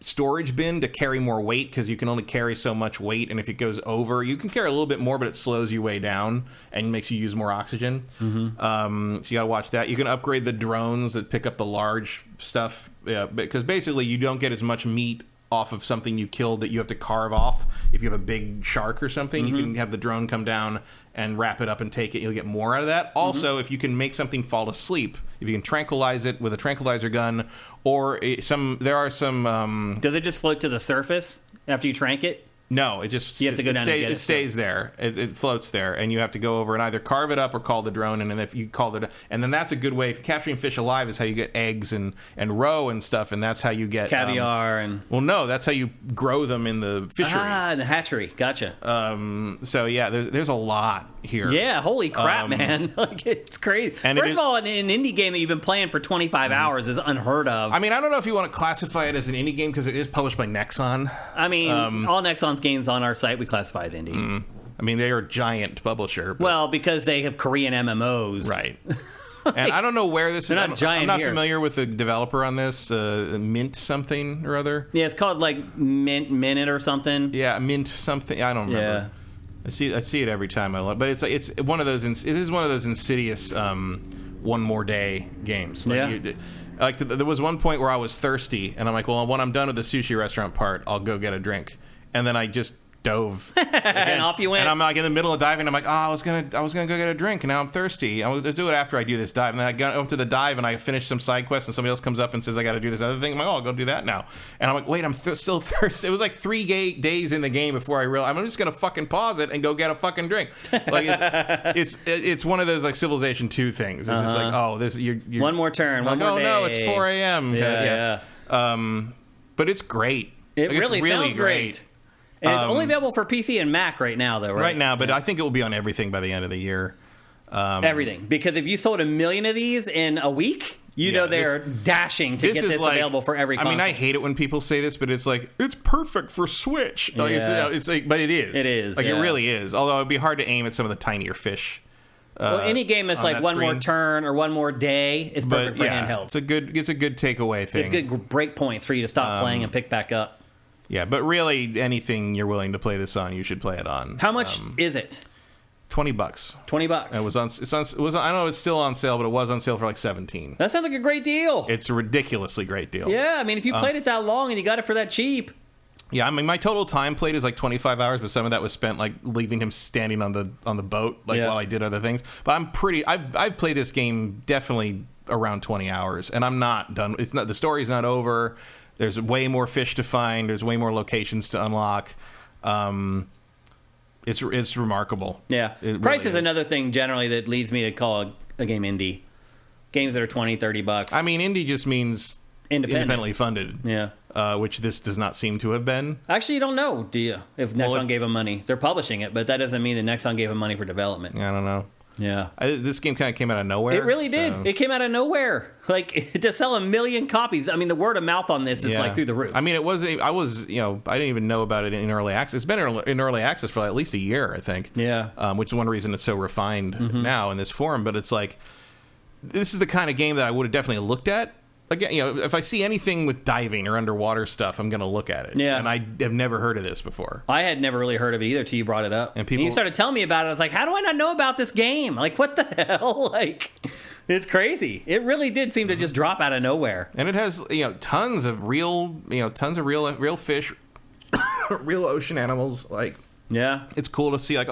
storage bin to carry more weight, because you can only carry so much weight, and if it goes over, you can carry a little bit more, but it slows you way down and makes you use more oxygen. Mm-hmm. So you gotta watch that. You can upgrade the drones that pick up the large stuff, because basically you don't get as much meat off of something you killed that you have to carve off. If you have a big shark or something, you can have the drone come down and wrap it up and take it. You'll get more out of that. Also, if you can make something fall asleep, if you can tranquilize it with a tranquilizer gun, or there are some... Does it just float to the surface after you trank it? No, it just... You have to go down and get it. It stays there. It floats there, and you have to go over and either carve it up or call the drone, and then if you call it... And then that's a good way... If capturing fish alive is how you get eggs and roe and stuff, and that's how you get... Caviar and... Well, no, that's how you grow them in the fishery. Ah, in the hatchery. Gotcha. So, yeah, there's a lot here. Yeah, holy crap, man. It's crazy. First of all, an indie game that you've been playing for 25 hours is unheard of. I mean, I don't know if you want to classify it as an indie game, because it is published by Nexon. I mean, all Nexon's games on our site we classify as indie. I mean, they are a giant publisher. Well, because they have Korean MMOs. Right. And I don't know where this is. I'm not familiar with the developer on this. Mint something or other. Yeah, it's called Mint Minute or something. Yeah, Mint something. I don't remember. I see it every time I look, but it's one of those. It is one of those insidious one more day games. There was one point where I was thirsty, and I'm like, well, when I'm done with the sushi restaurant part, I'll go get a drink, and then I just dove and off you went. And I'm like in the middle of diving. I'm like, I was gonna go get a drink, and now I'm thirsty. I'm gonna do it after I do this dive. And then I got up to the dive, and I finished some side quest, and somebody else comes up and says I got to do this other thing. I'm like, I'll go do that now. And I'm like, wait, I'm still thirsty. It was like 3 days in the game before I realized I'm just gonna fucking pause it and go get a fucking drink. Like it's one of those like Civilization 2 things. It's just like, oh, this you're one more turn, one more day. No, it's 4 a.m. Yeah. But it's great. It really sounds great. And it's only available for PC and Mac right now, though, right? Right now, but I think it will be on everything by the end of the year. Everything. Because if you sold 1 million of these in a week, know they're dashing to get this available for every console. I mean, I hate it when people say this, but it's like, it's perfect for Switch. Like, it's like, but it is. It is. Like, it really is. Although it'd be hard to aim at some of the tinier fish. Well, any game that's like one more turn or one more day is perfect for handhelds. It's a good takeaway thing. It's good break points for you to stop playing and pick back up. Yeah, but really, anything you're willing to play this on, you should play it on. How much is it? $20. $20. It was on. I know it's still on sale, but it was on sale for like 17. That sounds like a great deal. It's a ridiculously great deal. Yeah, I mean, if you played it that long and you got it for that cheap. Yeah, I mean, my total time played is like 25 hours, but some of that was spent like leaving him standing on the boat while I did other things. But I've played this game definitely around 20 hours, and I'm not done. The story's not over. There's way more fish to find. There's way more locations to unlock. It's remarkable. Yeah. Price is another thing generally that leads me to call a game indie. Games that are $20-$30. I mean, indie just means independently funded. Yeah. Which this does not seem to have been. Actually, you don't know, do you? If Nexon gave them money. They're publishing it, but that doesn't mean that Nexon gave them money for development. I don't know. Yeah. This game kind of came out of nowhere. It really did. It came out of nowhere. Like, to sell 1 million copies. I mean, the word of mouth on this is like through the roof. I mean, I didn't even know about it in early access. It's been in early access for at least a year, I think. Yeah. Which is one reason it's so refined now in this form. But it's like, this is the kind of game that I would have definitely looked at. Again, if I see anything with diving or underwater stuff, I'm going to look at it. Yeah. And I have never heard of this before. I had never really heard of it either till you brought it up. And you started telling me about it. I was like, how do I not know about this game? Like, what the hell? Like, it's crazy. It really did seem to just drop out of nowhere. And it has, tons of real fish, real ocean animals. Like, yeah, it's cool to see. Like,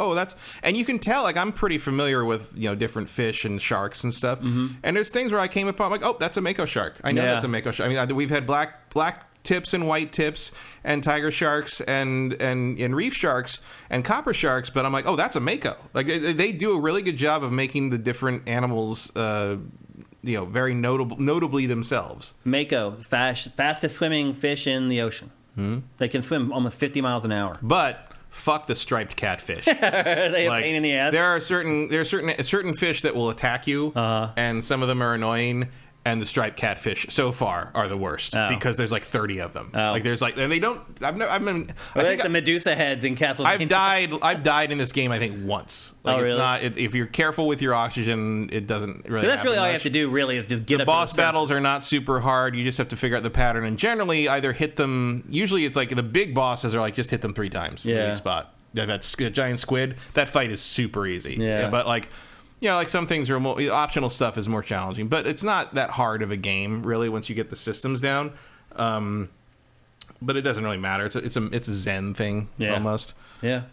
and you can tell. Like, I'm pretty familiar with different fish and sharks and stuff. And there's things where I came upon like, that's a mako shark. I know that's a mako shark. I mean, we've had black tips and white tips and tiger sharks and reef sharks and copper sharks, but I'm like, that's a mako. Like, they do a really good job of making the different animals very notably themselves. Mako, fastest swimming fish in the ocean. They can swim almost 50 miles an hour. But fuck the striped catfish. Are they a pain in the ass? There are certain fish that will attack you, and some of them are annoying. And the striped catfish so far are the worst because there's like 30 of them. Like there's like, and they don't. I've been. I think the Medusa heads in Castlevania. I've died in this game I think once. Like, really? It's not. If you're careful with your oxygen, it doesn't really. That's really all much. you have to do. Really, is just get the up. Boss battles are not super hard. You just have to figure out the pattern, and generally either hit them. Usually, it's like the big bosses are like just hit them 3 times in the big spot. Yeah, that's a giant squid. That fight is super easy. Yeah, but like. Like some things are more optional stuff is more challenging, but it's not that hard of a game really once you get the systems down. But it doesn't really matter. It's a Zen thing almost. Yeah.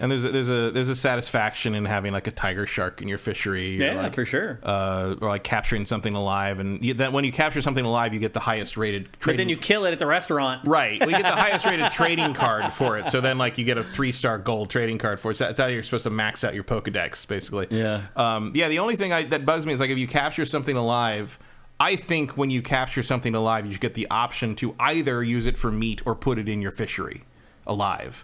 And there's a satisfaction in having like a tiger shark in your fishery. Yeah, for sure. Or like capturing something alive, and then when you capture something alive, you get the highest rated. But then you kill it at the restaurant. Right. Well, you get the highest rated trading card for it. So then like you get a 3-star gold trading card for it. So that's how you're supposed to max out your Pokedex, basically. Yeah. The only thing that bugs me is like if you capture something alive. I think when you capture something alive, you should get the option to either use it for meat or put it in your fishery alive.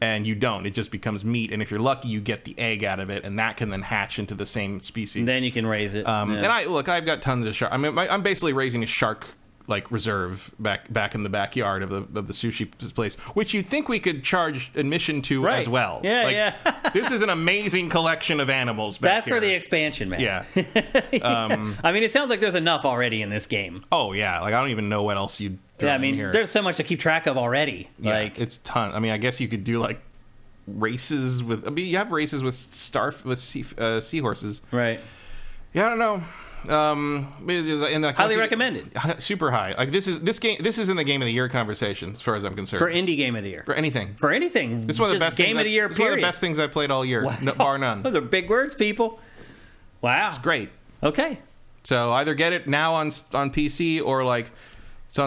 And you don't. It just becomes meat. And if you're lucky, you get the egg out of it, and that can then hatch into the same species. And then you can raise it. And I've got tons of shark. I mean, I'm basically raising a shark like reserve back in the backyard of the sushi place, which you'd think we could charge admission to as well. Yeah. This is an amazing collection of animals. That's for the expansion, man. Yeah. I mean, it sounds like there's enough already in this game. Oh yeah, like I don't even know what else you'd. Yeah, I mean, there's so much to keep track of already. Yeah, it's ton. I mean, I guess you could do like races with. I mean, you have races with seahorses. Right. Yeah, I don't know. Highly recommended. Super high. Like this is in the game of the year conversation as far as I'm concerned. For indie game of the year. For anything. This is one of the best game of the year. It's one of the best things I played all year, bar none. Those are big words, people. Wow. It's great. Okay. So either get it now on PC or like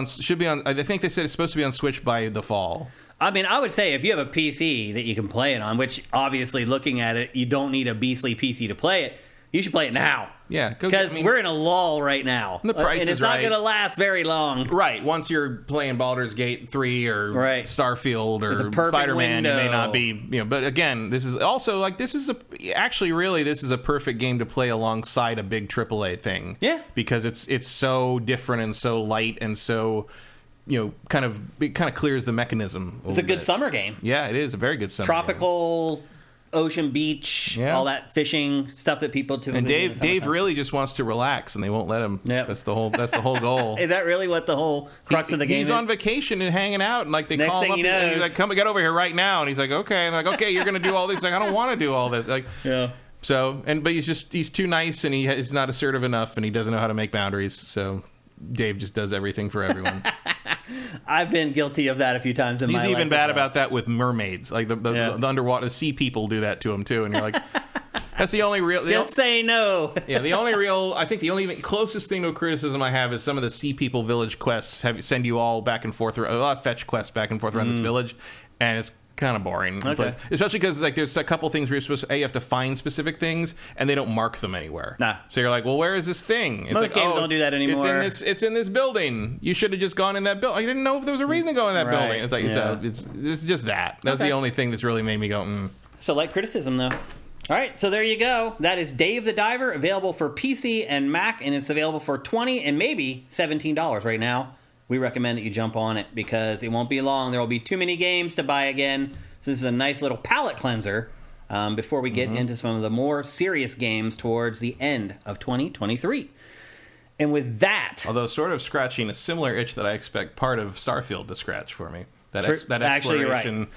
should be on. I think they said it's supposed to be on Switch by the fall. I mean, I would say if you have a PC that you can play it on, which obviously looking at it, you don't need a beastly PC to play it. You should play it now. Yeah, because we're in a lull right now. The price and it's is not right. going to last very long. Right. Once you're playing Baldur's Gate 3 or Starfield or Spider-Man, you may not be. But again, this is also like this is a perfect game to play alongside a big AAA thing. Yeah, because it's so different and so light and so. It kind of clears the mechanism. It's a good summer game. Yeah, it is a very good summer Tropical game. Ocean beach, all that fishing stuff that people do. And Dave really just wants to relax, and they won't let him. Yep. That's the whole goal. Is that really what the whole crux of the game is? He's on vacation and hanging out, and like they Next call him up, and he's like, "Come, get over here right now." And he's like, "Okay." And like, "Okay, you're going to do all this." Like, I don't want to do all this. Like, yeah. So, but he's too nice, and he's not assertive enough, and he doesn't know how to make boundaries. So, Dave just does everything for everyone. I've been guilty of that a few times in my life. He's even bad about that with mermaids. Like the underwater sea people do that to him too, and you're like, that's the only real. Just say no. Yeah, the only even closest thing to a criticism I have is some of the sea people village quests send you all back and forth, a lot of fetch quests back and forth around this village, and it's kind of boring. Okay. Especially because like there's a couple things where you're supposed to you have to find specific things and they don't mark them anywhere. Nah. So you're like, well, where is this thing? It's Most games don't do that anymore. It's in this building. You should have just gone in that building. I didn't know if there was a reason to go in that building. It's like it's just that. That's the only thing that's really made me go. So light criticism though. All right, so there you go. That is Dave the Diver, available for PC and Mac, and it's available for $20 and maybe $17 right now. We recommend that you jump on it because it won't be long. There will be too many games to buy again. So this is a nice little palate cleanser before we get into some of the more serious games towards the end of 2023. And with that... Although sort of scratching a similar itch that I expect part of Starfield to scratch for me. That exploration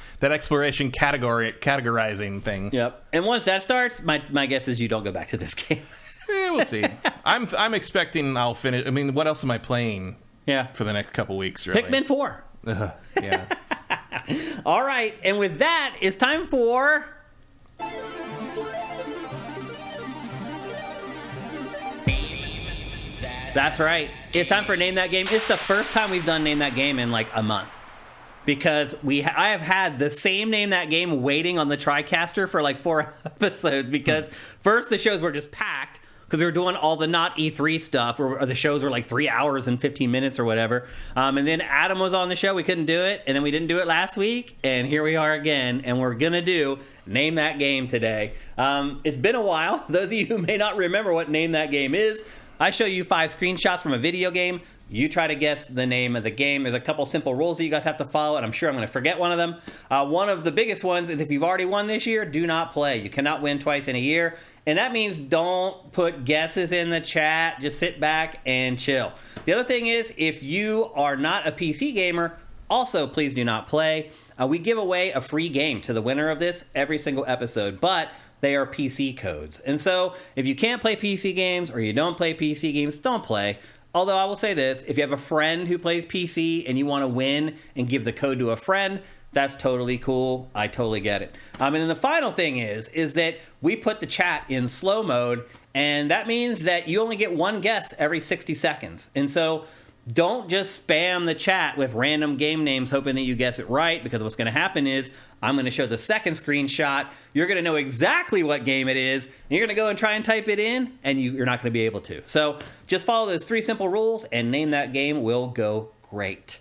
categorizing thing. Yep. And once that starts, my guess is you don't go back to this game. We'll see. I'm expecting I'll finish. I mean, what else am I playing? Yeah. For the next couple weeks, really. Pikmin 4. Yeah. All right, and with that, it's time for... That's right. It's time for Name That Game. It's the first time we've done Name That Game in like a month. Because I have had the same Name That Game waiting on the TriCaster for like 4 episodes. Because first the shows were just packed. Because we were doing all the not E3 stuff, or the shows were like 3 hours and 15 minutes or whatever. And then Adam was on the show. We couldn't do it. And then we didn't do it last week. And here we are again. And we're going to do Name That Game today. It's been a while. Those of you who may not remember what Name That Game is, I show you 5 screenshots from a video game. You try to guess the name of the game. There's a couple simple rules that you guys have to follow, and I'm sure I'm going to forget one of them. One of the biggest ones is if you've already won this year, do not play. You cannot win twice in a year. And that means don't put guesses in the chat. Just sit back and chill. The other thing is, if you are not a PC gamer, also please do not play. We give away a free game to the winner of this every single episode, but they are PC codes. And so if you can't play PC games or you don't play PC games, don't play. Although I will say this, if you have a friend who plays PC and you want to win and give the code to a friend, that's totally cool. I totally get it. And then the final thing is that we put the chat in slow mode, and that means that you only get one guess every 60 seconds. And so don't just spam the chat with random game names hoping that you guess it right, because what's going to happen is I'm going to show the second screenshot. You're going to know exactly what game it is, and you're going to go and try and type it in, and you're not going to be able to. So just follow those 3 simple rules, and Name That Game will go great.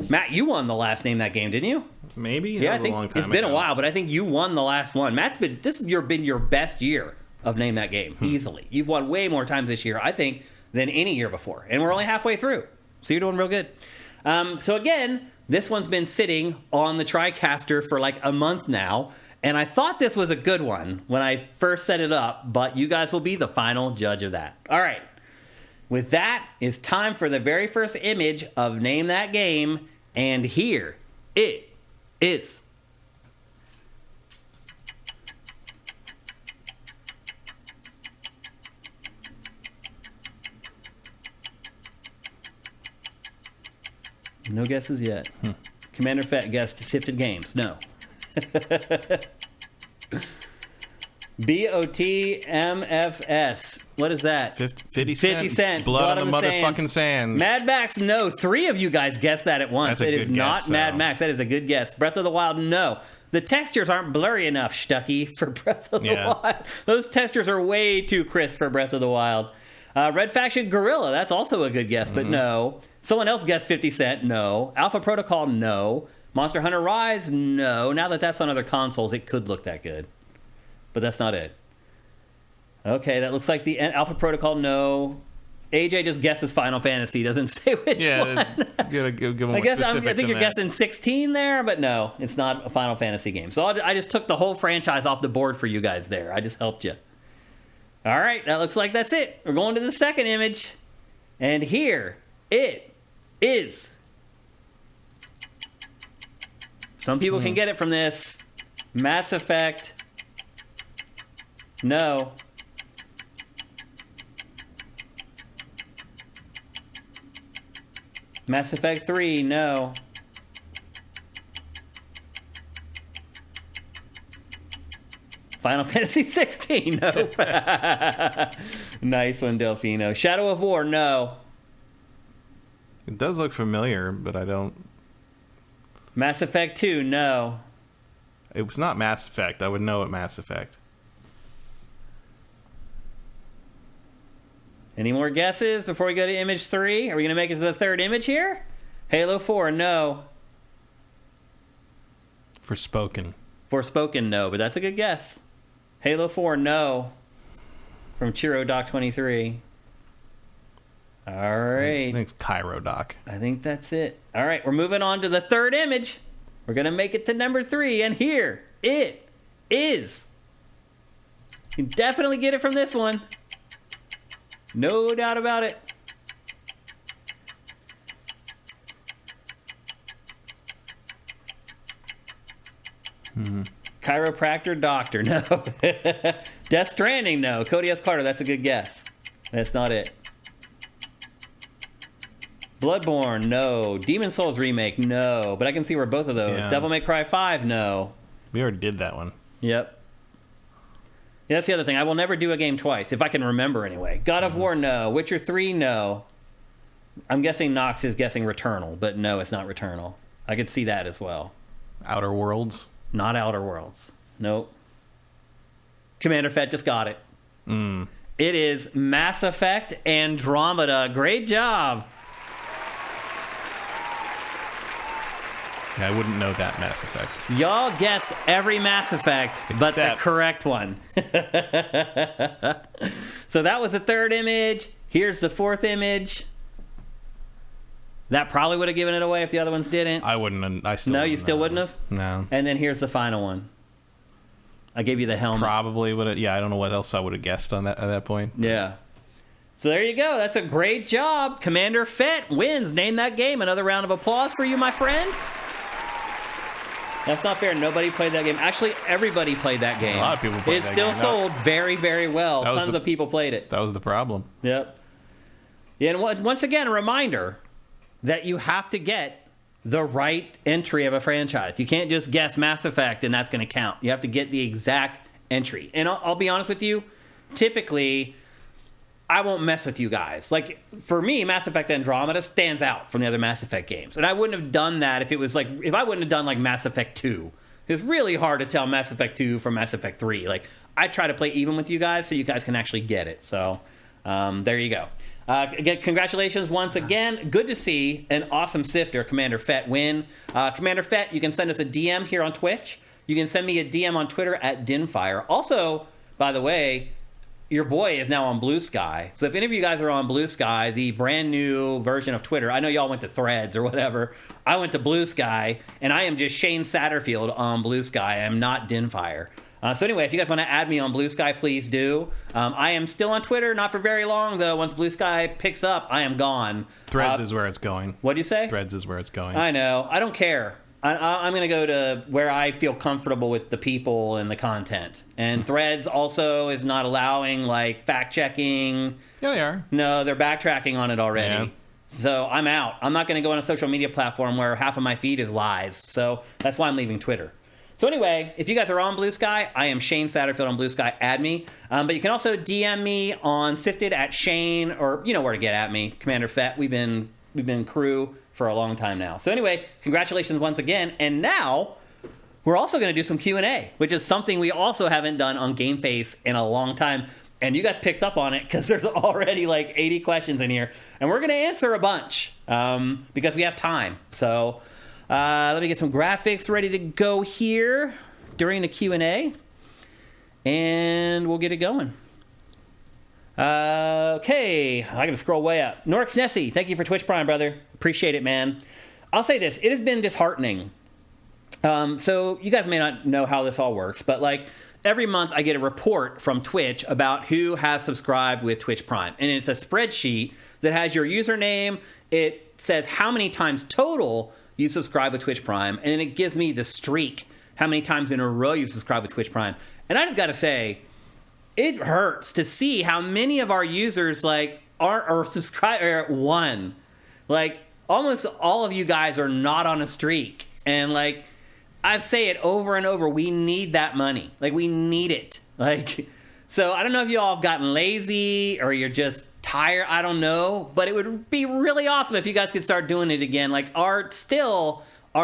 Matt, you won the last Name That Game, didn't you? Maybe. Yeah, I think it's been a while, but I think you won the last one. Matt's been your best year of Name That Game, easily. You've won way more times this year, I think, than any year before, and we're only halfway through, so you're doing real good. So again, this one's been sitting on the TriCaster for like a month now, and I thought this was a good one when I first set it up, but you guys will be the final judge of that. All right. With that, it's time for the very first image of Name That Game, and here it is. No guesses yet. Commander Fett guessed Sifted Games. No. BOTMFS. What is that? 50 Cent. 50 Cent. Blood on the motherfucking sand. Mad Max, no. 3 of you guys guessed that at once. That's a It is good not guess, Mad though. Max. That is a good guess. Breath of the Wild, no. The textures aren't blurry enough, Stucky, for Breath of the Wild. Those textures are way too crisp for Breath of the Wild. Red Faction Gorilla, that's also a good guess, but no. Someone else guessed 50 Cent, no. Alpha Protocol, no. Monster Hunter Rise, no. Now that that's on other consoles, it could look that good. But that's not it. Okay, that looks like the Alpha Protocol, no. AJ just guesses Final Fantasy, doesn't say which one. You gotta give them I think you're guessing 16 there, but no, it's not a Final Fantasy game. So I just took the whole franchise off the board for you guys there. I just helped you. All right, that looks like that's it. We're going to the second image. And here it is. Some people can get it from this. Mass Effect. No. Mass Effect 3, no. Final Fantasy 16, no. Nice one, Delfino. Shadow of War, no. It does look familiar, but I don't... Mass Effect 2, no. It was not Mass Effect. I would know it Mass Effect. Any more guesses before we go to image 3? Are we going to make it to the third image here? Halo 4, no. Forspoken. Forspoken, no, but that's a good guess. Halo 4, no. From Chiro Doc 23. All right. I think it's Cairo Doc. I think that's it. All right, we're moving on to the third image. We're going to make it to number 3, and here it is. You can definitely get it from this one. No doubt about it. Chiropractor doctor, no. Death Stranding, no. Cody S. Carter, that's a good guess. That's not it. Bloodborne, no. Demon Souls remake, no. But I can see where both of those. Yeah. Devil May Cry 5, no. We already did that one. Yep. Yeah, that's the other thing. I will never do a game twice, if I can remember anyway. God of War, no. Witcher 3, no. I'm guessing Nox is guessing Returnal, but no, it's not Returnal. I could see that as well. Outer Worlds. Not Outer Worlds. Nope. Commander Fett just got it. It is Mass Effect Andromeda. Great job. Yeah, I wouldn't know that Mass Effect. Y'all guessed every Mass Effect, but the Except- correct one. So that was the third image. Here's the fourth image. That probably would have given it away if the other ones didn't. I wouldn't have. I still No, wouldn't you still know. wouldn't have? No. And then here's the final one. I gave you the helmet. Probably would have. Yeah, I don't know what else I would have guessed on that at that point. Yeah. So there you go. That's a great job. Commander Fett wins. Name that game. Another round of applause for you, my friend. That's not fair. Nobody played that game. Actually, everybody played that game. A lot of people played It that still game. sold very, very well. That was Tons the- of people played it. That was the problem. Yep. Yeah, and once again, a reminder that you have to get the right entry of a franchise. You can't just guess Mass Effect and that's going to count. You have to get the exact entry. And I'll be honest with you, typically, I won't mess with you guys. Like, for me, Mass Effect Andromeda stands out from the other Mass Effect games. And I wouldn't have done that if it was like, if I wouldn't have done like Mass Effect 2. It's really hard to tell Mass Effect 2 from Mass Effect 3. Like, I try to play even with you guys so you guys can actually get it. So, there you go. Again, congratulations once again. Good to see an awesome sifter, Commander Fett, win. Commander Fett, you can send us a DM here on Twitch. You can send me a DM on Twitter at Dinfire. Also, by the way, your boy is now on Blue Sky. So if any of you guys are on Blue Sky, the brand new version of Twitter, I know y'all went to Threads or whatever. I went to Blue Sky, and I am just Shane Satterfield on Blue Sky. I am not Dinfire. So anyway, if you guys want to add me on Blue Sky, please do. I am still on Twitter, not for very long, though. Once Blue Sky picks up, I am gone. Threads is where it's going. What'd you say? Threads is where it's going. I know. I don't care. I'm going to go to where I feel comfortable with the people and the content. And Threads also is not allowing, like, fact-checking. Yeah, they are. No, they're backtracking on it already. Yeah. So I'm out. I'm not going to go on a social media platform where half of my feed is lies. So that's why I'm leaving Twitter. So anyway, if you guys are on Blue Sky, I am Shane Satterfield on Blue Sky. Add me. But you can also DM me on Sifted at Shane, or you know where to get at me. Commander Fett. We've been crew for a long time now. So anyway, congratulations once again. And now we're also going to do some Q&A, which is something we also haven't done on GameFace in a long time. And you guys picked up on it because there's already like 80 questions in here. And we're going to answer a bunch because we have time. So let me get some graphics ready to go here during the Q&A. And we'll get it going. Okay, I gotta scroll way up. Norx Nessie, thank you for Twitch Prime, brother. Appreciate it, man. I'll say this, it has been disheartening. So you guys may not know how this all works, but like every month I get a report from Twitch about who has subscribed with Twitch Prime. And it's a spreadsheet that has your username. It says how many times total you subscribe with Twitch Prime. And then it gives me the streak, how many times in a row you subscribe with Twitch Prime. And I just gotta say, it hurts to see how many of our users like are subscribed or at one. Like almost all of you guys are not on a streak, and like I say it over and over, we need that money. Like we need it. Like so, I don't know if you all have gotten lazy or you're just tired. I don't know, but it would be really awesome if you guys could start doing it again. Like our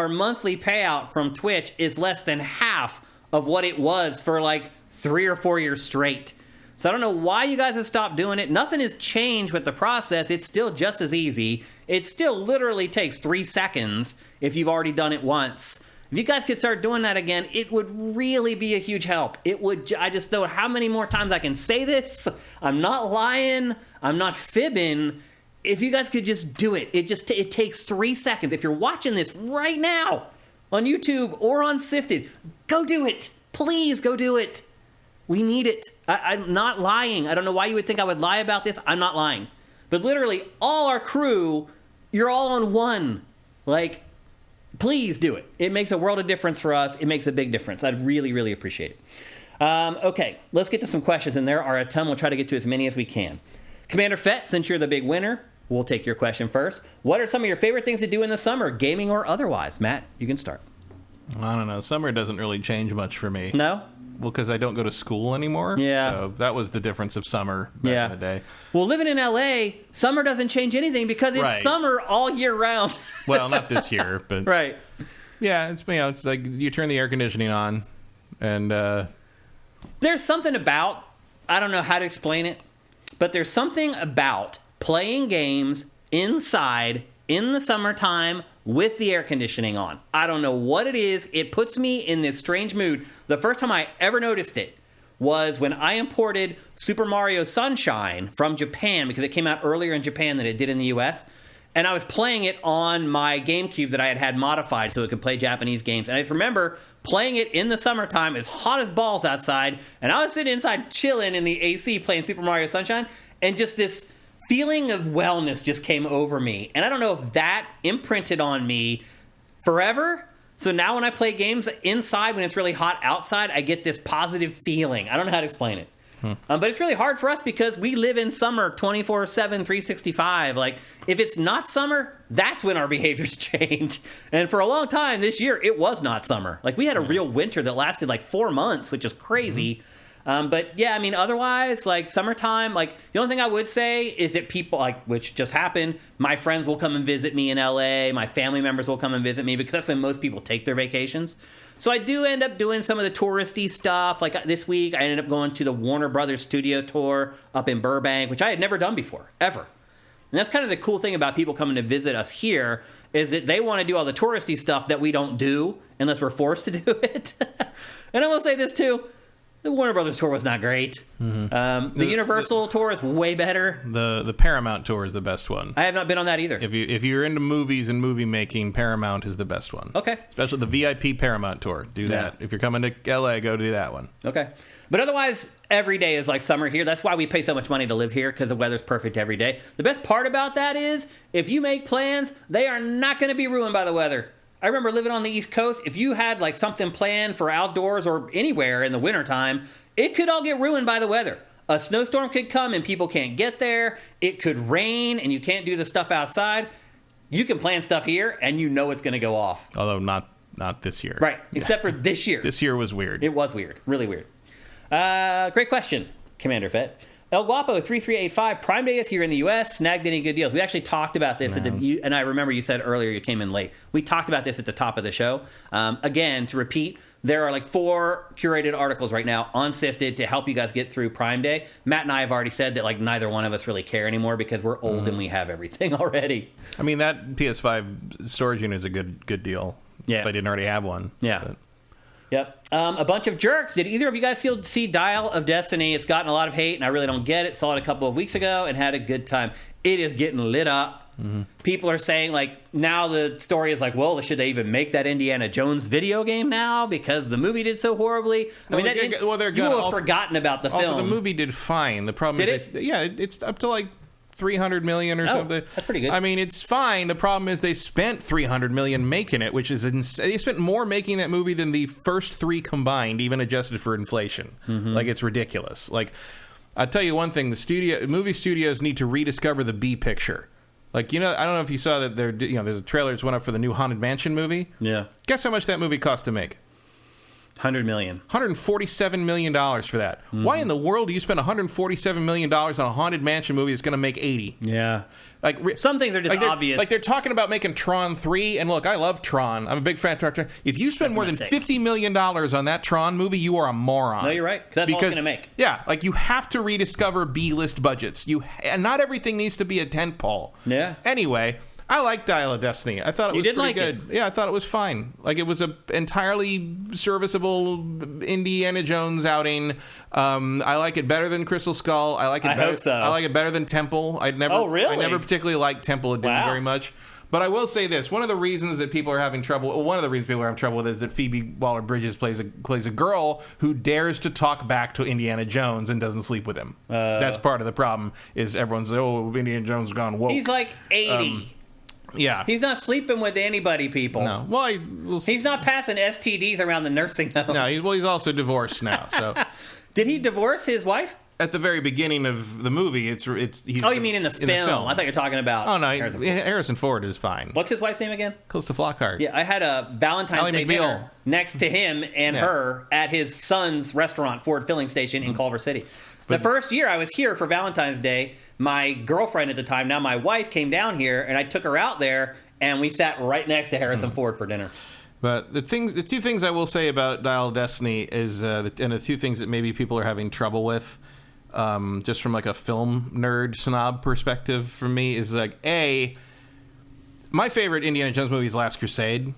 monthly payout from Twitch is less than half of what it was for like 3 or 4 years straight. So I don't know why you guys have stopped doing it. Nothing has changed with the process. It's still just as easy. It still literally takes 3 seconds if you've already done it once. If you guys could start doing that again, it would really be a huge help. It would. I just know how many more times I can say this. I'm not lying. I'm not fibbing. If you guys could just do it. It takes 3 seconds. If you're watching this right now on YouTube or on Sifted, go do it. Please go do it. We need it. I'm not lying. I don't know why you would think I would lie about this. I'm not lying. But literally, all our crew, you're all on one. Like, please do it. It makes a world of difference for us. It makes a big difference. I'd really, really appreciate it. Okay, let's get to some questions, and there are a ton. We'll try to get to as many as we can. Commander Fett, since you're the big winner, we'll take your question first. What are some of your favorite things to do in the summer, gaming or otherwise? Matt, you can start. I don't know. Summer doesn't really change much for me. No? Well, because I don't go to school anymore. Yeah. So that was the difference of summer back in the day. Well, living in LA, summer doesn't change anything because it's summer all year round. Well, not this year, but right. Yeah, it's like you turn the air conditioning on, and there's something about, I don't know how to explain it, but there's something about playing games inside in the summertime with the air conditioning on. I don't know what it is. It puts me in this strange mood. The first time I ever noticed it was when I imported Super Mario Sunshine from Japan, because it came out earlier in Japan than it did in the US. And I was playing it on my GameCube that I had modified so it could play Japanese games. And I just remember playing it in the summertime, as hot as balls outside, and I was sitting inside chilling in the AC playing Super Mario Sunshine, and just this feeling of wellness just came over me. And I don't know if that imprinted on me forever. So now when I play games inside when it's really hot outside, I get this positive feeling. I don't know how to explain it. But it's really hard for us because we live in summer 24/7, 365. Like, if it's not summer, that's when our behaviors change. And for a long time this year, it was not summer. Like, we had a real winter that lasted like 4 months, which is crazy. But yeah, I mean, otherwise, like summertime, like the only thing I would say is that people, like, which just happened, my friends will come and visit me in LA, my family members will come and visit me, because that's when most people take their vacations. So I do end up doing some of the touristy stuff. Like this week, I ended up going to the Warner Brothers studio tour up in Burbank, which I had never done before, ever. And that's kind of the cool thing about people coming to visit us here, is that they want to do all the touristy stuff that we don't do unless we're forced to do it. And I will say this too. The Warner Brothers tour was not great. The Universal tour is way better. The Paramount tour is the best one. I have not been on that either. If you're into movies and movie making, Paramount is the best one. Okay. Especially the VIP Paramount tour. Do that. If you're coming to LA, go do that one. Okay. But otherwise, every day is like summer here. That's why we pay so much money to live here, because the weather's perfect every day. The best part about that is, if you make plans, they are not going to be ruined by the weather. I remember living on the East Coast. If you had like something planned for outdoors or anywhere in the wintertime, it could all get ruined by the weather. a snowstorm could come and people can't get there. It could rain and you can't do the stuff outside. You can plan stuff here and you know it's going to go off. Although not this year. Right, except for this year. This year was weird. It was weird, really weird. Great question, Commander Fett. El Guapo 3385, Prime Day is here in the U.S. Snagged any good deals? We actually talked about this, and I remember you said earlier you came in late. We talked about this at the top of the show. Again, to repeat, there are like 4 curated articles right now on Sifted to help you guys get through Prime Day. Matt and I have already said that like neither one of us really care anymore because we're old and we have everything already. I mean, that PS5 storage unit is a good deal. Yeah. If I didn't already have one. Yeah. But. Yep. A bunch of jerks. Did either of you guys see Dial of Destiny? It's gotten a lot of hate, and I really don't get it. Saw it a couple of weeks ago and had a good time. It is getting lit up. Mm-hmm. People are saying, like, now the story is like, well, should they even make that Indiana Jones video game now because the movie did so horribly? I mean, you will have forgotten about the film. Also, the movie did fine. The problem is, it's up to like 300 million or something. That's pretty good. I mean, it's fine. The problem is they spent 300 million making it, which is insane. They spent more making that movie than the first 3 combined, even adjusted for inflation. Mm-hmm. Like, it's ridiculous. Like, I'll tell you one thing: movie studios need to rediscover the B picture. Like, I don't know if you saw that there's a trailer that's went up for the new Haunted Mansion movie. Yeah. Guess how much that movie cost to make? $100 million. $147 million for that. Mm-hmm. Why in the world do you spend $147 million on a Haunted Mansion movie that's going to make 80? Yeah. Like, some things are just obvious. Like, they're talking about making Tron 3, and look, I love Tron. I'm a big fan of Tron. If you spend more than $50 million on that Tron movie, you are a moron. No, you're right, because that's all it's going to make. Yeah, like, you have to rediscover B-list budgets. And not everything needs to be a tentpole. Yeah. Anyway, I like Dial of Destiny. I thought it was pretty good. It. Yeah, I thought it was fine. Like, it was a entirely serviceable Indiana Jones outing. I like it better than Crystal Skull. I hope so. I like it better than Temple. I never particularly liked Temple of Doom very much. But I will say this: one of the reasons that people are having trouble, with is that Phoebe Waller-Bridges plays a girl who dares to talk back to Indiana Jones and doesn't sleep with him. That's part of the problem. Is everyone's Indiana Jones gone woke? He's like 80. Yeah. He's not sleeping with anybody, people. No. Well, he's not passing STDs around the nursing home. No, he's also divorced now. So, did he divorce his wife? At the very beginning of the movie, he's. Oh, you mean in the film? I thought you were talking about. Oh no, Harrison Ford is fine. What's his wife's name again? Calista Flockhart. Yeah, I had a Valentine's Day dinner next to him and her at his son's restaurant, Ford Filling Station in Culver City. The first year I was here for Valentine's Day, my girlfriend at the time, now my wife, came down here, and I took her out there, and we sat right next to Harrison Ford for dinner. But the 2 things I will say about Dial of Destiny is, and the 2 things that maybe people are having trouble with, just from like a film nerd snob perspective for me, is like, my favorite Indiana Jones movie is Last Crusade.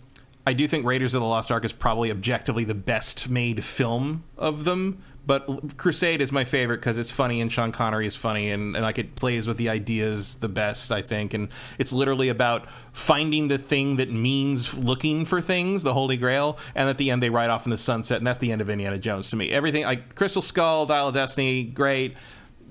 I do think Raiders of the Lost Ark is probably objectively the best made film of them. But Crusade is my favorite because it's funny and Sean Connery is funny and like it plays with the ideas the best, I think. And it's literally about finding the thing that means looking for things, the Holy Grail. And at the end, they ride off in the sunset. And that's the end of Indiana Jones to me. Everything like Crystal Skull, Dial of Destiny, great.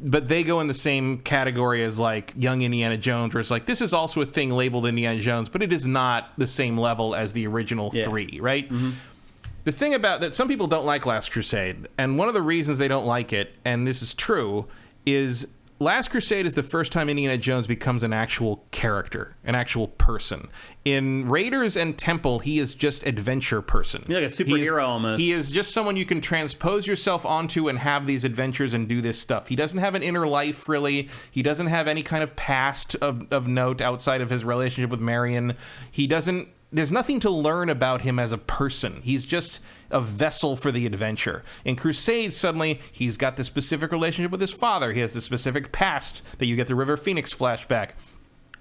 But they go in the same category as like Young Indiana Jones, where it's like, this is also a thing labeled Indiana Jones, but it is not the same level as the original 3, right? Mm-hmm. The thing about that, some people don't like Last Crusade, and one of the reasons they don't like it, and this is true, is Last Crusade is the first time Indiana Jones becomes an actual character, an actual person. In Raiders and Temple, he is just adventure person. He's like a superhero almost. He is just someone you can transpose yourself onto and have these adventures and do this stuff. He doesn't have an inner life, really. He doesn't have any kind of past of note outside of his relationship with Marion. There's nothing to learn about him as a person. He's just a vessel for the adventure. In Crusade, suddenly, he's got this specific relationship with his father. He has this specific past that you get the River Phoenix flashback,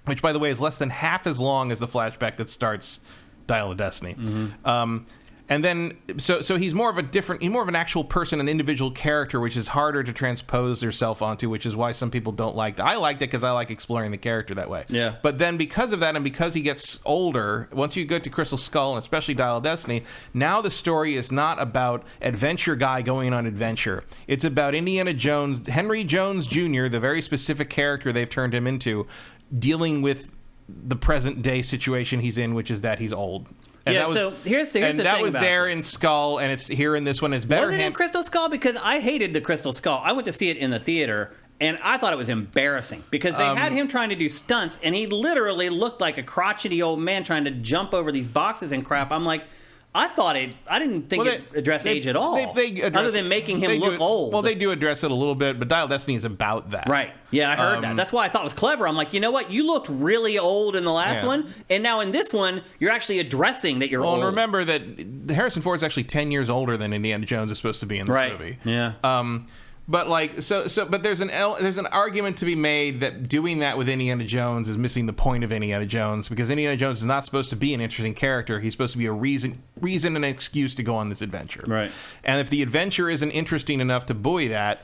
which, by the way, is less than half as long as the flashback that starts Dial of Destiny. Mm-hmm. And then, so he's more of an actual person, an individual character, which is harder to transpose yourself onto, which is why some people don't like that. I liked it because I like exploring the character that way. Yeah. But then because of that, and because he gets older, once you go to Crystal Skull, and especially Dial of Destiny, now the story is not about adventure guy going on adventure. It's about Indiana Jones, Henry Jones Jr., the very specific character they've turned him into, dealing with the present day situation he's in, which is that he's old. And yeah. that was, So here's the thing that was about there this. in Skull, and it's here in this one. It's better. Was it in Crystal Skull? Because I hated the Crystal Skull. I went to see it in the theater, and I thought it was embarrassing because they had him trying to do stunts, and he literally looked like a crotchety old man trying to jump over these boxes and crap. I'm like, I didn't think it addressed age at all, other than making him look old. Well, they do address it a little bit, but Dial of Destiny is about that. Right. Yeah, I heard that. That's why I thought it was clever. I'm like, you know what? You looked really old in the last one, and now in this one, you're actually addressing that you're old. Well, and remember that Harrison Ford is actually 10 years older than Indiana Jones is supposed to be in this movie. Yeah. But but there's an argument to be made that doing that with Indiana Jones is missing the point of Indiana Jones, because Indiana Jones is not supposed to be an interesting character. He's supposed to be a reason and an excuse to go on this adventure. Right. And if the adventure isn't interesting enough to buoy that,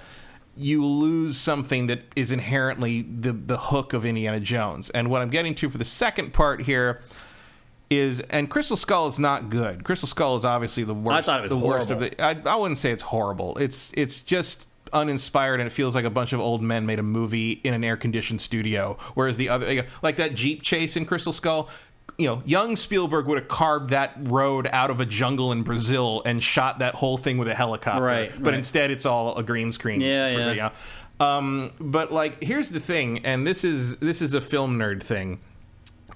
you lose something that is inherently the hook of Indiana Jones. And what I'm getting to for the second part here is, and Crystal Skull is not good. Crystal Skull is obviously the worst. I thought it was the horrible. worst of the. I wouldn't say it's horrible. It's just uninspired, and it feels like a bunch of old men made a movie in an air-conditioned studio. Whereas the other, like that Jeep chase in Crystal Skull, young Spielberg would have carved that road out of a jungle in Brazil and shot that whole thing with a helicopter. Right. But instead, it's all a green screen. Yeah. But like, here's the thing, and this is a film nerd thing.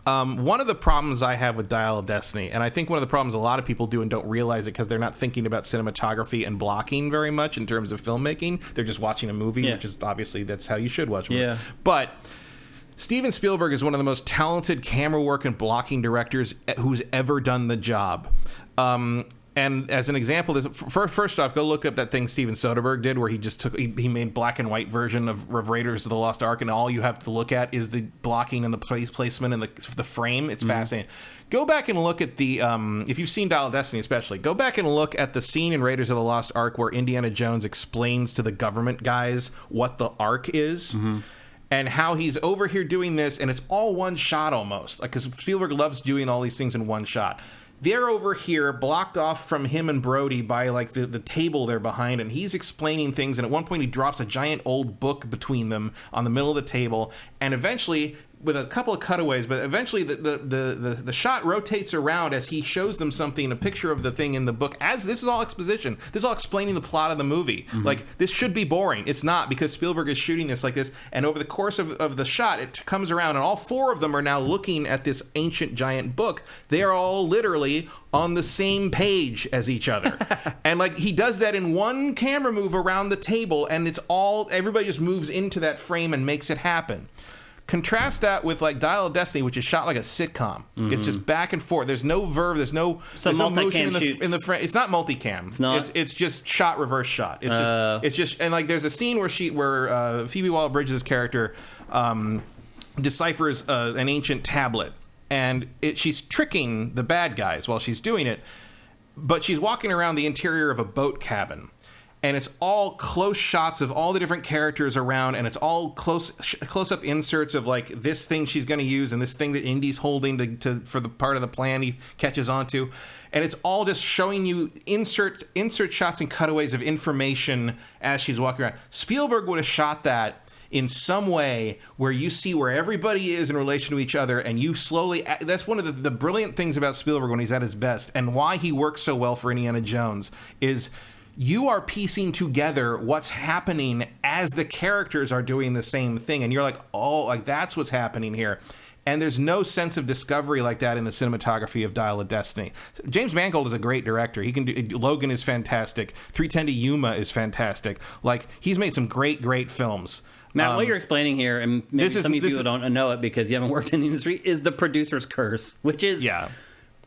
One of the problems I have with Dial of Destiny, and I think one of the problems a lot of people do and don't realize it because they're not thinking about cinematography and blocking very much in terms of filmmaking. They're just watching a movie, which is obviously that's how you should watch a movie. Yeah. But Steven Spielberg is one of the most talented camera work and blocking directors who's ever done the job. And as an example, first off, go look up that thing Steven Soderbergh did where he just he made black and white version of Raiders of the Lost Ark, and all you have to look at is the blocking and the placement and the frame. It's fascinating. Go back and look at the, if you've seen Dial of Destiny especially, go back and look at the scene in Raiders of the Lost Ark where Indiana Jones explains to the government guys what the Ark is. And how he's over here doing this, and it's all one shot almost. Because Spielberg loves doing all these things in one shot. They're over here, blocked off from him and Brody by like the table they're behind, and he's explaining things. And at one point, he drops a giant old book between them on the middle of the table, and eventually, with a couple of cutaways, but eventually the shot rotates around as he shows them something, a picture of the thing in the book. As this is all exposition, this is all explaining the plot of the movie. Like, this should be boring. It's not, because Spielberg is shooting this like this, and over the course of the shot, it comes around, and all four of them are now looking at this ancient giant book. They are all literally on the same page as each other. And like, he does that in one camera move around the table, and it's all, everybody just moves into that frame and makes it happen. Contrast that with like Dial of Destiny, which is shot like a sitcom. It's just back and forth. There's no verve. There's no motion in the frame. It's not multicam. It's not. It's just shot, reverse shot. It's just and like there's a scene where Phoebe Waller-Bridges' character deciphers an ancient tablet, and she's tricking the bad guys while she's doing it, but she's walking around the interior of a boat cabin. And it's all close shots of all the different characters around, and it's all close-up inserts of like this thing she's going to use and this thing that Indy's holding for the part of the plan he catches onto, and it's all just showing you insert shots and cutaways of information as she's walking around. Spielberg would have shot that in some way where you see where everybody is in relation to each other, and you slowly. That's one of the brilliant things about Spielberg when he's at his best, and why he works so well for Indiana Jones is. You are piecing together what's happening as the characters are doing the same thing. And you're like, oh, like that's what's happening here. And there's no sense of discovery like that in the cinematography of Dial of Destiny. James Mangold is a great director. He can do, Logan is fantastic. 3:10 to Yuma is fantastic. Like, he's made some great films. Matt, what you're explaining here, and maybe some of you don't know it because you haven't worked in the industry, is the producer's curse, which is...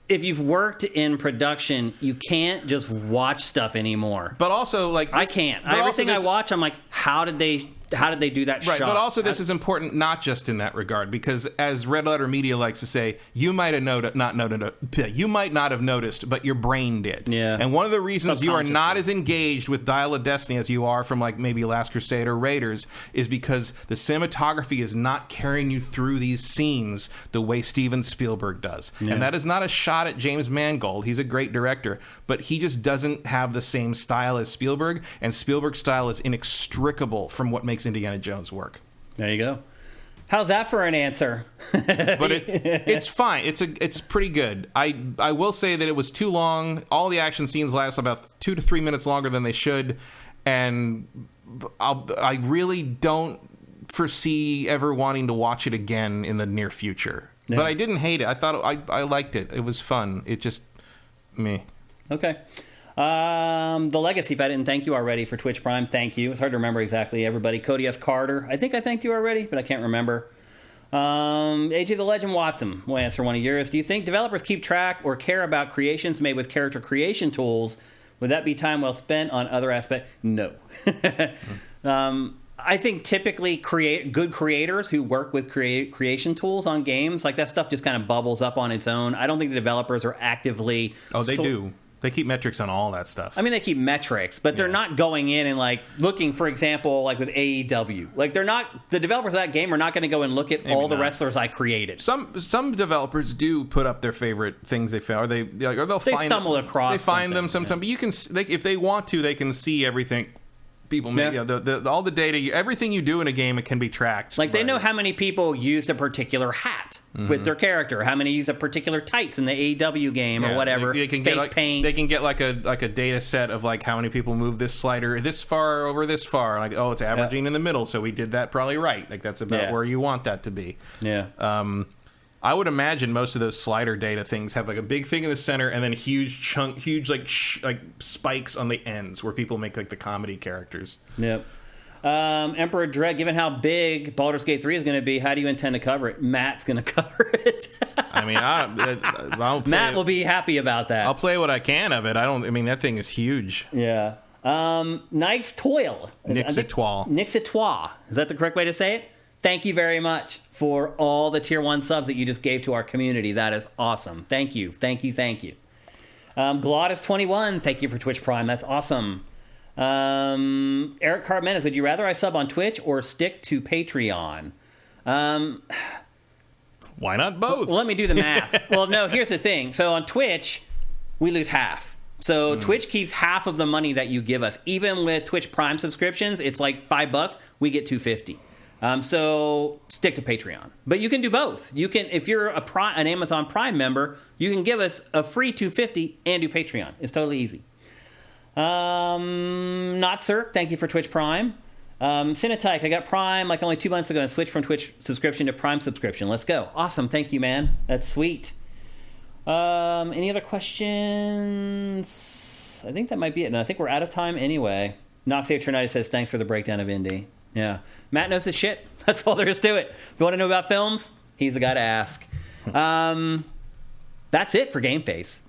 If you've worked in production, you can't just watch stuff anymore. But also, like... I can't. Everything I watch, I'm like, how did they do that shot? Right, but also this is important not just in that regard, because as Red Letter Media likes to say, you might not have noticed, but your brain did. Yeah. And one of the reasons you are not as engaged with Dial of Destiny as you are from like maybe Last Crusade or Raiders is because the cinematography is not carrying you through these scenes the way Steven Spielberg does. Yeah. And that is not a shot at James Mangold. He's a great director, but he just doesn't have the same style as Spielberg, and Spielberg's style is inextricable from what makes Indiana Jones work. There you go. How's that for an answer? But it's fine. It's pretty good. I will say that it was too long. All the action scenes last about 2 to 3 minutes longer than they should, and I really don't foresee ever wanting to watch it again in the near future. Yeah. But I didn't hate it. I thought I liked it. It was fun. It just me. Okay. The Legacy, if I didn't thank you already for Twitch Prime, thank you. It's hard to remember exactly everybody. Cody S. Carter, I think I thanked you already, but I can't remember. AJ the Legend Watson will answer one of yours. Do you think developers keep track or care about creations made with character creation tools? Would that be time well spent on other aspects? No. I think typically good creators who work with creation tools on games, like that stuff just kind of bubbles up on its own. I don't think the developers are actively... Oh, they do. They keep metrics on all that stuff. I mean, they keep metrics, but they're not going in and like looking, for example, like with AEW. Like they're not, the developers of that game are not going to go and look at all the wrestlers I created. Some developers do put up their favorite things they found, or they'll stumble across. They find them sometimes, but you can, if they want to, they can see everything. People make all the data, everything you do in a game, it can be tracked. Like they know how many people used a particular hat with their character, how many used a particular tights in the AEW game or whatever. They can get paint. They can get like a data set of like how many people move this slider this far over this far. Like it's averaging in the middle, so we did that probably right. Like that's about where you want that to be. Yeah. I would imagine most of those slider data things have like a big thing in the center and then huge like spikes on the ends where people make like the comedy characters. Yep. Emperor Dread, given how big Baldur's Gate 3 is going to be, how do you intend to cover it? Matt's going to cover it. I mean, Matt will be happy about that. I'll play what I can of it. I mean, that thing is huge. Yeah. Knight's Toil. Nixitois. Is that the correct way to say it? Thank you very much for all the Tier 1 subs that you just gave to our community. That is awesome. Thank you. Thank you. Thank you. Glottis21, thank you for Twitch Prime. That's awesome. Eric Carmenes, would you rather I sub on Twitch or stick to Patreon? Why not both? Well, let me do the math. Well, no, here's the thing. So on Twitch, we lose half. So Twitch keeps half of the money that you give us. Even with Twitch Prime subscriptions, it's like $5. We get $2.50. So stick to Patreon, but you can do both. You can, if you're an Amazon Prime member, you can give us a free $2.50 and do Patreon. It's totally easy. Not Sir, thank you for Twitch Prime. Cinetyke, I got Prime like only 2 months ago and switched from Twitch subscription to Prime subscription. Let's go. Awesome. Thank you, man. That's sweet. Any other questions? I think that might be it. No, I think we're out of time anyway. Noxia Trinity says, thanks for the breakdown of Indy. Yeah. Matt knows his shit. That's all there is to it. If you want to know about films, he's the guy to ask. That's it for GameFace.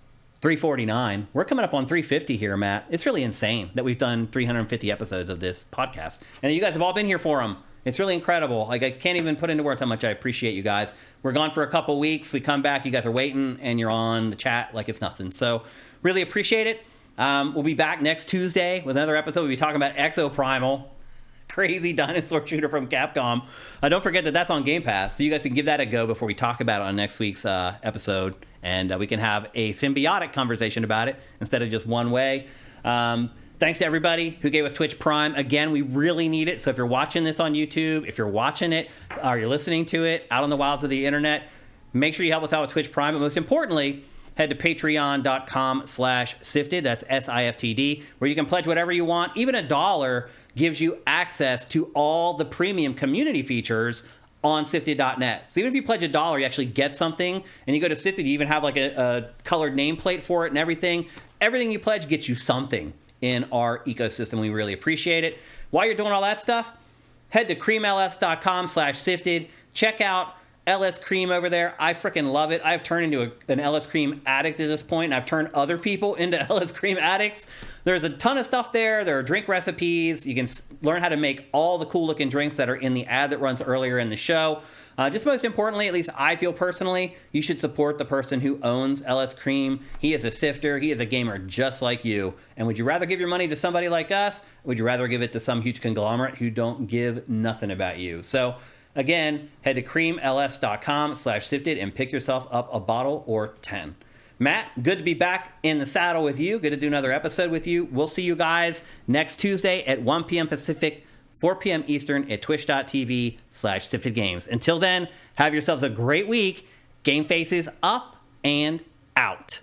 349. We're coming up on 350 here, Matt. It's really insane that we've done 350 episodes of this podcast. And you guys have all been here for them. It's really incredible. Like, I can't even put into words how much I appreciate you guys. We're gone for a couple weeks. We come back. You guys are waiting, and you're on the chat like it's nothing. So really appreciate it. We'll be back next Tuesday with another episode. We'll be talking about Exoprimal. Crazy dinosaur shooter from Capcom. Don't forget that that's on Game Pass, so you guys can give that a go before we talk about it on next week's episode, and we can have a symbiotic conversation about it instead of just one way. Thanks to everybody who gave us Twitch Prime. Again, we really need it, so if you're watching this on YouTube, if you're watching it or you're listening to it out on the wilds of the internet, make sure you help us out with Twitch Prime, but most importantly, head to patreon.com/sifted, that's SIFTD, where you can pledge whatever you want. Even $1 gives you access to all the premium community features on Sifted.net. So even if you pledge $1, you actually get something, and you go to Sifted, you even have like a colored nameplate for it and everything. Everything you pledge gets you something in our ecosystem. We really appreciate it. While you're doing all that stuff, head to creamls.com/sifted. Check out LS Cream over there. I freaking love it. I've turned into an LS Cream addict at this point, and I've turned other people into LS Cream addicts. There's a ton of stuff there. There are drink recipes. You can learn how to make all the cool looking drinks that are in the ad that runs earlier in the show. Just most importantly, at least I feel personally, you should support the person who owns LS Cream. He is a sifter. He is a gamer just like you. And would you rather give your money to somebody like us? Or would you rather give it to some huge conglomerate who don't give nothing about you? So again, head to creamls.com/sifted and pick yourself up a bottle or 10. Matt, good to be back in the saddle with you. Good to do another episode with you. We'll see you guys next Tuesday at 1 p.m. Pacific, 4 p.m. Eastern at twitch.tv/SiftedGames. Until then, have yourselves a great week. GameFace is up and out.